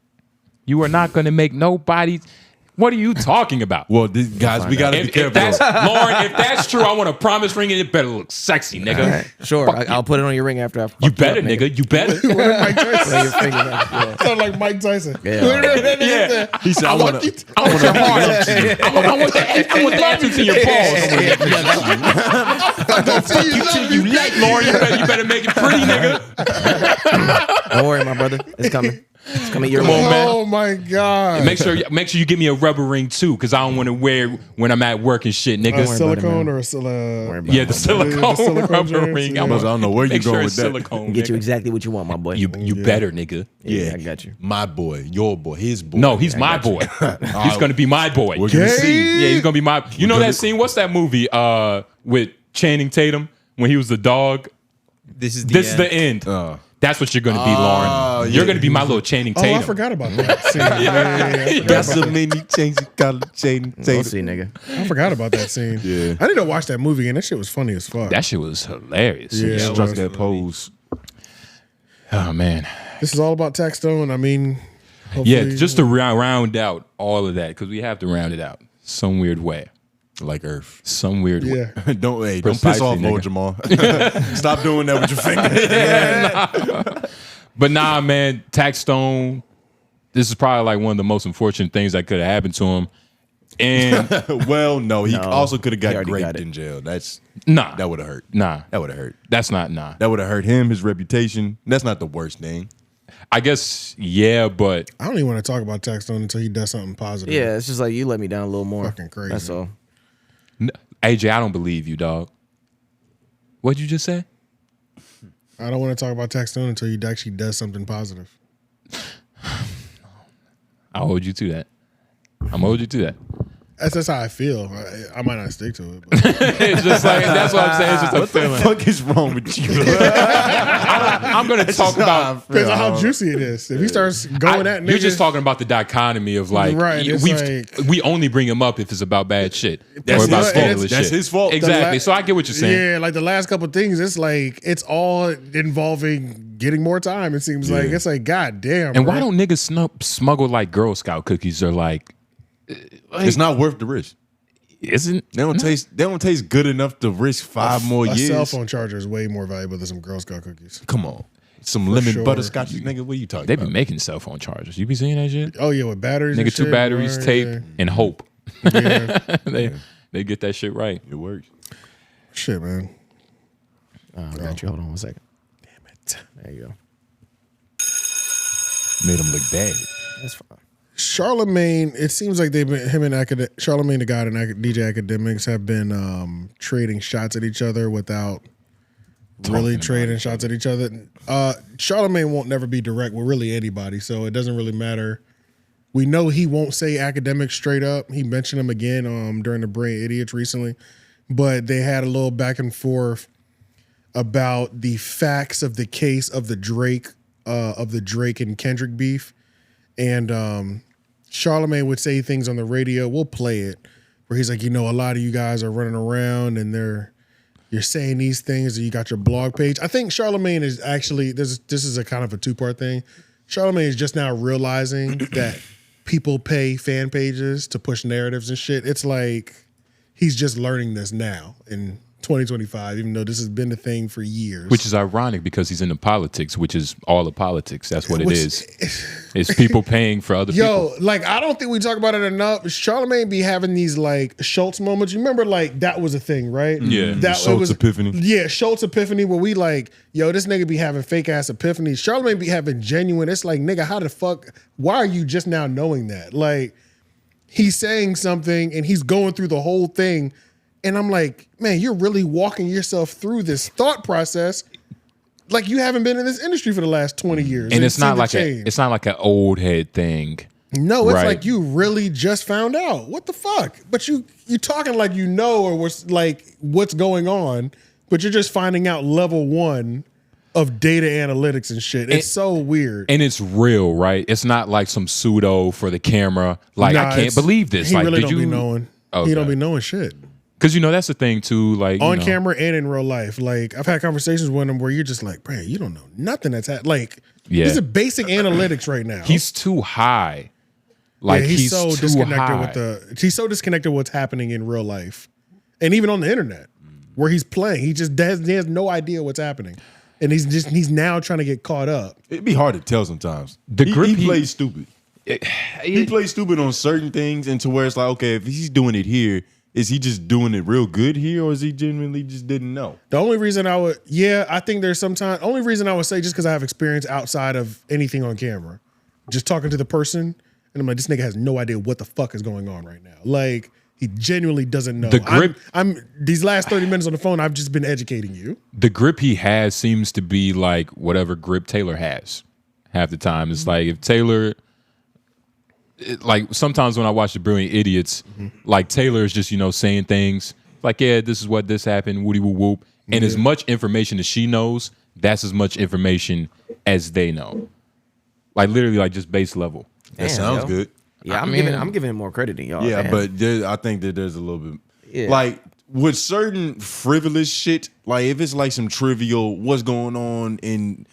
You are not going to make nobody What are you talking about? Well, guys, we gotta be careful. Lauren, if that's true, I want a promise ring and it better look sexy, nigga. Right. Sure, I'll put it on your ring after I. You better, nigga. You better. Mike Tyson. Sound like Mike Tyson. Yeah. He said, I want your heart. I want the essence in your balls. You let Lauren. You better make it pretty, nigga. Don't worry, my brother. It's coming. It's coming your Come on, man. Oh my God. Make sure you give me a rubber ring too, because I don't want to wear when I'm at work and shit, nigga. Silicone or the silicone rubber ring. I don't know where you're going with that. Silicone, get you exactly what you want, my boy. You better, nigga. Yeah, I got you. My boy, your boy, his boy. No, he's my boy. He's gonna be my boy. We're gonna see. Yeah, he's gonna be my. You know that scene? What's that movie? With Channing Tatum when he was the dog. This is the end. That's what you're going to be, Lauren. You're going to be my little Channing Tatum. Oh, I forgot about that scene. Got so many chains, you call it Channing Tatum. We'll see, nigga. I forgot about that scene. Yeah. I need to watch that movie, and that shit was funny as fuck. That shit was hilarious. Yeah, Struck that pose. Oh, man. This is all about Tax Stone. I mean, yeah, just to round out all of that, because we have to round it out some weird way. Like Earth. Some weird way. Don't piss Precisely, off, Lord Jamar. Stop doing that with your finger. But nah, man, Tax Stone, this is probably like one of the most unfortunate things that could have happened to him. And well, no, he also could have got raped in jail. That would have hurt. That would have hurt. That's not. That would have hurt him, his reputation. That's not the worst thing. I guess, yeah, but I don't even want to talk about Tax Stone until he does something positive. Yeah, it's just like you let me down a little more. Fucking crazy. That's all. AJ, I don't believe you, dog. What'd you just say? I don't want to talk about Tax Stone until he actually does something positive. I'll hold you to that. I'm hold you to that. That's just how I feel. I might not stick to it. But. It's just like, that's what I'm saying. It's just a feeling. What the fuck is wrong with you? I'm going to talk about because of how juicy it is. If he starts going at niggas, you're just talking about the dichotomy of like, right, we only bring him up if it's about bad shit That's or about his scandalous fault. shit. That's his fault. Exactly. So I get what you're saying. Yeah, like the last couple of things, it's like it's all involving getting more time. It seems like it's like God damn. And why don't niggas smuggle like Girl Scout cookies or like? It's not worth the risk. Isn't they don't taste good enough to risk 5 more years. A cell phone charger is way more valuable than some Girl Scout cookies. Come on. Some lemon butterscotches, nigga. What are you talking They about? be making cell phone chargers. You be seeing that shit? Oh yeah, with batteries. Nigga, and 2 shit, batteries, right, tape, yeah. and hope. Yeah. They get that shit right. It works. Shit, man. Oh, I got you. Hold on one second. Damn it. There you go. Made him look bad. That's fine. Charlamagne, it seems like they've been Charlamagne the God and DJ Akademiks have been trading shots at each other without really trading shots at each other. Charlamagne won't never be direct with really anybody, so it doesn't really matter. We know he won't say Akademiks straight up. He mentioned him again during the Brain Idiots recently, but they had a little back and forth about the facts of the case of the Drake and Kendrick beef. And Charlamagne would say things on the radio. We'll play it where he's like, a lot of you guys are running around and you're saying these things. And you got your blog page. I think Charlamagne is actually this is a kind of a 2-part thing. Charlamagne is just now realizing that people pay fan pages to push narratives and shit. It's like he's just learning this now in 2025, even though this has been a thing for years. Which is ironic because he's into politics, which is all of politics. That's what it is. It's people paying for other people. Like, I don't think we talk about it enough. Charlamagne be having these like Schultz moments. You remember like that was a thing, right? Yeah. That Schultz epiphany. Yeah, Schultz epiphany where we like, this nigga be having fake ass epiphanies. Charlamagne be having genuine. It's like, nigga, how the fuck, why are you just now knowing that? Like, he's saying something and he's going through the whole thing. And I'm like, man, you're really walking yourself through this thought process like you haven't been in this industry for the last 20 years. And it's not like an old head thing. No, it's like you really just found out. What the fuck? But you talking like or what's like what's going on, but you're just finding out level 1 of data analytics and shit. It's so weird. And it's real, right? It's not like some pseudo for the camera. Like, I can't believe this. He like, really did don't you be knowing. Okay. He don't be knowing shit. Because that's the thing too, like on camera and in real life. Like I've had conversations with him where you're just like, bro, you don't know nothing that's happening. Like, these are basic analytics right now. He's too high. Like he's so too disconnected high. he's so disconnected with what's happening in real life, and even on the internet where he's playing. He has no idea what's happening, and he's now trying to get caught up. It'd be hard to tell sometimes. He plays stupid. He plays stupid on certain things, and to where it's like, okay, if he's doing it here, is he just doing it real good here, or is he genuinely just didn't know? The only reason I think there's sometimes only reason I would say just because I have experience outside of anything on camera, just talking to the person, and I'm like, this nigga has no idea what the fuck is going on right now. Like, he genuinely doesn't know. The grip. I'm these last 30 minutes on the phone, I've just been educating you. The grip he has seems to be like whatever grip Taylor has half the time. It's like if Taylor, like sometimes when I watch The Brilliant Idiots, like Taylor is just, saying things like, yeah, this is what this happened, woody woo whoop. And as much information as she knows, that's as much information as they know. Like literally like just base level. That sounds good. Yeah, I'm giving him more credit than y'all. Yeah, man. but I think that there's a little bit like with certain frivolous shit, like if it's like some trivial what's going on in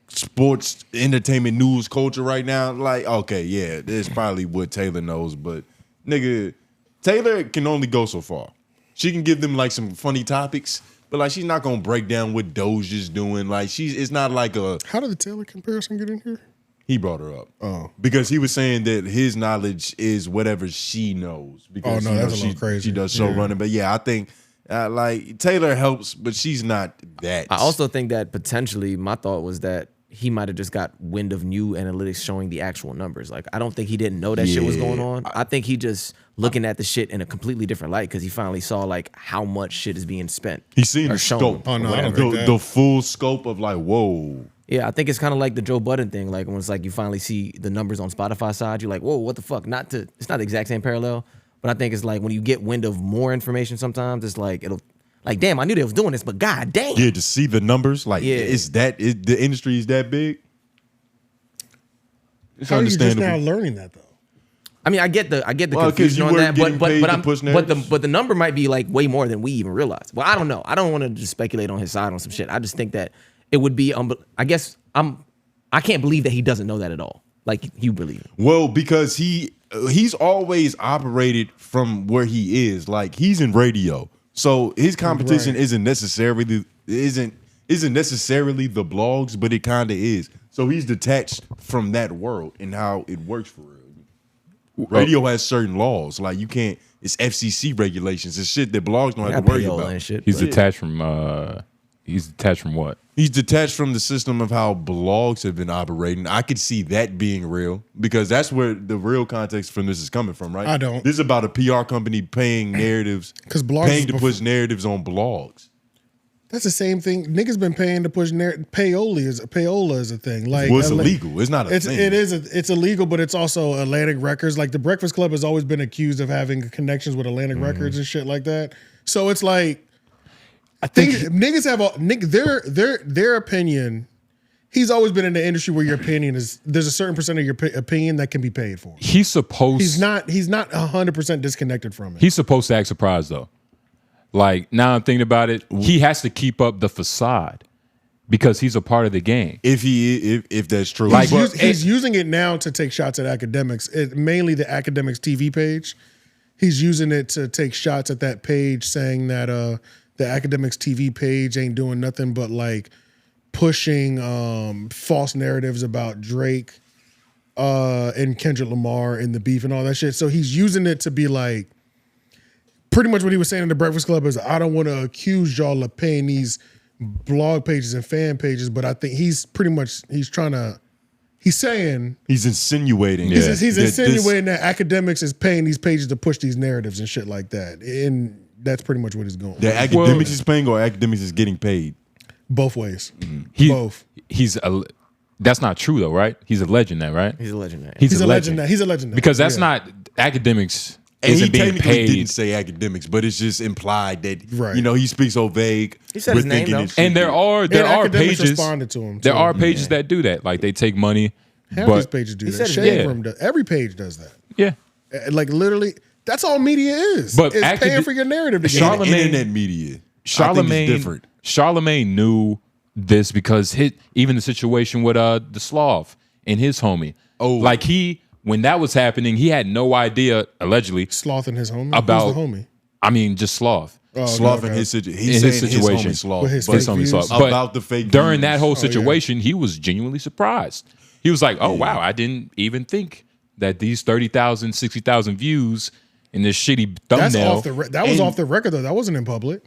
sports, entertainment, news, culture right now, like, okay, yeah, that's probably what Taylor knows, but nigga, Taylor can only go so far. She can give them like some funny topics, but like she's not gonna break down what Doja's doing. Like it's not like a. How did the Taylor comparison get in here? He brought her up. Oh. Because he was saying that his knowledge is whatever she knows. Because that's a little crazy. She does show running. But yeah, I think like Taylor helps, but she's not that. I also think that potentially my thought was that he might have just got wind of new analytics showing the actual numbers. Like, I don't think he didn't know that shit was going on. I think he just looking at the shit in a completely different light because he finally saw like how much shit is being spent. He's seen the shown. scope. Oh, no, I don't think that. The full scope of like, whoa. Yeah, I think it's kind of like the Joe Budden thing. Like when it's like you finally see the numbers on Spotify side, you're like, whoa, what the fuck? It's not the exact same parallel, but I think it's like when you get wind of more information sometimes, it's like it'll like, damn, I knew they was doing this, but god damn. Yeah, to see the numbers, like the industry is that big. It's How are you just understandable. now learning that though? I mean, I get the Well, 'cause confusion you on weren't that, getting paid to push narratives. but the number might be like way more than we even realize. Well, I don't know. I don't want to just speculate on his side on some shit. I just think that it would be. I can't believe that he doesn't know that at all. Like you believe it. Well, because he's always operated from where he is. Like he's in radio, so his competition isn't necessarily the blogs, but it kind of is. So he's detached from that world and how it works for real. Radio has certain laws, like you can't. It's FCC regulations and shit that blogs don't have to worry about. And shit, He's detached from. He's detached from what? He's detached from the system of how blogs have been operating. I could see that being real because that's where the real context from this is coming from, right? I don't. This is about a PR company paying narratives, paying to push narratives on blogs. That's the same thing. Niggas been paying to push payola is a thing. Like, Well, it's illegal. It's not a thing. It's illegal, but it's also Atlantic Records. Like the Breakfast Club has always been accused of having connections with Atlantic Records and shit like that. So it's like, I think niggas have their opinion. He's always been in the industry where your opinion is there's a certain percent of your opinion that can be paid for. He's not 100% disconnected from it. He's supposed to act surprised though. Like now I'm thinking about it, he has to keep up the facade because he's a part of the game. If that's true, like he's using it now to take shots at Akademiks. Mainly the Akademiks TV page. He's using it to take shots at that page, saying that the Akademiks TV page ain't doing nothing but like pushing false narratives about Drake and Kendrick Lamar and the beef and all that shit. So he's using it to be like, pretty much what he was saying in the Breakfast Club is, I don't want to accuse y'all of paying these blog pages and fan pages, but I think he's saying he's insinuating. He's insinuating that Akademiks is paying these pages to push these narratives and shit like that. And that's pretty much what he's going. The Akademiks is paying or Akademiks is getting paid? Both ways. Both. That's not true though, right? He's a legend now, right? He's a legend now. He's a legend now. He's a legend now. Because that's not Akademiks. And he isn't being technically paid. didn't say Akademiks, but it's just implied that he speaks so vague. He said his name though. And there are Akademiks pages. responded to him. There are pages that do that. Like they take money. Half but these pages do that. Shade Room does. Every page does that. Yeah. Like literally, that's all media is. But it's paying for your narrative. To get it. Internet media. I think it's different. Charlamagne knew this because even the situation with the Sloth and his homie. Oh, like he when that was happening, he had no idea, allegedly, Sloth and his homie. about Who's the homie. I mean, just Sloth. Sloth in his situation. He's saying his homie Sloth. With his but fake views? about the fake during views. that whole situation, he was genuinely surprised. He was like, "Oh wow, I didn't even think that these 30,000, 60,000 views in this shitty thumbnail." That's off that was off the record though. That wasn't in public.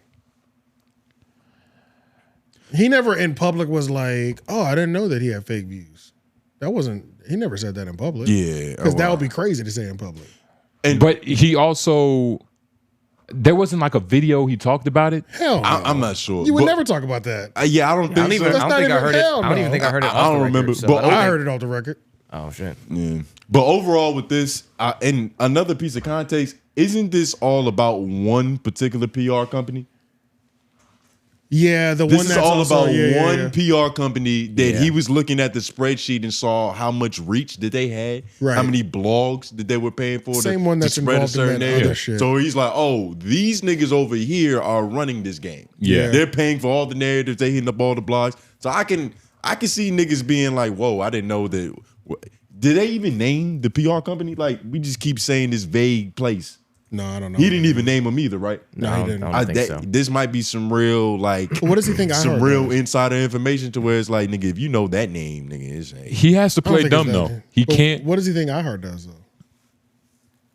He never in public was like, "Oh, I didn't know that he had fake views." That wasn't. He never said that in public. Yeah, because that would be crazy to say in public. But he also, there wasn't like a video he talked about it. Hell, no. I'm not sure. You would never talk about that. Yeah, I don't think so. I don't think I heard it. I don't even think I heard it. I don't remember. But I heard it off the record. Oh shit. Yeah. But overall, with this, and another piece of context, isn't this all about one particular PR company? Yeah, the This one is that's all also, about one PR company that Yeah. he was looking at the spreadsheet and saw how much reach that they had, Right. how many blogs that they were paying for. Same one that's to spread a involved in certain that area. other shit. So he's like, "Oh, these niggas over here are running this game. Yeah. they're paying for all the narratives. They hitting up all the blogs. So I can see niggas being like, "Whoa, I didn't know that." Did they even name the PR company? Like, we just keep saying this vague place. No, I don't know. He didn't even name them either, right? No, he didn't. I don't think so. This might be some real, like, What does he think I some heard, real though? insider information to where it's like, nigga, if you know that name, nigga, it's He has to I don't play think dumb it's that. though. He But can't. What does he think I heard does though?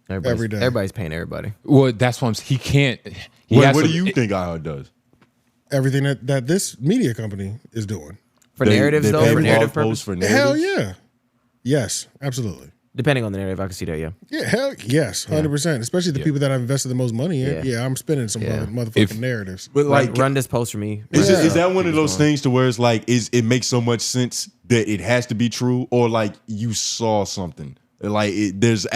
Every day. Everybody's paying everybody. Well, that's what he can't. He What, has what to- do you think iHeart does? Everything that this media company is doing. For narratives though, pay for narrative posts purpose. for Hell narratives? yeah. Yes, absolutely. Depending on the narrative, I can see that. Yeah. Yeah, hell yes, 100%. Especially the people that I've invested the most money in. Yeah. Yeah, I'm spinning some Yeah. motherfucking narratives. But Like, like, run this post for me. is that one of those things to where it's like, it makes so much sense that it has to be true, or like you saw something, like there's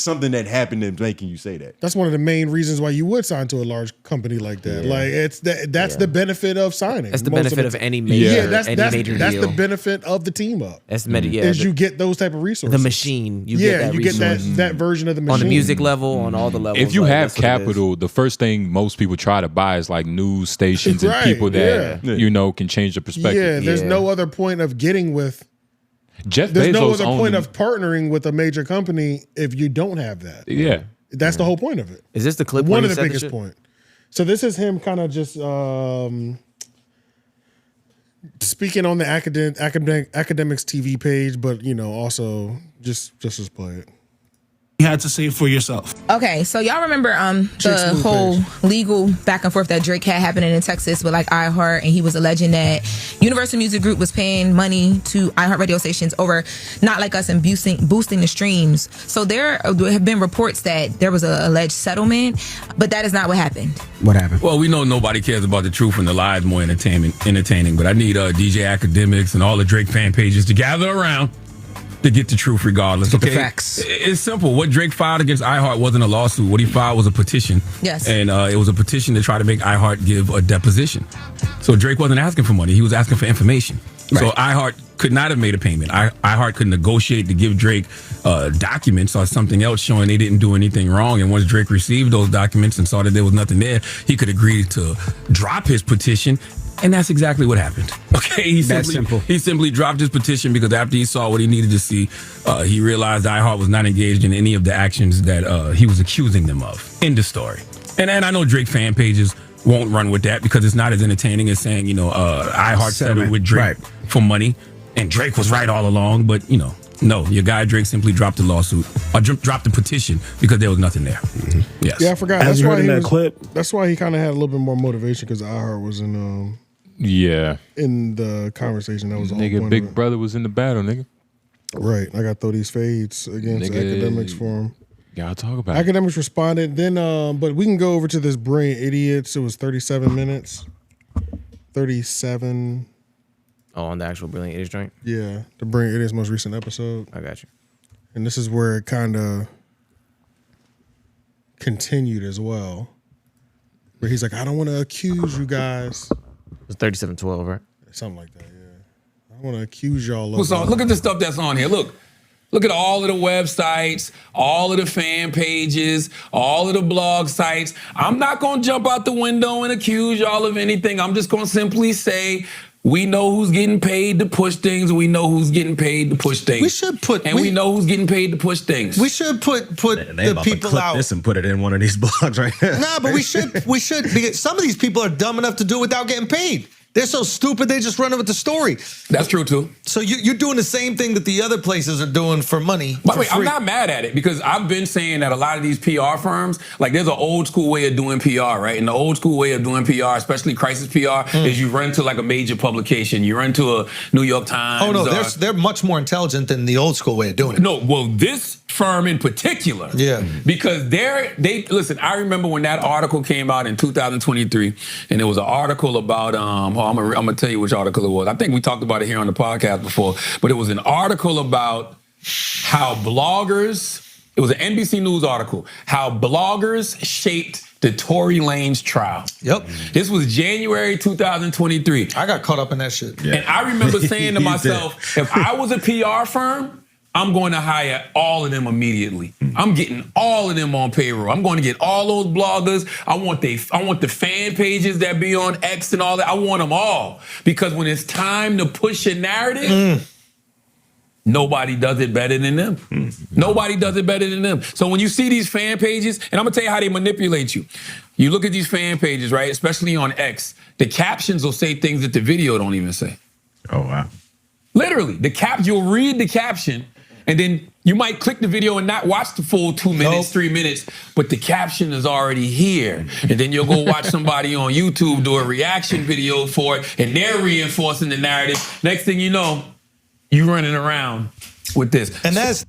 something that happened that's making you say that. That's one of the main reasons why you would sign to a large company like that. Yeah. Like that's the benefit of signing. That's the Most benefit the of any t- major, that's any major that's deal. the benefit of the team up. That's the yeah. Is you get those type of resources. The machine. You yeah, get that you get resource. that version of the machine On the music level, on all the levels. If you like, have that's what it is. capital, the first thing most people try to buy is like news stations and Right, people that you know can change the perspective. Yeah, there's no other point of getting with. Jeff There's Bezos no other owned point them. of partnering with a major company if you don't have that. Yeah. That's the whole point of it. Is this the clip? One where of he the said biggest shit? point. So this is him kind of just speaking on the Akademiks TV page, but you know, also just play it. You had to say it for yourself. Okay, so y'all remember the whole legal back and forth that Drake had happening in Texas with like iHeart, and he was alleging that Universal Music Group was paying money to iHeart radio stations over Not Like Us and boosting the streams. So there have been reports that there was an alleged settlement, but that is not what happened. What happened? Well, we know nobody cares about the truth and the lies more entertaining, but I need DJ Akademiks and all the Drake fan pages to gather around to get the truth regardless. Get the Okay, facts. It's simple. What Drake filed against iHeart wasn't a lawsuit. What he filed was a petition. Yes. And it was a petition to try to make iHeart give a deposition. So Drake wasn't asking for money. He was asking for information. So iHeart could not have made a payment. iHeart could negotiate to give Drake documents or something else showing they didn't do anything wrong. And once Drake received those documents and saw that there was nothing there, he could agree to drop his petition. And that's exactly what happened. Okay, he simply dropped his petition because after he saw what he needed to see, he realized iHeart was not engaged in any of the actions that he was accusing them of. End of story. And I know Drake fan pages won't run with that because it's not as entertaining as saying, iHeart settled with Drake for money, and Drake was right all along. But no, your guy Drake simply dropped the lawsuit or dropped the petition because there was nothing there. Yes. Yeah, I forgot. As That's you why heard in he that was, clip. That's why he kind of had a little bit more motivation because iHeart was in in the conversation. That was the whole Nigga, point Big of it. Brother was in the battle, nigga. Right. I got 𝙿𝙾𝚃s against Akademiks for him. Gotta talk about it. Akademiks responded. Then, but we can go over to this Brilliant Idiots. It was 37 minutes. 37. Oh, on the actual Brilliant Idiots joint? Yeah. The Brilliant Idiots' most recent episode. I got you. And this is where it kind of continued as well. Where he's like, I don't want to accuse you guys. It was 37-12, right? Something like that, yeah. I want to accuse y'all of... Look at the stuff that's on here. Look at all of the websites, all of the fan pages, all of the blog sites. I'm not going to jump out the window and accuse y'all of anything. I'm just going to simply say We know who's getting paid to push things. We know who's getting paid to push things. We should put, and we know who's getting paid to push things. We should put They the about to people clip out. this and put it in one of these blogs right here. Nah, but we should because some of these people are dumb enough to do it without getting paid. They're so stupid they just run with the story. That's true too. So you're doing the same thing that the other places are doing for money. By the way, I'm not mad at it because I've been saying that a lot of these PR firms, like there's an old school way of doing PR, right? And the old school way of doing PR, especially crisis PR, is you run to like a major publication. You run to a New York Times. Oh no, they're much more intelligent than the old school way of doing it. No, well, this firm in particular, because they listen. I remember when that article came out in 2023, and it was an article about I'm gonna tell you which article it was. I think we talked about it here on the podcast before, but it was an article about how bloggers. It was an NBC News article. How bloggers shaped the Tory Lanez trial. Yep. This was January 2023. I got caught up in that shit. And I remember saying to myself, if I was a PR firm, I'm going to hire all of them immediately. I'm getting all of them on payroll. I'm going to get all those bloggers. I want the fan pages that be on X and all that. I want them all. Because when it's time to push a narrative, nobody does it better than them. Nobody does it better than them. So when you see these fan pages, and I'm gonna tell you how they manipulate you. You look at these fan pages, right? Especially on X, the captions will say things that the video don't even say. Oh, wow. Literally, you'll read the caption, and then you might click the video and not watch the full 2 minutes, 3 minutes, but the caption is already here. And then you'll go watch somebody on YouTube do a reaction video for it, and they're reinforcing the narrative. Next thing you know, you running around with this. And that's...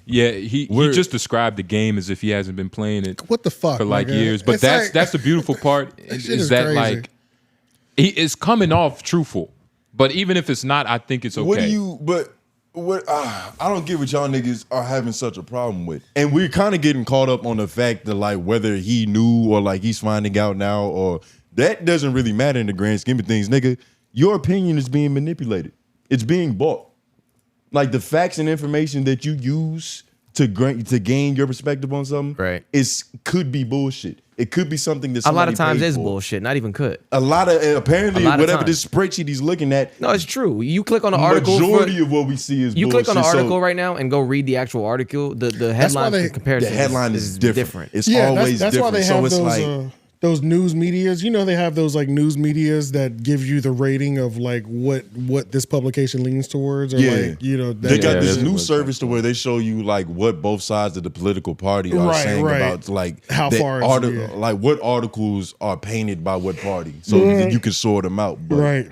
Yeah, he just described the game as if he hasn't been playing it what the fuck, for like nigga? Years. But It's that's like- the beautiful part is that crazy. like he is coming off truthful. But even if it's not, I think it's okay. What do you? But what? I don't get what y'all niggas are having such a problem with. And we're kind of getting caught up on the fact that like whether he knew or like he's finding out now, or that doesn't really matter in the grand scheme of things, nigga. Your opinion is being manipulated. It's being bought. Like the facts and information that you use to gain your perspective on something, right? Could be bullshit. It could be something that A lot of somebody times paid is for. bullshit. Not even could. A lot of apparently A lot of whatever times. this spreadsheet he's looking at. No, it's true. You click on the article. Majority of what we see is you bullshit. click on the article So right now and go read the actual article. The headline comparison. The headline is different. It's Yeah, always that's different. why they So have it's those like those news medias. You know, they have those like news medias that give you the rating of like what this publication leans towards, or like they got this new service to where they show you like what both sides of the political party are saying about like how that far like what articles are painted by what party, so you can sort them out. But right.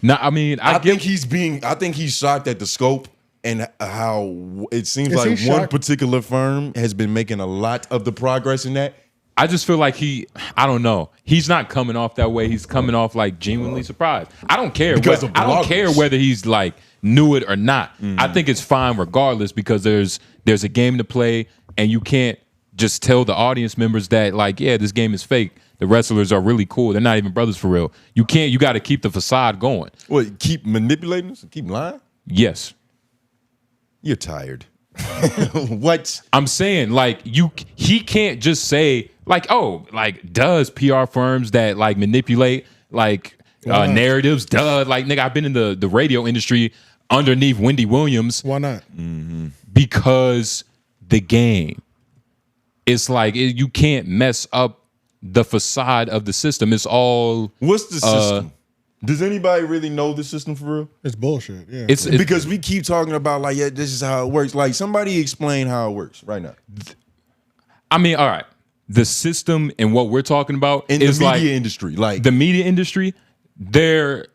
No, I mean I think he's shocked at the scope and how it seems Is like he one shocked? particular firm has been making a lot of the progress in that. I just feel like I don't know. He's not coming off that way. He's coming off like genuinely surprised. I don't care. Because I don't care whether he's like knew it or not. I think it's fine regardless because there's a game to play and you can't just tell the audience members that like, yeah, this game is fake. The wrestlers are really cool. They're not even brothers for real. You got to keep the facade going. What, keep manipulating us? Keep lying? Yes. You're tired. What? I'm saying like he can't just say like, oh, like does PR firms that like manipulate like narratives, like nigga, I've been in the radio industry underneath Wendy Williams. Why not? Because the game. It's like you can't mess up the facade of the system. It's all what's the system? Does anybody really know the system for real? It's bullshit. Yeah, it's because we keep talking about like, yeah, this is how it works. Like somebody explain how it works right now. I mean, all right. The system and what we're talking about in is the media like industry, like the media industry. They're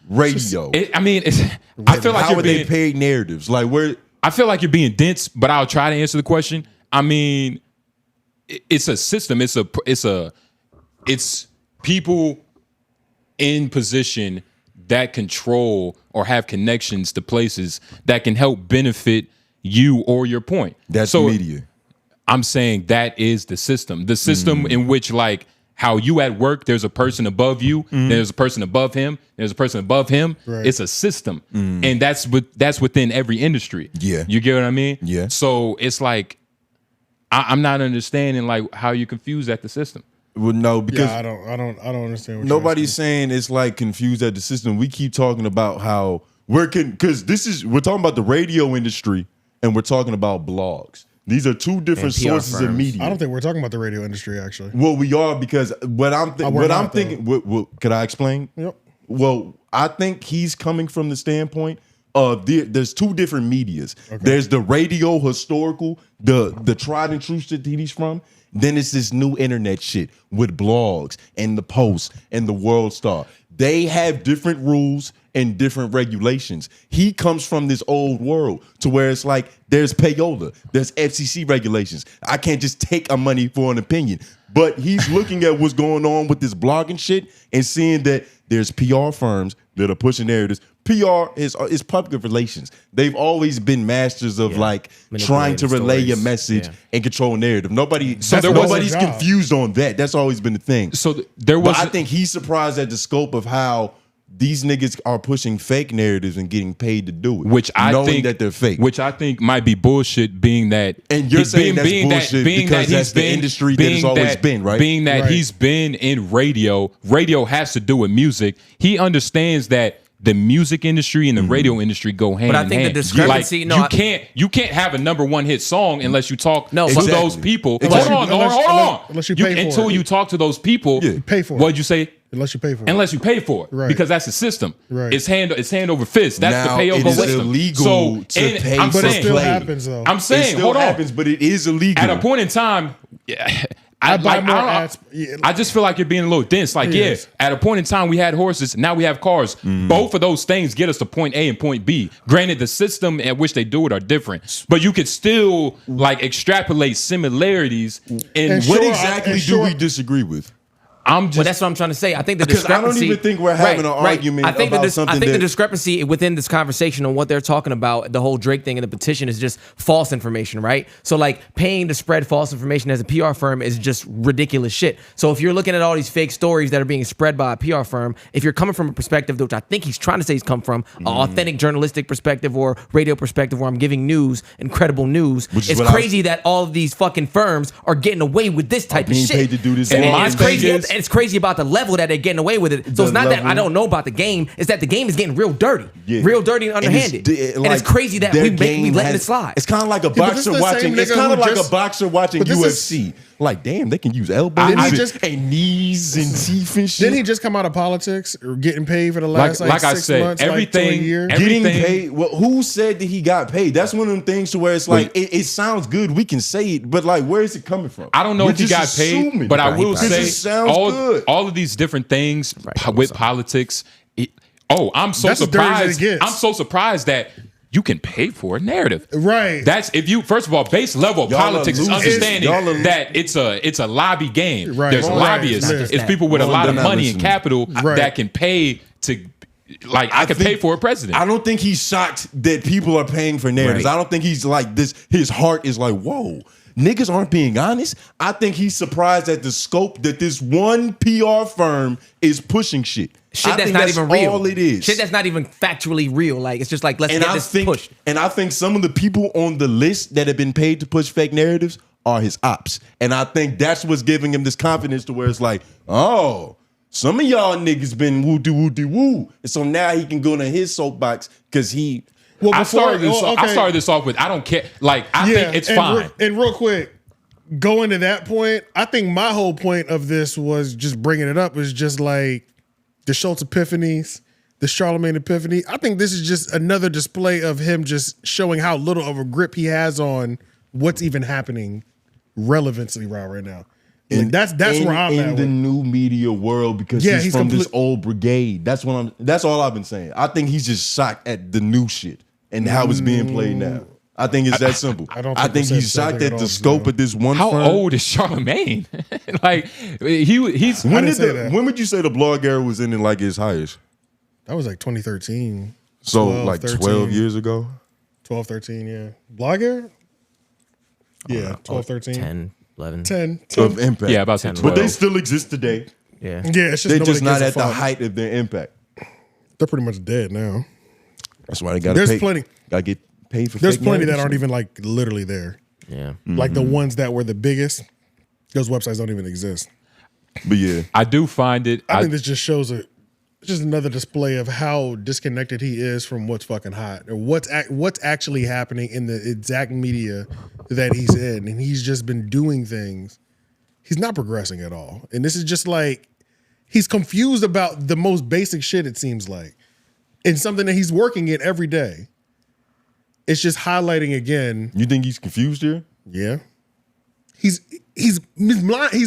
radio. I feel like how you're are they paid narratives? Like where I feel like you're being dense, but I'll try to answer the question. I mean, it's a system. It's people in position that control or have connections to places that can help benefit you or your point. That's media. I'm saying that is the system. The system in which like how you at work, there's a person above you, there's a person above him, there's a person above him. Right. It's a system. And that's within every industry. Yeah. You get what I mean? Yeah. So it's like I'm not understanding like how you confuse at the system. Well, no, because I don't understand. What nobody's saying it's like confused at the system. We keep talking about how we're because we're talking about the radio industry and we're talking about blogs. These are two different sources of media. I don't think we're talking about the radio industry actually. Well, we are because what I'm thinking. Could I explain? Yep. Well, I think he's coming from the standpoint of there's two different medias. Okay. There's the radio historical, the tried and true shit that he's from. Then it's this new internet shit with blogs and the Post and the World Star. They have different rules and different regulations. He comes from this old world to where it's like there's payola, there's FCC regulations. I can't just take a money for an opinion. But he's looking at what's going on with this blogging shit and seeing that there's PR firms that are pushing narratives. PR is public relations. They've always been masters of like trying to relay your message and control narrative. Nobody's confused on that. That's always been the thing. So there was. But I think he's surprised at the scope of how these niggas are pushing fake narratives and getting paid to do it, which I knowing think that they're fake. Which I think might be bullshit. Being that, and you're saying that's bullshit because that's the industry that it's always been, right? Being that he's been in radio, radio has to do with music. He understands that the music industry and the radio industry go hand in hand. But I think the discrepancy, you can't have a #1 hit song unless you talk to exactly. those people. Exactly. Hold on. Unless you pay for until it. you talk to those people, pay for it. What'd you say? Unless you pay for it. Unless you pay for it, Right. because that's the system. Right. It's hand over fist. That's Now, the pay-over it is system. illegal to pay I'm for saying, It still play. happens though. I'm saying, It still hold on. happens, but it is illegal. At a point in time, I buy more ads. I just feel like you're being a little dense. Like, Yes. at a point in time, we had horses. Now we have cars. Both of those things get us to point A and point B. Granted, the system at which they do it are different, but you could still like extrapolate similarities. And what exactly do we disagree with? Well, that's what I'm trying to say. I think the discrepancy. I don't even think we're having an argument about something. I think the discrepancy within this conversation on what they're talking about, the whole Drake thing and the petition, is just false information, right? So, like, paying to spread false information as a PR firm is just ridiculous shit. So, if you're looking at all these fake stories that are being spread by a PR firm, if you're coming from a perspective, which I think he's trying to say he's come from, an authentic journalistic perspective or radio perspective, where I'm giving news, incredible news, it's crazy that all of these fucking firms are getting away with this type of shit. Paid to do this. And it's crazy. And it's crazy about the level that they're getting away with it. So it's not that I don't know about the game. It's that the game is getting real dirty. Real dirty and underhanded. And it's crazy that we letting it slide. It's kind of like a boxer watching. It's kind of like a boxer watching UFC. Like, damn, they can use elbows and knees and teeth and shit. Didn't he just come out of politics or getting paid for the last like 6 months, everything, like, to a year? Getting paid. Well, who said that he got paid? That's one of them things to where it's like it sounds good. We can say it, but like, where is it coming from? I don't know if he got paid, but I will say all of these different things with politics. I'm so surprised. I'm so surprised that you can pay for a narrative. Right. That's if you first of all, base level of politics is understanding that it's a lobby game. Right. There's lobbyists. It's people with a lot of money and capital that can pay to. Like, I could pay for a president. I don't think he's shocked that people are paying for narratives. I don't think he's like this. His heart is like, whoa, niggas aren't being honest. I think he's surprised at the scope that this one PR firm is pushing shit. Shit that's not even real. All it is. Shit that's not even factually real. Like, it's just like, let's get this pushed. And I think some of the people on the list that have been paid to push fake narratives are his ops. And I think that's what's giving him this confidence to where it's like, oh, some of y'all niggas been woo-de-woo-de-woo. And so now he can go into his soapbox because he... Well, I started this off with, I don't care. Like, I think it's fine. And real quick, going to that point, I think my whole point of this was just bringing it up is just like the Schultz Epiphanies, the Charlamagne Epiphany. I think this is just another display of him just showing how little of a grip he has on what's even happening relevancy right now. Like that's where I'm at. In the new media world because he's from this old brigade. That's all I've been saying. I think he's just shocked at the new shit and how it's being played now. I think it's that simple. I think he's shocked at the scope of this one. How old is Charlamagne? Like he's when would you say the blog era was in like its highest? That was like 2013. So 12, like 13. 12 years ago? 12, 13, yeah. Blog era? Yeah, 12, 13. 10, 11. 10. Of impact. Yeah, about 10, 12. But they still exist today. Yeah. Yeah, it's just they're just not at the fuck. height of their impact. They're pretty much dead now. That's why they got to pay. Got to get paid for There's fake plenty that narratives. aren't even like literally there. Yeah. Like the ones that were the biggest, those websites don't even exist. But yeah, I do find it. I think this just shows just another display of how disconnected he is from what's fucking hot or what's actually happening in the exact media that he's in, and he's just been doing things. He's not progressing at all, and this is just like he's confused about the most basic shit. It seems like, and something that he's working in every day. It's just highlighting again. You think he's confused here? Yeah. He's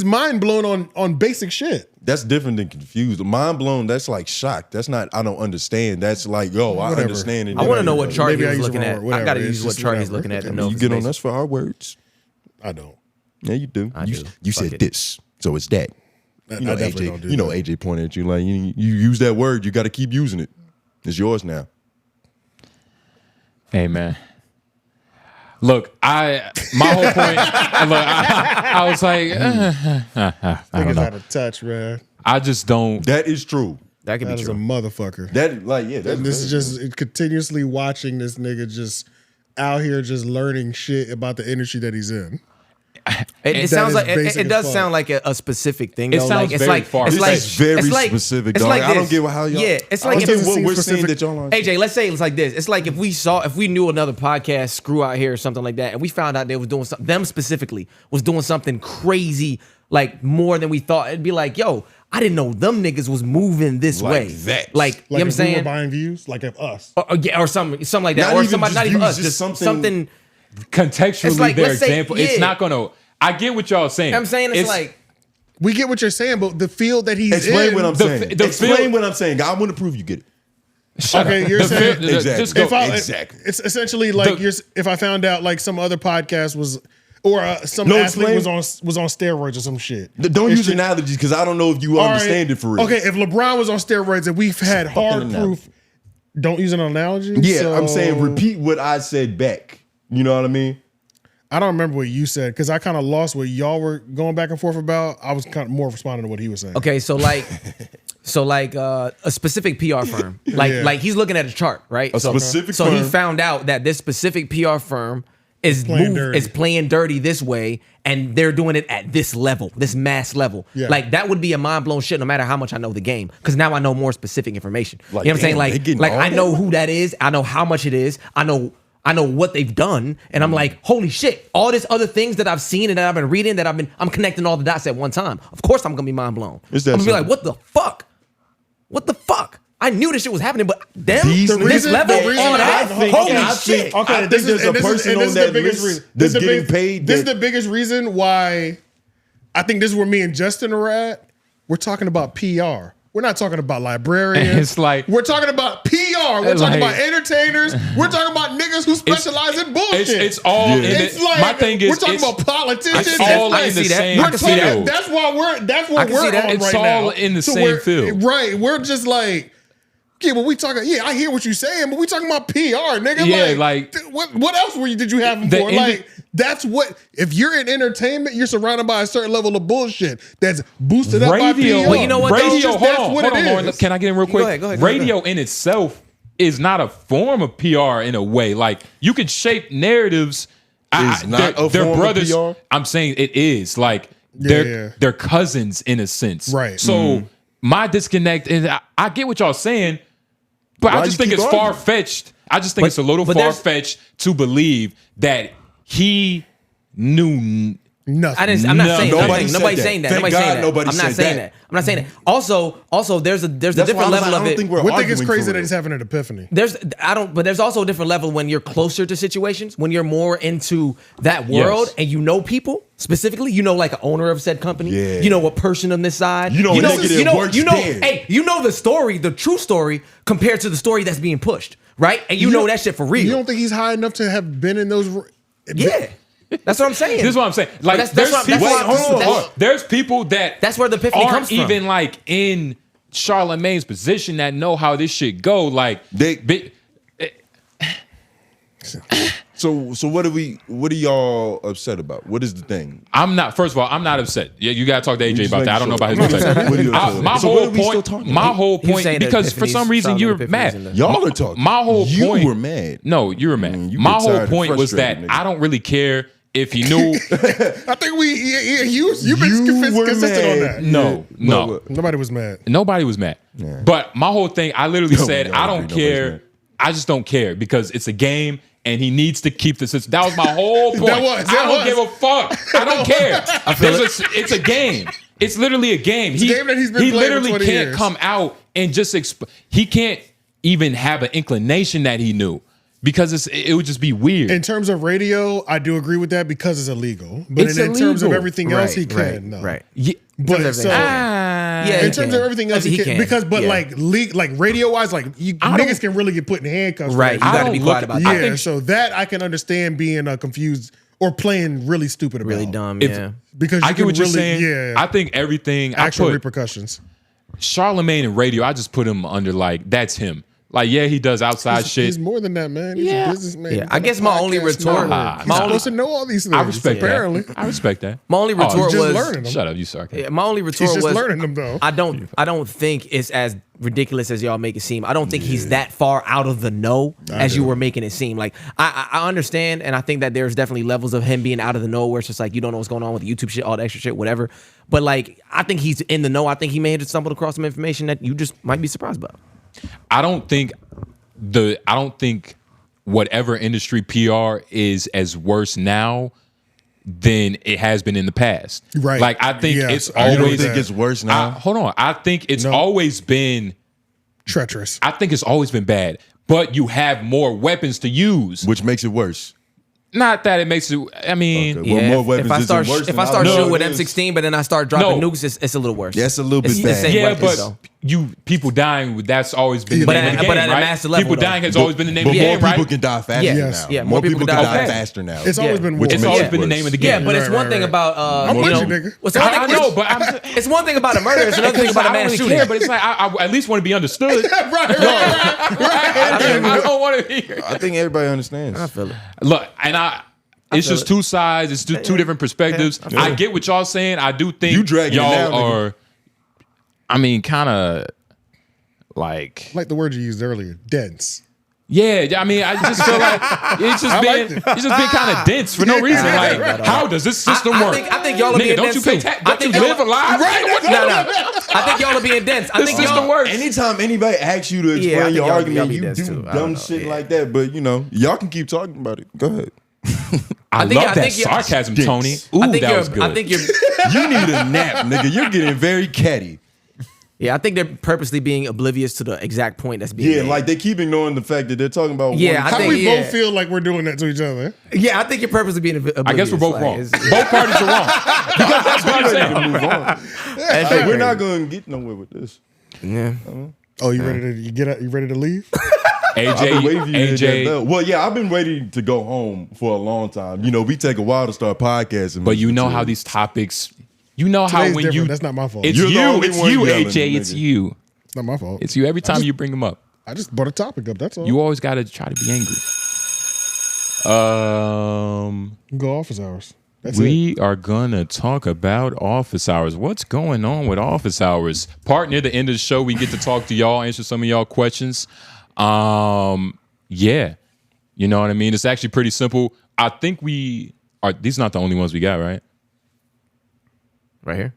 mind blown on basic shit. That's different than confused. Mind blown, that's like shocked. That's not, I don't understand. That's like, yo, I understand it. I want to know what chart Maybe he was I use looking it at. wrong, I got to whatever. use It's what just chart he's whatever. looking at to I know. mean, you get on us for our words. I don't. Yeah, you do. I do. You Fuck said it. this, so it's that. I You know, definitely don't do AJ. You know, that. AJ pointed at you like you use that word. You got to keep using it. It's yours now. Hey man. Look, my whole point. I was like, I don't Niggas know. out of touch, man. I just don't. That is true. That could That be is a true. motherfucker. That like yeah. That's And this is just continuously watching this nigga just out here just learning shit about the industry that he's in. It sounds like it does fuck. sound like a specific thing. It though. sounds like, it's very like far. it's This like is very it's like, specific, it's dog. like I don't this. get how y'all. Yeah, it's I like don't if, get what we're seeing that y'all are. AJ, let's say it's like this. It's like if we knew another podcast, Screw Out Here or something like that, and we found out they was doing something. Them specifically was doing something crazy, like more than we thought. It'd be like, yo, I didn't know them niggas was moving this Like way. that. Like, you know what I'm if we were saying? buying views, like if us. Or something like that. Not Or even somebody, just not even views, us, just just something- something. Contextually, It's like, their let's say- example. It's yeah. not gonna. I get what y'all saying. I'm saying it's like. We get what you're saying, but the field that he's Explain in. what I'm saying. the Explain field- what I'm saying. I want to prove you get it. Okay, you're saying Exactly. Just go. Exactly. It's essentially like if I found out like some other podcast was or some No, athlete explain. was on steroids or some shit. Don't It's use just- analogies because I don't know if you All right, understand it for real. Okay, if LeBron was on steroids and we've had fucking hard analogy. proof, don't use an analogy. Yeah, So- I'm saying repeat what I said back. You know what I mean? I don't remember what you said because I kind of lost what y'all were going back and forth about. I was kind of more responding to what he was saying. Okay, so like a specific PR firm, like he's looking at a chart, right? A specific So he firm. found out that this specific PR firm is Playing playing dirty. dirty this way, and they're doing it at this level, this mass level. Yeah. Like that would be a mind blown shit, no matter how much I know the game, because now I know more specific information. Like, you know what I'm saying? damn, they getting Like all I know that? who that is, I know how much it is, I know what they've done, and I'm like, holy shit! All this other things that I've seen and that I've been reading, I'm connecting all the dots at one time. Of course, I'm gonna be mind blown. I'm It's that gonna be like, simple. what the fuck? What the fuck? I knew this shit was happening, but them These this reason- level the reason on that, I think- holy I shit! think- Okay, I think there's a person on that list that's getting paid. This is the biggest reason why I think this is where me and Justin are at. We're talking about PR. We're not talking about librarians. It's like- we're talking about PR. We're It's talking like- about entertainers. We're talking about niggas who specialize in bullshit. It's all. Yeah. In It's it. like My thing is, we're talking it's- about politicians. It's all I can in the see that. same I We're can see talking, that. that's why that's I what can see we're that. on It's right all now. in the So same we're- field. Right. We're just like, yeah, but we talking. Yeah, I hear what you're saying, but we talking about PR, nigga. Yeah, like- what else did you have them The for? indi- Like that's what. If you're in entertainment, you're surrounded by a certain level of bullshit that's boosted up by PR. Well, you know what, though? Radio. It's just- Hold that's on, what hold it on, Lauren. is. Can I get in real quick? Go ahead. Radio in itself is not a form of PR in a way. Like you could shape narratives. It's not a they're form of brothers. PR? I'm saying it is. Like Yeah. they're cousins in a sense. Right. So my disconnect, and I get what y'all saying, but Why I just you think keep it's arguing? far fetched. I just think it's a little but far there's- fetched to believe that he knew. Nothing. I'm not No, saying nobody nothing. said Nobody's that. saying that. Thank Nobody's God saying that. nobody I'm not said saying that. that. I'm not saying that. Also, there's a That's different why I was level like, I of don't it. think we're We think it's arguing crazy for that it. he's having an epiphany. But there's also a different level when you're closer to situations, when you're more into that world, Yes. and you know people specifically. You know, like an owner of said company. Yeah. You know a person on this side. You know a nigga that works there. Hey, you know the story, the true story, compared to the story that's being pushed, right? And you know don't- that shit for real. You don't think he's high enough to have been in those? Yeah. That's what I'm saying. This is what I'm saying. Like, That's there's what- people. that's what- hold on, that's- hold on. There's people that That's where the epiphany aren't comes from. even like in Charlamagne's position that know how this shit go. Like So what are y'all upset about? What is the thing? I'm not. First of all, I'm not upset. Yeah, you gotta talk to AJ just about that. I don't know making about his sure. perspective. What are you upset My about? So what whole are we still point. talking My about? whole He was point. saying that Because for Epiphanies, some reason Solid you're Epiphanies mad. in the- Y'all are talking. My whole You point. were mad. No, you were mad. You My get whole tired and point was that frustrated, nigga. I don't really care if he knew. I think you've been consistent on that. No. Nobody was mad. Nobody was mad. Yeah. But my whole thing, I literally said, I don't care. I just don't care because it's a game and he needs to keep the system. That was my whole point. I don't give a fuck. I don't care. It's a game. It's literally a game. It's a game that he's been he playing literally for 20 can't years. come out and just he can't even have an inclination that he knew. Because it would just be weird. In terms of radio, I do agree with that because it's illegal. But in terms of everything else, he can. No. Right. Yeah, but in terms of everything else, he can. Because, like radio wise, like niggas can really get put in handcuffs. Right. You got to be quiet about that. Yeah. So that I can understand being confused or playing really stupid about. Really dumb. Because I get what you're saying. Yeah. I think everything. Actual repercussions. Charlamagne and radio, I just put him under that's him. Like, yeah, he does outside shit. He's more than that, man. He's a businessman. Yeah, I guess my only retort. He's supposed to know all these things. I respect apparently. that. I respect that. My only retort was learning them. Shut up, you suck. Yeah, my only retort He's just was learning them though. I don't think it's as ridiculous as y'all make it seem. I don't think he's that far out of the know as you were making it seem. Like I understand, and I think that there's definitely levels of him being out of the know where it's just like you don't know what's going on with the YouTube shit, all the extra shit, whatever. But like I think he's in the know. I think he may have just stumbled across some information that you just might be surprised about. I don't think whatever industry PR is as worse now than it has been in the past. Right. Like I think it's You don't always think it's worse now? hold on. I think it's always been treacherous. I think it's always been bad. But you have more weapons to use. Which makes it worse. Not that it makes it. I mean, Well, more weapons if I start isn't worse if than I start I shooting know with it is. M16, but then I start dropping nukes, it's a little worse. That's a little bit It's the bad. same yeah, weapons, but though. people dying. That's always been the But name at- of the game, but at a right? master level, people though. dying has always been the name But of the more game, right? people can die faster Yes. now. Yeah, more people can die faster now. It's always been which war. It's makes always it been the worse. name of the game. Yeah, but it's one thing about I'm with you, nigga. It's one thing about a murder. It's another thing about a I man don't really shooting. care, but it's like I at least want to be understood. right. I don't want to hear. I think everybody understands. I feel it. Look, and it's just two sides. It's just two different perspectives. Yeah, I get what y'all saying. I do think You dragging it y'all down, nigga. are. I mean, kind of like the word you used earlier, dense. Yeah, I mean, I just feel like it's just been kind of dense for no reason. Like, how does this system work? I think y'all are being Nigga, don't dense you pay too. tax? I Don't you think y'all- live alive? Right. No. I think y'all are being dense. I This think system y'all works. Anytime anybody asks you to Yeah, I explain think your y'all argument, be you dense do too. I don't dumb know, shit yeah. like that. But y'all can keep talking about it. Go ahead. I think- love I that think you're- sarcasm, Dicks. Tony. Ooh, I think that you're. was good. I think you're. You need a nap, nigga. You're getting very catty. Yeah, I think they're purposely being oblivious to the exact point that's being Yeah, made. like they keep ignoring the fact that they're talking about. Yeah, one I How think- we yeah. both feel like we're doing that to each other? Yeah, I think you're purposely being oblivious. I guess we're both Like, wrong. it's- Both parties are wrong. Because that's what I'm saying. to move on. Hey, we're not going to get nowhere with this. Yeah. Oh, you ready to you ready to leave? I've been waiting for you to hit that AJ, bell. Well, yeah, I've been waiting to go home for a long time. We take a while to start podcasting. but you know how these topics. You know how Today's when different. you. That's not my fault. It's You're the you. only It's one you, yelling, AJ. It's nigga. you. It's not my fault. It's you every time you bring them up. I just brought a topic up. That's all. You always got to try to be angry. Go office hours. That's We are gonna talk about office hours. What's going on with office hours? Part near the end of the show, we get to talk to y'all, answer some of y'all questions. Yeah, you know what I mean. It's actually pretty simple. I think we are. These are not the only ones we got, right? Right here.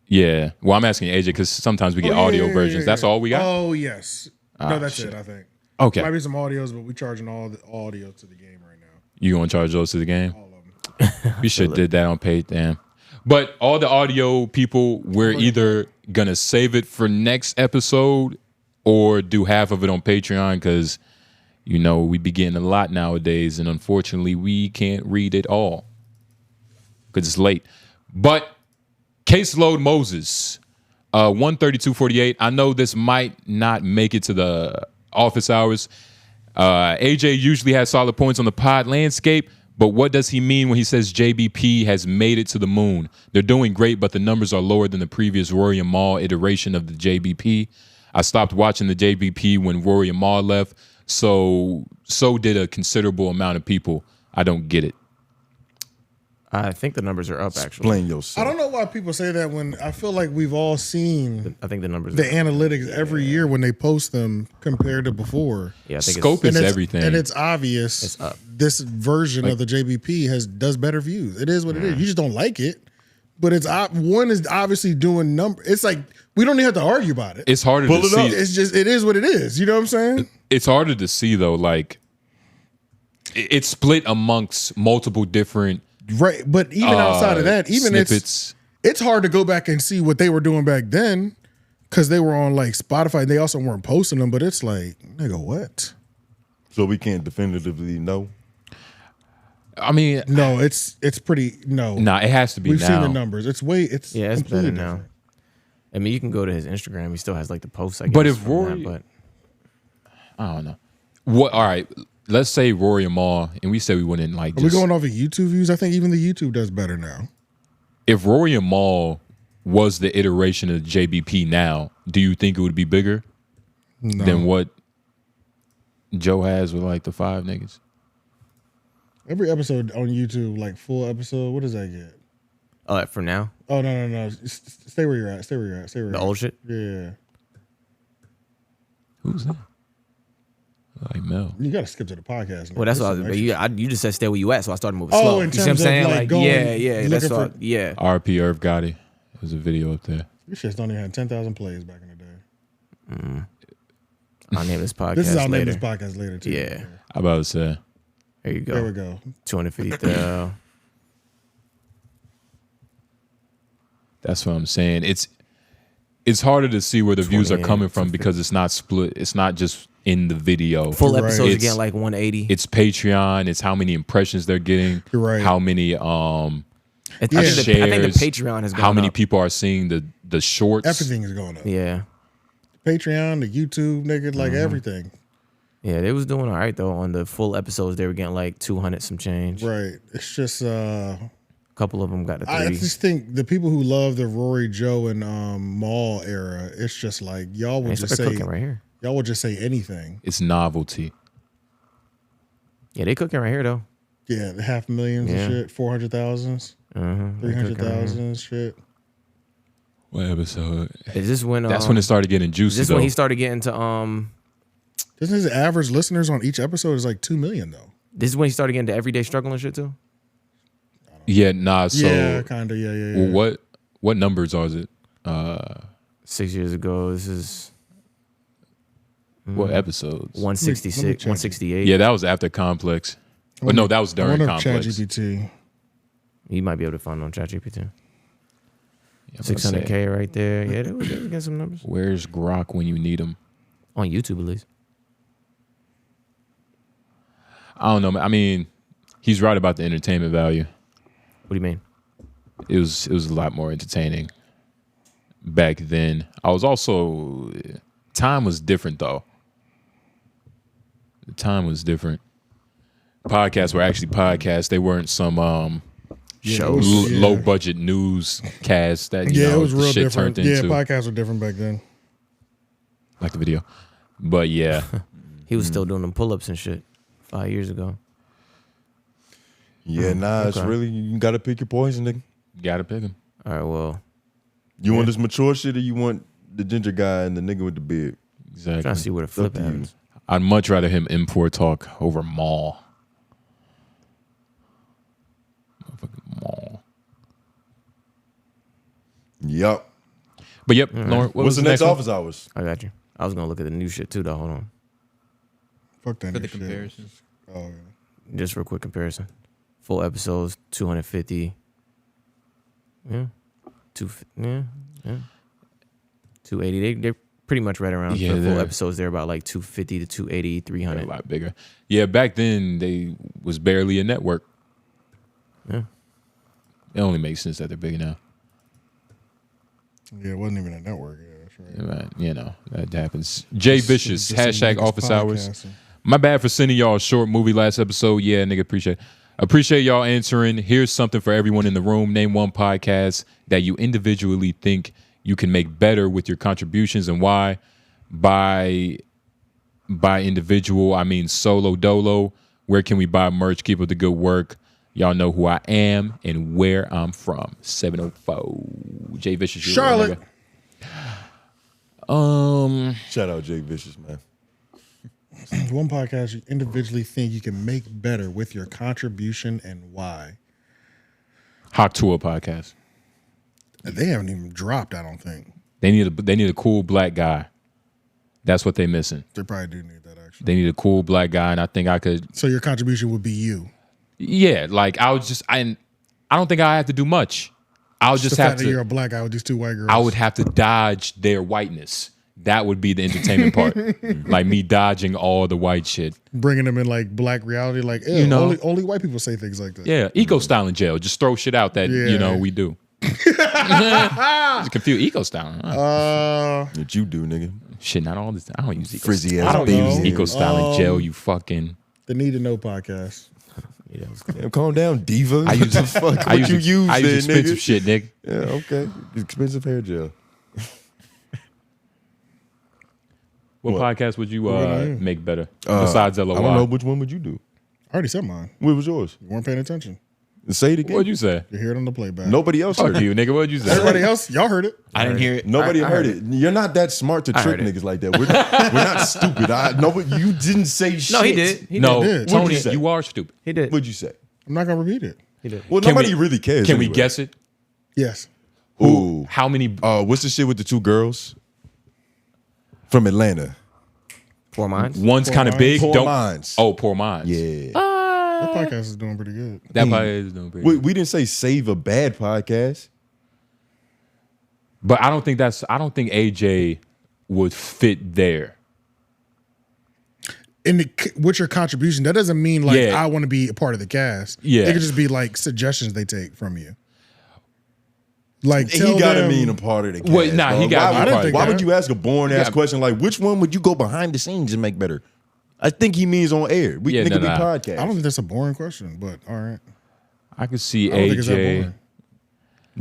Yeah. Well, I'm asking AJ because sometimes we get audio versions. That's all we got. Oh yes. No, that's it. I think. Okay. Might be some audios, but we're charging all the audio to the game right now. You gonna charge those to the game? All of them. We should did that on page, damn. But all the audio people, we're either gonna save it for next episode or do half of it on Patreon because we be getting a lot nowadays, and unfortunately we can't read it all because it's late. But case load Moses, 132.48. I know this might not make it to the office hours. AJ usually has solid points on the pod landscape, but what does he mean when he says JBP has made it to the moon? They're doing great, but the numbers are lower than the previous Rory and Mal iteration of the JBP. I stopped watching the JBP when Rory and Mal left, so did a considerable amount of people. I don't get it. I think the numbers are up, actually. Explain yourself. I don't know why people say that when I feel like we've all seen I think the numbers the are analytics every year when they post them compared to before. Yeah, I think Scope is everything. And it's obvious It's up. this version of the JBP does better views. It is what it is. You just don't like it. But it's one is obviously doing number. It's like we don't even have to argue about it. It's harder to see. It's just it is what it is. You know what I'm saying? It's harder to see though. Like it's split amongst multiple different. Right, but even outside of that, even snippets. it's hard to go back and see what they were doing back then because they were on like Spotify. They also weren't posting them, but it's like, nigga, what? So we can't definitively know. I mean, no, it's pretty no. Nah, it has to be. We've now. seen the numbers. It's it's better completely now. different. I mean, you can go to his Instagram. He still has like the posts. I guess, But if from Rory, that, but I don't know. What? All right. Let's say Rory and Mal, and we said we wouldn't like. Are we going off of YouTube views? I think even the YouTube does better now. If Rory and Mal was the iteration of JBP now, do you think it would be bigger than what Joe has with like the 5 niggas? Every episode on YouTube, like full episode, what does that get? Oh, for now? Oh no. Stay where you're at. Stay where you're at. Stay where you're The at. old shit? Yeah. Who's that? Like Mel. You gotta skip to the podcast. Now. Well, that's what. But you just said stay where you at, so I started moving slow. in You see what I'm terms of, saying? like, going- yeah. That's looking all. for- Yeah. RP Irv Gotti. There's a video up there. These shits don't even have 10,000 plays back in the day. I'll name this podcast. This is our later. name this podcast later too. Yeah. I about to say. There you go. There we go. 250,000. That's what I'm saying. It's harder to see where the views are coming from because it's not split. It's not just in the video. Full episodes again, like 180. It's Patreon. It's how many impressions they're getting. You're right. How many I think the shares. Patreon has gone how many up. people are seeing the shorts. Everything is going up. Yeah. Patreon, the YouTube, nigga, like everything. Yeah, they was doing all right though. On the full episodes, they were getting like 200 some change. Right. It's just A couple of them got the 3. I just think the people who love the Rory, Joe, and Maul era, it's just like y'all would They just started say cooking right here. Y'all would just say anything. It's novelty. Yeah, they cooking right here though. Yeah, the 500,000 Yeah. and shit, 400,000s, They cooking 300,000 shit. What episode? Is this when? That's when it started getting juicy. Is this though. when he started getting to Doesn't his average listeners on each episode is like 2 million though? This is when he started getting to everyday struggle and shit too. Yeah, nah. So yeah, kind of. Yeah. Well, what numbers are it? 6 years ago. This is what episodes? 166, Let me check. 168. Yeah, that was after Complex. But no, that was during I wonder if Complex. ChatGPT. You might be able to find it on ChatGPT. Yeah, I'm gonna 600K right there. Yeah, they was getting some numbers Where's Grok when you need him? on YouTube at least. I don't know. Man. I mean, he's right about the entertainment value. What do you mean? It was a lot more entertaining back then. I was also time was different though. The time was different. Podcasts were actually podcasts. They weren't some shows. Low budget newscasts that you Yeah, know it was the real shit different. turned Yeah, into. podcasts were different back then. Like the video. But yeah. He was still doing them pull-ups and shit 5 years ago. Yeah, nah, it's okay. really, you gotta pick your poison, nigga. You gotta pick him. All right, well. You want this mature shit or you want the ginger guy and the nigga with the beard? Exactly. Trying to see where the flip happens. I'd much rather him import talk over Maul. Motherfucking Maul. Yup. But yep, Lauren, what What's was the next one? office hours? I got you. I was gonna look at the new shit too, though. Hold on. Fuck that For new the shit. comparisons. Oh, yeah. Just for a quick comparison. Full episodes, 250. Yeah. 280. They're pretty much right around. Yeah, for full they're- episodes, they're about like 250 to 280, They're 300. a lot bigger. Yeah, back then they was barely a network. Yeah. It only makes sense that they're bigger now. Yeah, it wasn't even a network. Yeah, that's right. Right, you know, that happens. Jay Vicious, just some hashtag niggas office hours. podcasting. My bad for sending y'all a short movie last episode. Yeah, nigga, appreciate y'all answering. Here's something for everyone in the room. Name one podcast that you individually think you can make better with your contributions and why. By individual, I mean solo dolo. Where can we buy merch? Keep up the good work. Y'all know who I am and where I'm from. 704. Jay Vicious. Charlotte. Shout out Jay Vicious, man. One podcast you individually think you can make better with your contribution and why. Hot Tour podcast. They haven't even dropped, I don't think. They need a cool black guy. That's what they're missing. They probably do need that, actually. They need a cool black guy, and I think I could. So your contribution would be you. Yeah, like I don't think I have to do much. I'll just the have fact to. That you're a black guy with these two white girls. I would have to dodge their whiteness. That would be the entertainment part. Like me dodging all the white shit. Bringing them in like black reality, like ew, You know. only white people say things like that. Yeah, eco style in jail. Just throw shit out that we do. It's confused. Eco style. What you do, nigga? Shit, not all this. I don't use eco. Frizzy I ass don't babies. use eco style in jail. You fucking. The Need to Know podcast. Damn, calm down, diva. I use fuck. I What you use? I use then, expensive nigga? shit, nigga. Yeah, okay. Expensive hair gel. What podcast would you make better besides LOY? I don't know. Which one would you do? I already said mine. What was yours? You weren't paying attention. Say it again. What'd you say? You hear it on the playback. Nobody else heard Fuck it. you, nigga. What'd you say? Everybody else, y'all heard it. I didn't hear it. Nobody I heard it. You're not that smart to trick heard it. niggas like that. We're not stupid. Nobody, you didn't say shit. No, he did. No, did. Tony, What'd you say? you are stupid. He did. What'd you say? I'm not gonna repeat it. He did. Well, Can nobody we- really cares. Can we anyway. guess it? Yes. Ooh. How many? What's the shit with the two girls from Atlanta? Poor Minds. One's kind of big. Poor Don't. Minds. Oh, Poor Minds. Yeah. That podcast is doing pretty good. That podcast is doing pretty. We didn't say save a bad podcast. But I don't think AJ would fit there. What's your contribution? That doesn't mean like Yeah. I want to be a part of the cast. Yeah. It could just be like suggestions they take from you. Like He tell gotta them, mean a part of the cast. Well, nah, bro. he gotta be Why, a part of the why cast. would you ask a boring ass Yeah. question like which one would you go behind the scenes and make better? I think he means on air. We Yeah, nigga be nah. podcast. I don't think that's a boring question, but all right. I could see I don't think it's that AJ. boring.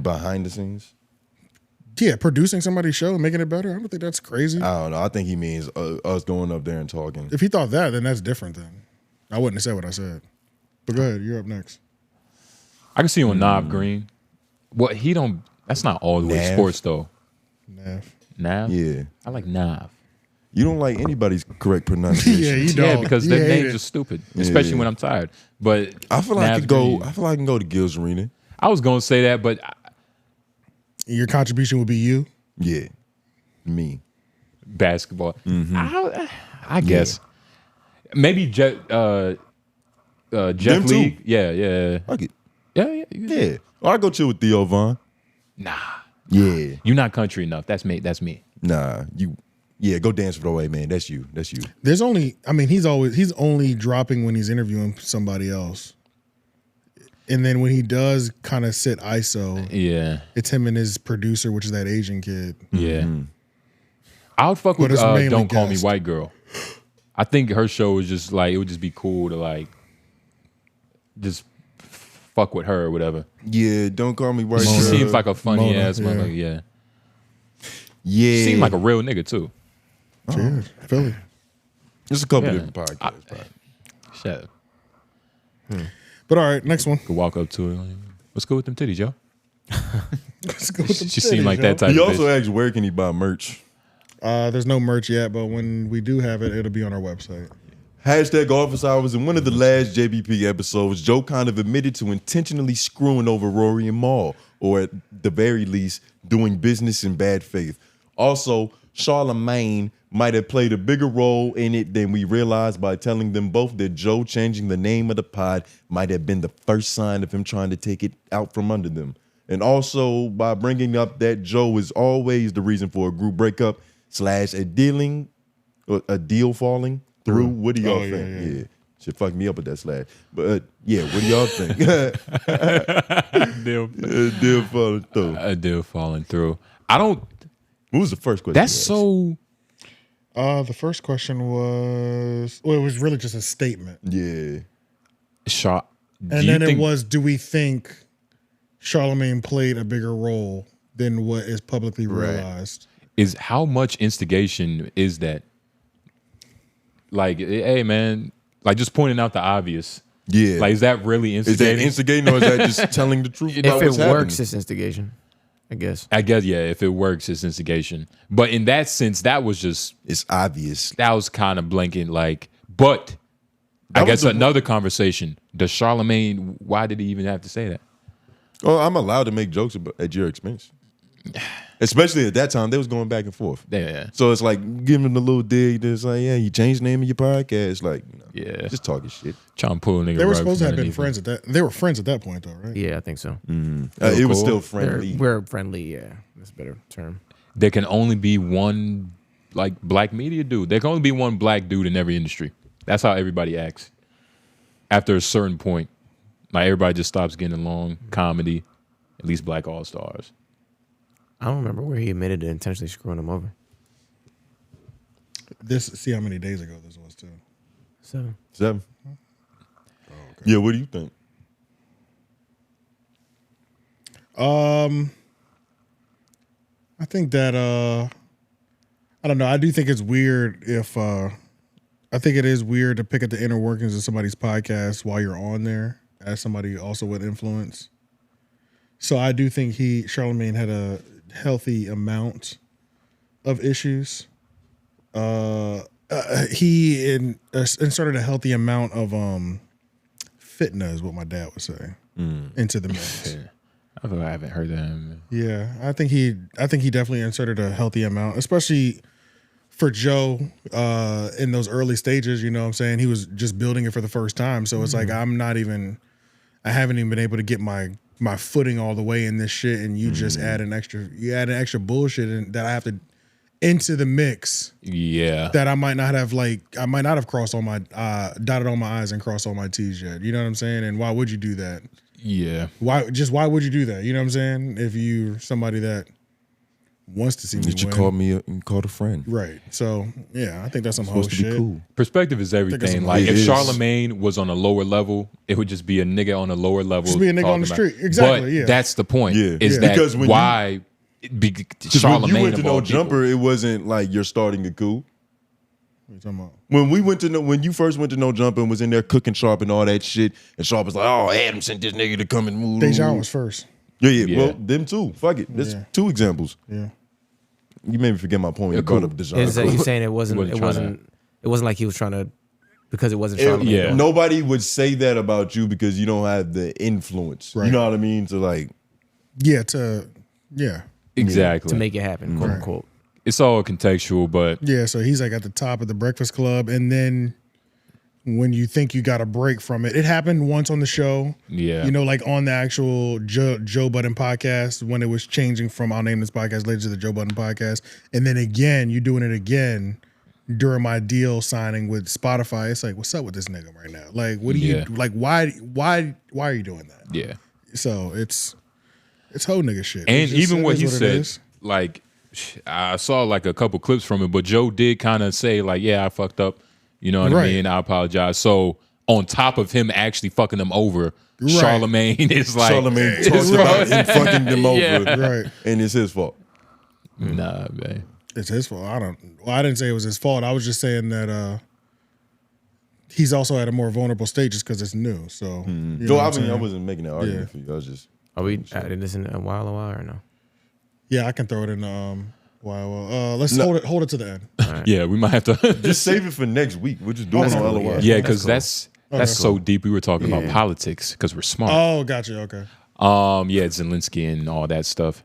behind the scenes. Yeah, producing somebody's show and making it better. I don't think that's crazy. I don't know. I think he means us going up there and talking. If he thought that, then that's different. Then I wouldn't have said what I said. But go ahead, you're up next. I can see him with Nav Green. What he don't. That's not all the way Nav? sports though. Nav. Yeah. I like Nav. You don't like anybody's correct pronunciation. Yeah, you Yeah, don't. because You their hate names it. are stupid, Yeah. especially when I'm tired. But I feel like I Nav could go. Green- I feel like I can go to 𝙿𝙾𝚃. I was gonna say that, but Your contribution would be you. Yeah, me. Basketball. I guess maybe Jeff Them League. too. Yeah. I get. Yeah. Yeah. Or I go chill with 𝙿𝙾𝚃. Nah. Yeah. You're not country enough. That's me. That's me. Nah. You. Yeah. Go dance with the way, man. That's you. That's you. There's only. I mean, he's only dropping when he's interviewing somebody else. And then when he does kind of sit ISO, Yeah. it's him and his producer, which is that Asian kid. Yeah. I would fuck But with it's mainly Don't Call Me guest. White Girl. I think her show is just like, it would just be cool to like just fuck with her or whatever. Yeah. Don't call me white. She girl. seems like a funny Mona, ass yeah. motherfucker. Yeah. Yeah. She seemed like a real nigga too. She is. Philly. There's a couple Yeah. different podcasts. bro. Shut up. But all right, next one. Could walk up to her. Like, what's good with them titties, yo? Let's go with them She seemed titties, like yo. that type He of also bitch. asked where can he buy merch. There's no merch yet, but when we do have it, it'll be on our website. Hashtag office hours. In one of the last JBP episodes, Joe kind of admitted to intentionally screwing over Rory and Mal, or at the very least, doing business in bad faith. Also, Charlamagne might have played a bigger role in it than we realized by telling them both that Joe changing the name of the pod might have been the first sign of him trying to take it out from under them. And also by bringing up that Joe is always the reason for a group breakup / a deal falling through. What do y'all Oh, yeah, think? yeah. Shit fucked me up with that slash. But yeah, what do y'all think? Deal falling through. A deal falling through. I don't. What was the first question? That's you asked? so. The first question was, well, it was really just a statement. Yeah. Shot. And then it was, do we think Charlamagne played a bigger role than what is publicly realized? Is how much instigation is that? Like, hey man, like just pointing out the obvious. Yeah. Like, is that really instigating? Is that instigating or is that just telling the truth about If what's it works, happening? it's instigation. I guess, yeah. If it works, it's instigation. But in that sense, that was just... It's obvious. That was kind of blanket, like... But I guess another conversation. Does Charlamagne... Why did he even have to say that? Oh, I'm allowed to make jokes at your expense. Especially at that time, they was going back and forth. Yeah. So it's like giving them a little dig. It's like, yeah, you changed the name of your podcast. Like, yeah, just talking shit. Trying to pull a nigga. They were supposed to have been friends at that. They were friends at that point, though, right? Yeah, I think so. It was still friendly. We're friendly. Yeah, that's a better term. There can only be one like black media dude. There can only be one black dude in every industry. That's how everybody acts. After a certain point, like everybody just stops getting along. Comedy, at least black all stars. I don't remember where he admitted to intentionally screwing him over. See how many days ago this was too. 7. Oh, okay. Yeah, what do you think? I think that I don't know. I do think it's weird if I think it is weird to pick at the inner workings of somebody's podcast while you're on there as somebody also with influence. So I do think Charlamagne had a healthy amount of issues. He inserted a healthy amount of fitna is what my dad would say into the mix. I haven't heard that. Yeah, I think he definitely inserted a healthy amount, especially for Joe in those early stages. You know what I'm saying? He was just building it for the first time, so it's like I haven't even been able to get my footing all the way in this shit, and you just add an extra bullshit that I have to into the mix. Yeah, that I might not have crossed all my dotted all my I's and crossed all my T's yet. You know what I'm saying? And why would you do that? Yeah. Why would you do that? You know what I'm saying? If you're somebody that wants to see me You win. called me and called a friend. Right. So yeah, I think that's some whole supposed to be shit. cool. Perspective is everything. Like if Charlamagne was on a lower level, it would just be a nigga on a lower level. Just be a nigga on the street. Exactly. But yeah. that's the point. Yeah. Is Yeah. that Because when why Charlamagne when you went to of No all Jumper, it wasn't like you're starting a coup. What are you talking about? When you first went to No Jumper and was in there cooking Sharp and all that shit, and Sharp was like, "Oh, Adam sent this nigga to come and move." Dejan was first. Yeah. Well, them too. Fuck it. There's two examples. Yeah. You made me forget my point. You brought up Dejan. Is that you saying it wasn't like he was trying to because it wasn't Charlamagne? Yeah. Nobody would say that about you because you don't have the influence. Right. You know what I mean? To like, exactly to make it happen, quote unquote. It's all contextual, but yeah. So he's like at the top of the Breakfast Club, and then when you think you got a break from it, it happened once on the show. Yeah, you know, like on the actual Joe Budden podcast when it was changing from I'll name this podcast later to the Joe Budden podcast, and then again you doing it again during my deal signing with Spotify. It's like, what's up with this nigga right now? Like, what do you like? Why are you doing that? Yeah. So it's whole nigga shit. And even what he said, is. like I saw like a couple clips from it, but Joe did kind of say like, yeah, I fucked up. You know what I mean? I apologize. So on top of him actually fucking them over, Charlamagne is like Charlamagne talks about him fucking them over, right? And it's his fault. Nah, man, it's his fault. I didn't say it was his fault. I was just saying that he's also at a more vulnerable stage just because it's new. So, you know what I'm I wasn't making that argument for you. I was just. Are we adding this in a while or no? Yeah, I can throw it in. Let's hold it to the end. Right. Yeah, we might have to just save it for next week. We're just doing it on LOI. Yeah, because that's cool. so deep. We were talking about politics because we're smart. Oh, gotcha. Okay. Yeah, Zelensky and all that stuff.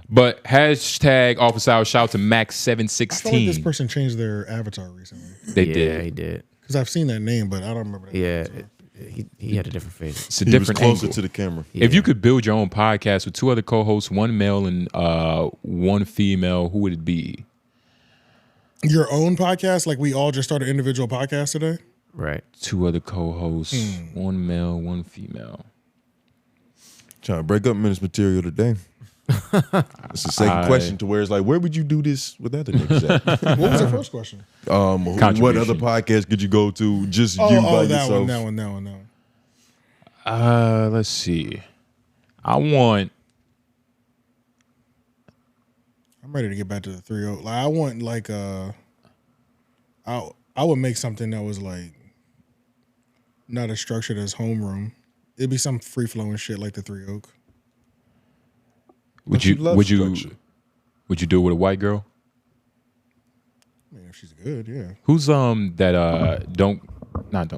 But hashtag office hours. Shout out to Max716. I feel like this person changed their avatar recently. They did. He did. Because I've seen that name, but I don't remember that. Yeah. He had a different face. It's a different closer angle to the camera. If you could build your own podcast with 2 other co-hosts, 1 male and 1 female, who would it be? Your own podcast? Like we all just started individual podcasts today? Right. 2 other co-hosts, 1 male, 1 female. Trying to break up Menace material today. It's the second question to where it's like, where would you do this with other niggas at? What was the first question? What other podcast could you go to? Just you by that yourself. That one. Let's see. I'm ready to get back to the 3-0. Like I want I would make something that was like Not as structured as homeroom. It'd be some free flowing shit like the 3 Oak. Would you do it with a white girl? I mean, if she's good, yeah. Who's that don't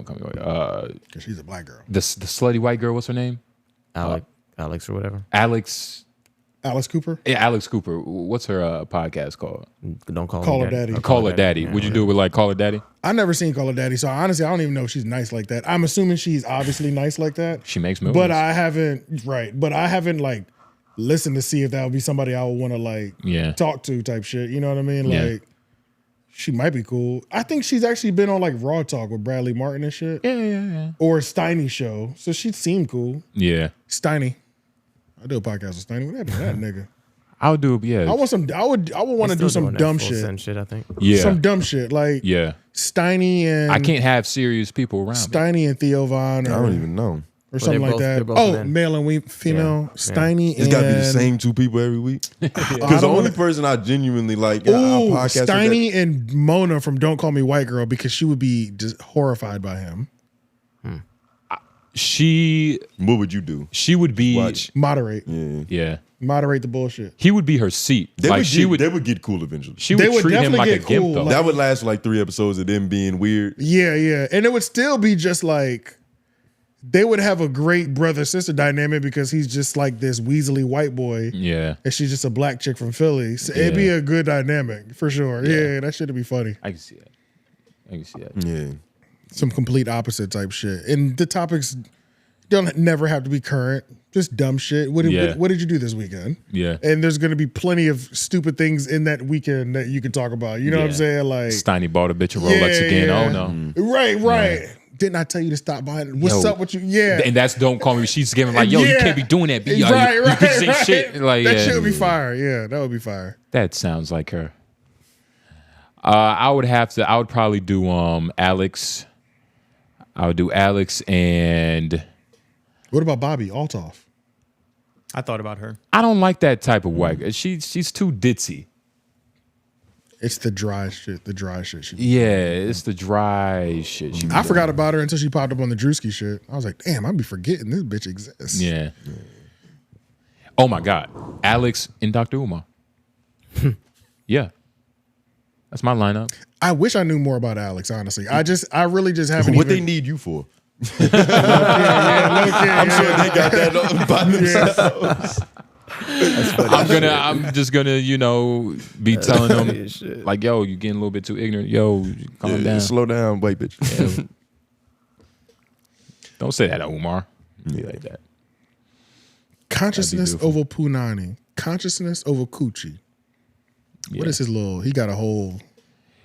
come away. Cause she's a black girl. The slutty white girl, what's her name? Alex or whatever. Alice Cooper? Yeah, Alex Cooper. What's her podcast called? Don't Call Her Daddy. Call Her Daddy. Yeah, Would you do it with like Call Her Daddy? I never seen Call Her Daddy, so honestly, I don't even know if she's nice like that. I'm assuming she's obviously nice like that. She makes movies. But I haven't like listened to see if that would be somebody I would want to like talk to type shit. You know what I mean? Like she might be cool. I think she's actually been on like Raw Talk with Bradley Martin and shit. Yeah. Or Steiny show. So she seemed cool. Yeah. Steiny. I do a podcast with Steiny. What happened to that nigga? I would do I would want to do some dumb shit. I think. Yeah. Some dumb shit. Like Steiny and I can't have serious people around. Steiny and Theo Von. I don't even know. Or something like that. Oh, male and female. Steiny and... It's got to be the same 2 people every week. Because the only person I genuinely like... Steiny and Mona from Don't Call Me White Girl, because she would be just horrified by him. What would you do? She would be... Moderate. Yeah. Moderate the bullshit. He would be her seat. They would get cool eventually. She would treat him like a gimp, though. That would last like 3 episodes of them being weird. Yeah. And it would still be just like... They would have a great brother-sister dynamic because he's just like this weaselly white boy. Yeah. And she's just a black chick from Philly. So it'd be a good dynamic, for sure. Yeah, that shit'd be funny. I can see that. Yeah. Some complete opposite type shit. And the topics don't never have to be current. Just dumb shit. What did you do this weekend? Yeah. And there's going to be plenty of stupid things in that weekend that you can talk about. You know what I'm saying? Like Steiny bought a bitch a Rolex again. Oh, no. Right. Yeah. Didn't I tell you to stop buying? What's up with you? Yeah. And that's Don't Call Me. She's giving like, you can't be doing that. You piece of shit. Like, that shit would be fire. Yeah, that would be fire. That sounds like her. I would probably do Alex. I would do Alex and... What about Bobby Altoff? I thought about her. I don't like that type of white girl. She's too ditzy. It's the dry shit. The dry shit. It's the dry shit. I forgot about her until she popped up on the Drewski shit. I was like, damn, I'd be forgetting this bitch exists. Yeah. Oh my God. Alex and Dr. Umar. Yeah. That's my lineup. I wish I knew more about Alex, honestly. I really just haven't. What they need you for? I'm sure they got that by themselves. I'm just gonna, be telling them like, yo, you getting a little bit too ignorant. Yo, calm down. Slow down, white bitch. Yeah. Don't say that, Umar. Like that. Consciousness over Punani. Consciousness over Coochie. Yeah. What is his little? He got a whole.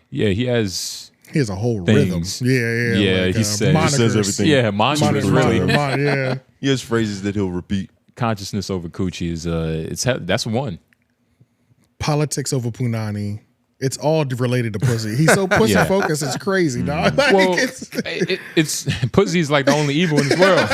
Yeah, he has a whole things. rhythm. Yeah. Like, he says everything. Yeah, monikers really. Yeah. He has phrases that he'll repeat. Consciousness over Coochie is that's one. Politics over Punani. It's all related to pussy. He's so pussy focused. It's crazy, dog. Like, well, it's pussy's like the only evil in this world.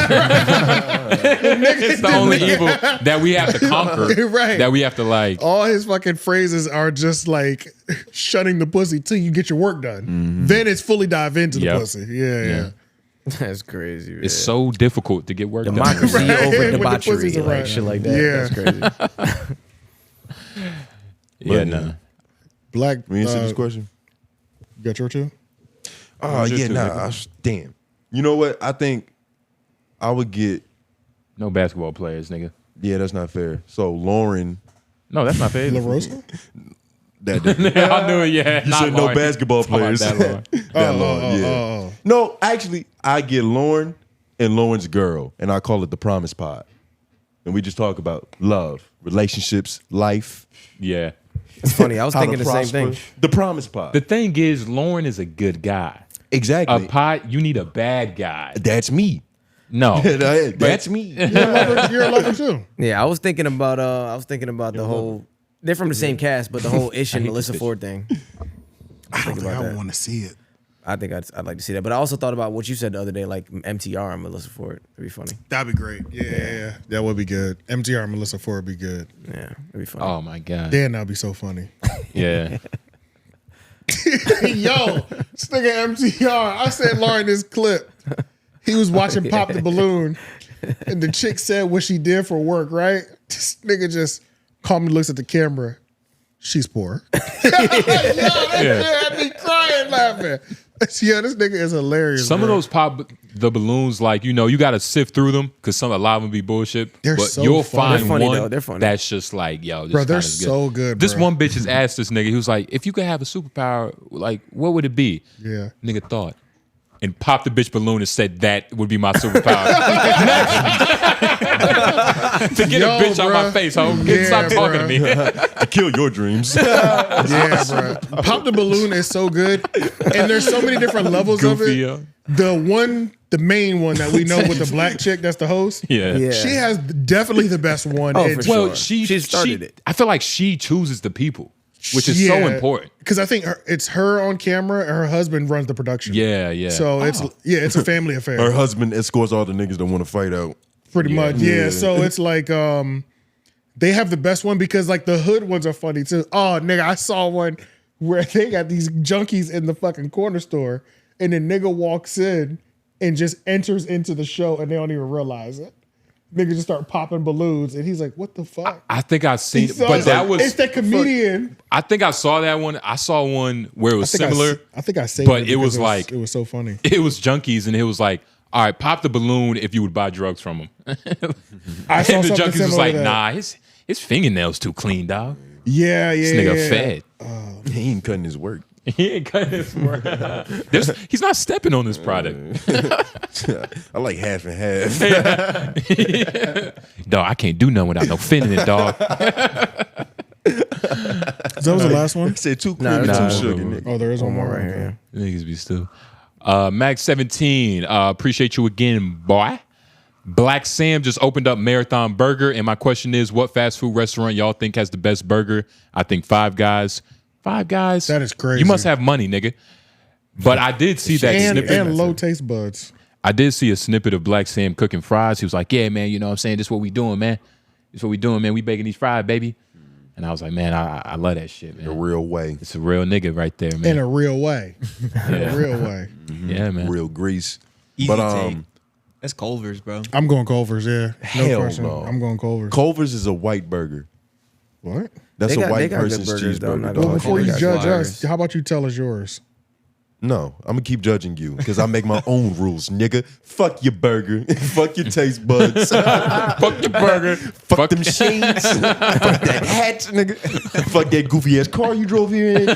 It's the only evil that we have to conquer. Right. That we have to like. All his fucking phrases are just like shutting the pussy till you get your work done. Then it's fully dive into the pussy. Yeah. That's crazy. Man. It's so difficult to get work Democracy done. over debauchery, like shit like that. That's crazy. Nah. Black. We answered this question. You got your two? Oh yeah, damn. You know what? I think I would get no basketball players, nigga. Yeah, that's not fair. So Lauren. No, that's not fair. LaRosa? I knew it. Yeah, you said no basketball players. That No, actually, I get Lauren and Lauren's girl, and I call it the Promise Pod, and we just talk about love, relationships, life. Yeah. It's funny. I was thinking the same thing. The Promise Pod. The thing is, Lauren is a good guy. Exactly. A pod, you need a bad guy. That's me. No, that's me. You're a lover too. Yeah, I was thinking about the whole. They're from the same cast, but the whole Ish and Melissa Ford thing. I don't think I want to see it. I think I'd like to see that, but I also thought about what you said the other day, like MTR and Melissa Ford. It'd be funny. That'd be great. Yeah. That would be good. MTR and Melissa Ford would be good. Yeah, it'd be funny. Oh my God. Then that'd be so funny. Yeah. Yo, this nigga MTR. I sent Lauren this clip. He was watching Pop the Balloon, and the chick said what she did for work, right? This nigga just calmly looks at the camera. She's poor. That shit had me crying laughing. Yeah, this nigga is hilarious. Some of those Pop the Balloons, like, you got to sift through them because a lot of them be bullshit. They're but so you'll funny. find They're funny, one though. They're funny. that's just like, yo, this Bro, they're is so good, This bro. one bitch has asked this nigga, he was like, if you could have a superpower, like, what would it be? Yeah. Nigga thought. And popped the bitch balloon and said that would be my superpower. To get a bitch out my face, ho. Stop talking to me. To kill your dreams. Yeah, bro. Pop the Balloon is so good. And there's so many different levels Goofy, of it. The main one that we know with the black chick that's the host. Yeah. She has definitely the best one. Well, she started it. I feel like she chooses the people, which is so important. Because I think it's her on camera and her husband runs the production. Yeah. So it's a family affair. Her husband escorts all the niggas that want to fight out. Pretty much, yeah. So it's like they have the best one because like the hood ones are funny too. Oh, nigga, I saw one where they got these junkies in the fucking corner store and the nigga walks in and just enters into the show and they don't even realize it. Niggas just start popping balloons and he's like, what the fuck? I think I've seen it, but that was... It's that comedian. I think I saw that one. I saw one where it was similar. I think I saved but it. It was like... It was so funny. It was junkies and it was like, all right, pop the balloon if you would buy drugs from him. I saw and the something junkies was similar like, to that. nah, his fingernails too clean, dog. Yeah. This nigga fed. He ain't cutting his work. He ain't cutting his work. He's not stepping on this product. I like half and half. Dog, I can't do nothing without no fin in it, dog. That was the last one? I said too creamy, too sugar, nigga. Oh, there is one more right here. Niggas be still. Max 17, appreciate you again, boy. Black Sam just opened up Marathon Burger, and my question is, what fast food restaurant y'all think has the best burger? I think Five Guys. Five Guys? That is crazy. You must have money, nigga. But I did see that snippet. And low taste buds. I did see a snippet of Black Sam cooking fries. He was like, yeah, man, you know what I'm saying? This is what we doing, man. This is what we doing, man. We baking these fries, baby. And I was like, man, I love that shit, man. The real way. It's a real nigga right there, man. In a real way. In a real way. Yeah, man. Real grease. Easy But take. That's Culver's, bro. I'm going Culver's, yeah. Hell question. no. I'm going Culver's. Culver's is a white burger. What? That's They a got white good person's burgers, though, cheeseburger. not dog. Well, before you got judge flyers. us, how about you tell us yours? No, I'm gonna keep judging you because I make my own rules, nigga. Fuck your burger. Fuck your taste buds. Fuck your burger. Fuck them shades. Fuck that hat, nigga. Fuck that goofy ass car you drove here in.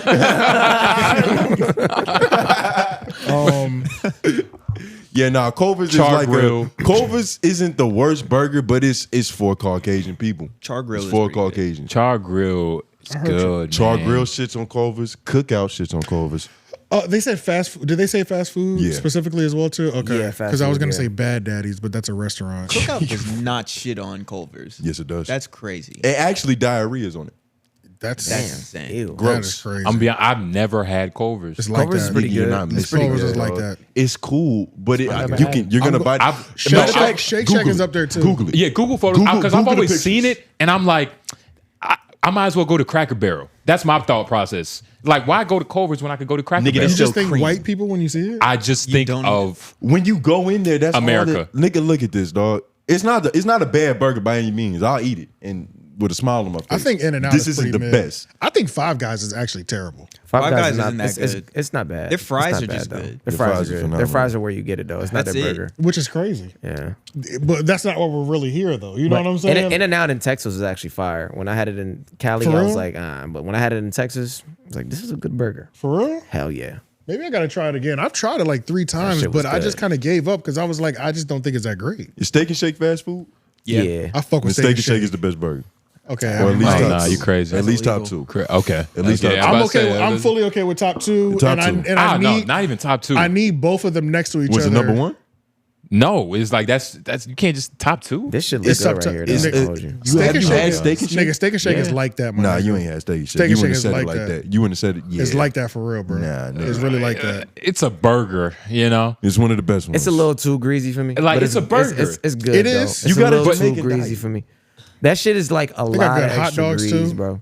Yeah, nah, Culver's Char is like grill. Culver's isn't the worst burger, but it's for Caucasian people. Char grill It's is for pretty good. Caucasian. Char grill is good, Char man. grill shits on Culver's. Cookout shits on Culver's. They said fast food. Did they say fast food Yeah. specifically as well too? Okay. Yeah, fast Because I was food, going to yeah. say Bad Daddy's, but that's a restaurant. Cookout does not shit on Culver's. Yes, it does. That's crazy. It actually diarrhea's on it. That's insane. Ew. That is Gross. crazy. I've never had Culver's. It's like Culver's that. is pretty You're good. not It's missing Culver's it, is like dog. that. It's cool, but you're gonna I'm buy. Shake Shack, Shake Shack is up there too. Google it. Yeah, Google photos. Google- Because I've Google the always seen pictures. it, and I'm like, I might as well go to Cracker Barrel. That's my thought process. Like, why go to Culver's when I could go to Cracker Nigga, Barrel? You Still just think cream. white people when you see it? I just think of When you go in there, that's America. All that, nigga, look at this, dog. It's not a bad burger by any means. I'll eat it and with a smile on my face. I think In-N-Out this is isn't pretty the mid. best. I think Five Guys is actually terrible. Five Guys is not isn't that good. It's not bad. Their fries It's not are bad, just though. good. Their The fries fries are are good. phenomenal. Their fries are where you get it though. It's not That's their it. burger. Which is crazy. Yeah. But that's not what we're really here though. You know what I'm saying? In-N-Out in Texas is actually fire. When I had it in Cali, For I was real? like, but when I had it in Texas, I was like, this is a good burger. For real? Hell yeah. Maybe I got to try it again. I've tried it like 3 times, shit was but I good. just kind of gave up because I was like, I just don't think it's that great. Is Steak and Shake fast food? Yeah. I fuck When with Steak and Shake is the best burger. Okay. Or at least Oh, top nah, two. you crazy. At least top illegal. two. Okay. At least Okay, top I'm two. okay. I'm fully okay with top 2. Top two. And I no, need, not even top 2. I need both of them next to each Was other. it number 1? No, it's like that's you can't just top 2. This shit looks It's good up right to- here. Though. it's- I told you. Have you had is- Steak and Shake? Nigga, Steak and Shake is Yeah. like that, man. Nah, you ain't had Steak and Shake. Steak You and wouldn't Shake have is said it like like that. that. You wouldn't have said it. Yeah. It's like that for real, bro. Nah, It's really like that. It's a burger, you know. It's one of the best ones. It's a little too greasy for me. Like, but it's a burger. It's good. It though. is. It's You a gotta little make too it greasy diet. for me. That shit is like a got lot good of hot extra dogs, grease, too. bro.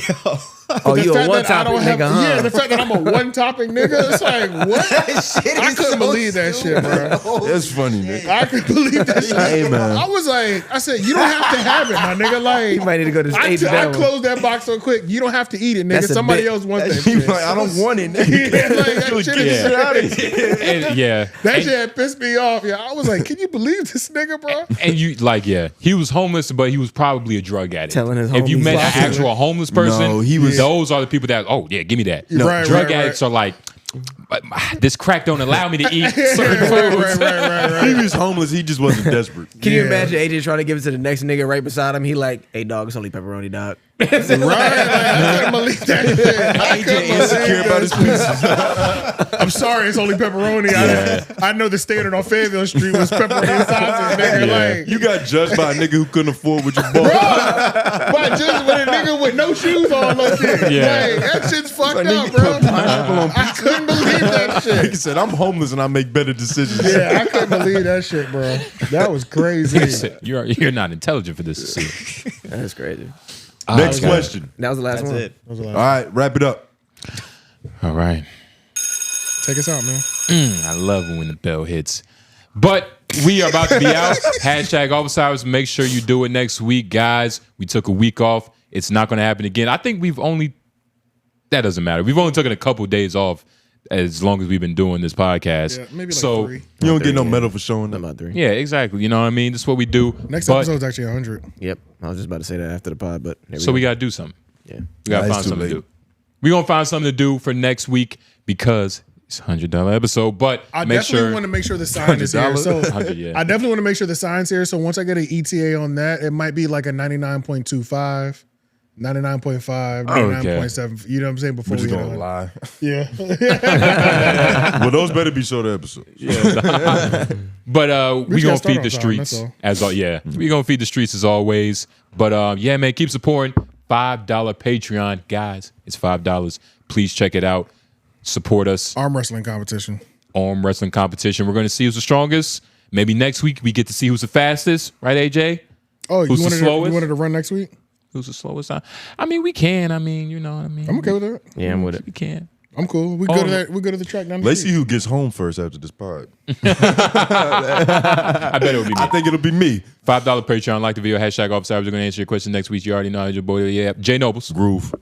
Yo. Oh, The you a fact one that I topic don't have- nigga, huh? Yeah, the fact that I'm a one topic nigga, it's like, what? I couldn't believe that shit, bro. That's funny, man. I couldn't believe that shit. Hey, man. I was like, I said, you don't have to have it, my nigga. Like, You might need to go to I stage that one. closed that box so quick. You don't have to eat it, nigga. That's a Somebody bit- else wants that He shit. like, I don't want it, nigga. Yeah, like, that shit is Get out of here. And, yeah. That And- shit had pissed me off. Yeah, I was like, can you believe this nigga, bro? And you like, yeah, he was homeless, but he was probably a drug addict. Telling his if you homies met about an it. actual homeless person, No, he was- those are the people that, oh yeah, give me that. No, right, drug right, addicts are like, this crack don't allow me to eat certain foods. Right. He was homeless. He just wasn't desperate. Can you Yeah. imagine AJ trying to give it to the next nigga right beside him? He like, hey dog, it's only pepperoni, dog. Right? Like, I couldn't believe that shit. I couldn't Insecure about his pieces. I'm sorry, it's only pepperoni. I know the standard on Fayetteville Street was pepperoni and sausage, nigga. Like, You got judged by a nigga who couldn't afford what you bought. but just with a nigga with no shoes on, look shit. Yeah. Like, that shit's fucked Like, up, nigga bro. put pineapple on I couldn't believe that He shit. said, I'm homeless and I make better decisions. Yeah, I couldn't believe that shit, bro. That was crazy. You're not intelligent for this to see. That's crazy. Next question. That was the last That's one. it. All right, wrap it up. All right. Take us out, man. I love when the bell hits. But we are about to be out. Hashtag office hours. Make sure you do it next week, guys. We took a week off. It's not going to happen again. I think that doesn't matter. We've only taken a couple days off as long as we've been doing this podcast. Yeah, maybe like so 3. You don't get no medal for showing up. About 3. yeah, exactly. You know what I mean? This is what we do. Next But- episode's actually 100. Yep. I was just about to say that after the pod, but here So we go. got to do something. Yeah. We got to Nah, find it's too something to late. do. We're going to find something to do for next week because it's a $100 episode. But I make definitely sure. want to make sure the sign is here. So $100, yeah. I definitely want to make sure the sign's here. So once I get an ETA on that, it might be like a 99.25, 99.5, 99.7. You know what I'm saying? Before We're just we going to get on. lie. Yeah. Well, those better be short episodes. But we gotta gonna start feed on the time, streets that's all. as all. Yeah, we gonna feed the streets as always. But yeah, man, keep supporting. $5 Patreon, guys. It's $5. Please check it out. Support us. Arm wrestling competition. Arm wrestling competition. We're gonna see who's the strongest. Maybe next week we get to see who's the fastest. Right, AJ? Oh, Who's you the wanted, slowest? you wanted to run next week? Who's the slowest? I mean, we can. I mean, you know what I mean. I'm okay with that. Yeah, I'm with it. We can. I'm cool. We go to that. We go to the track down the Let's street. see who gets home first after this pod. I bet it'll be me. I think it'll be me. $5 Patreon. Like the video. Hashtag office hours. We're gonna answer your question next week. You already know. Your boy, yeah. Jay Nobles. Groove.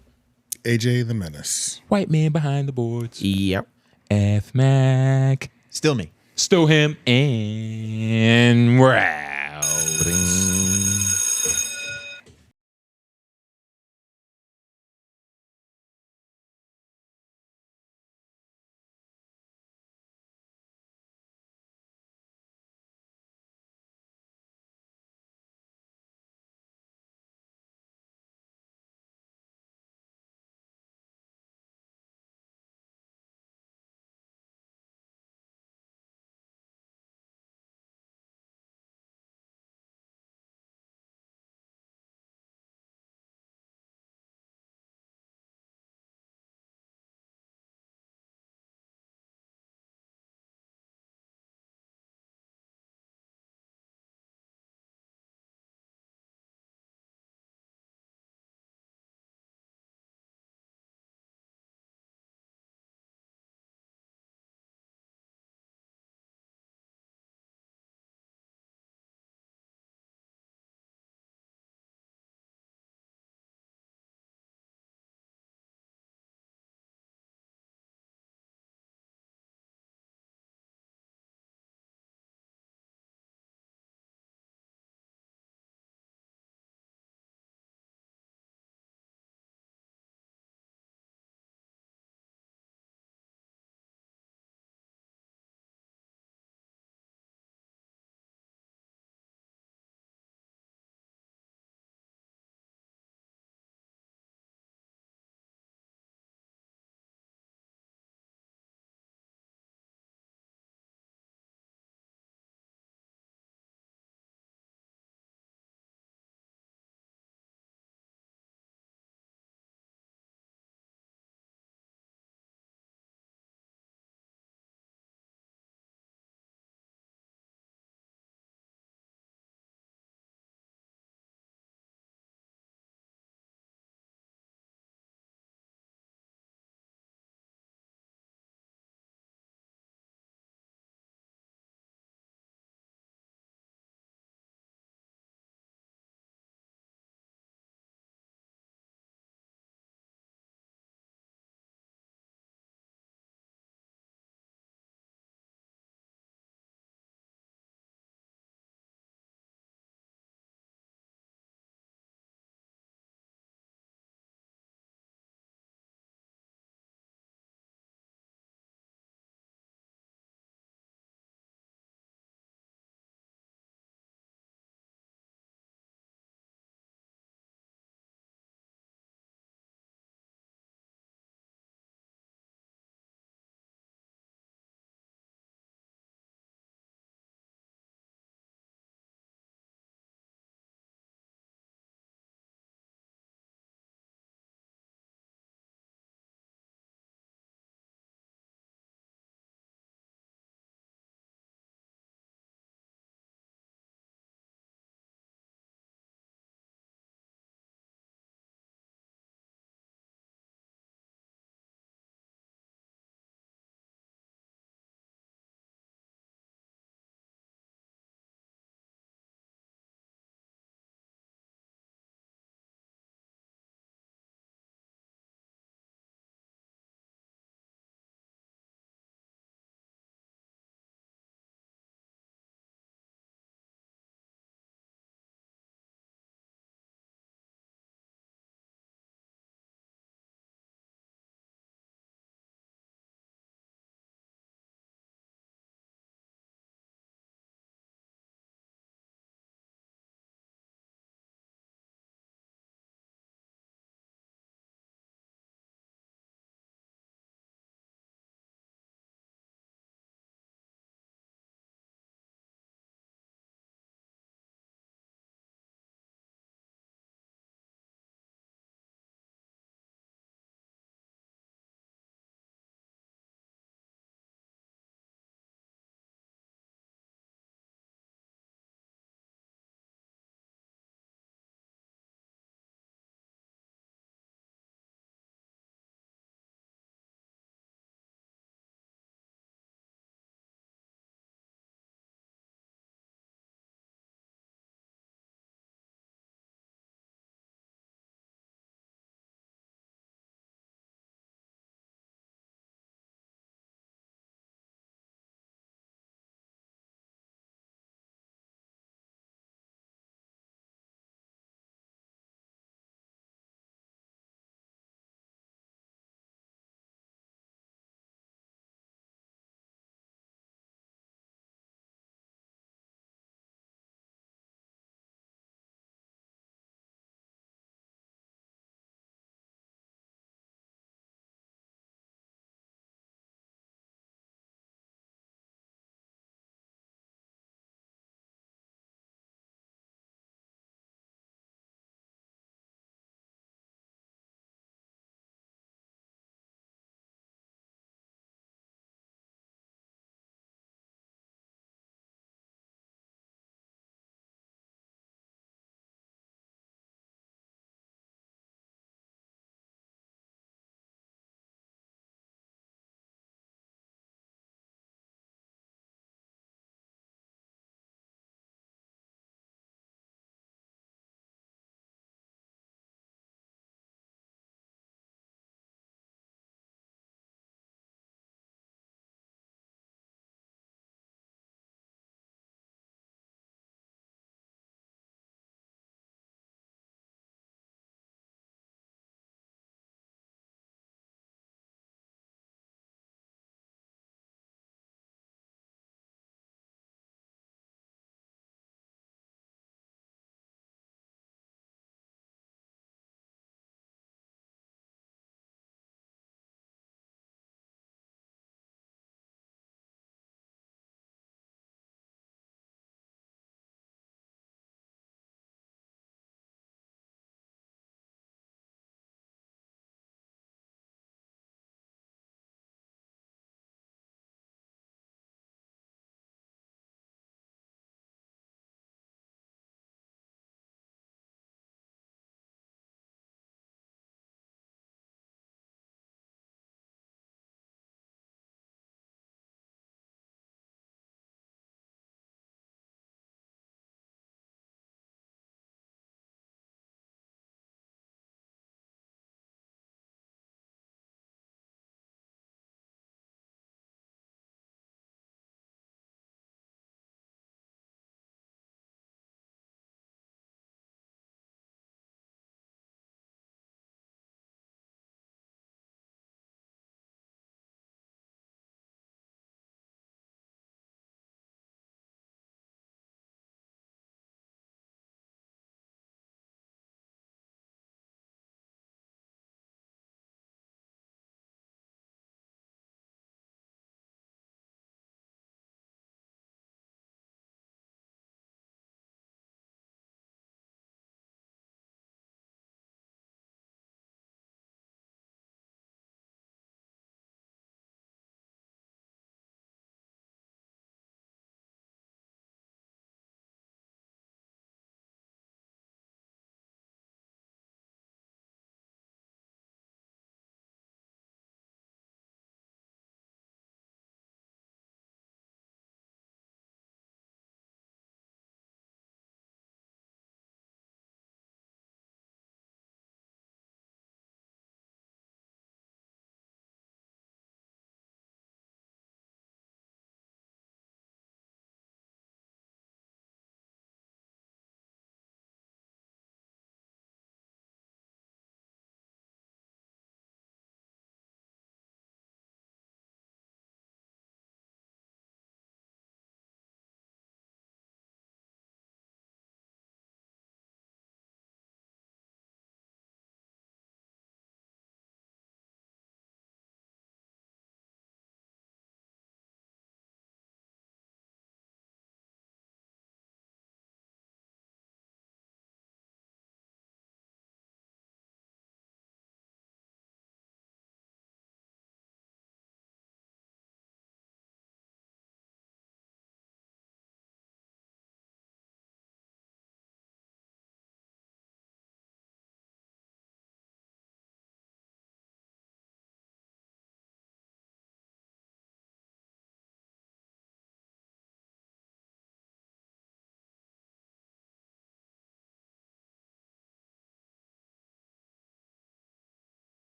AJ the Menace. White man behind the boards. Yep. F Mac. Still me. Still him. And we're out.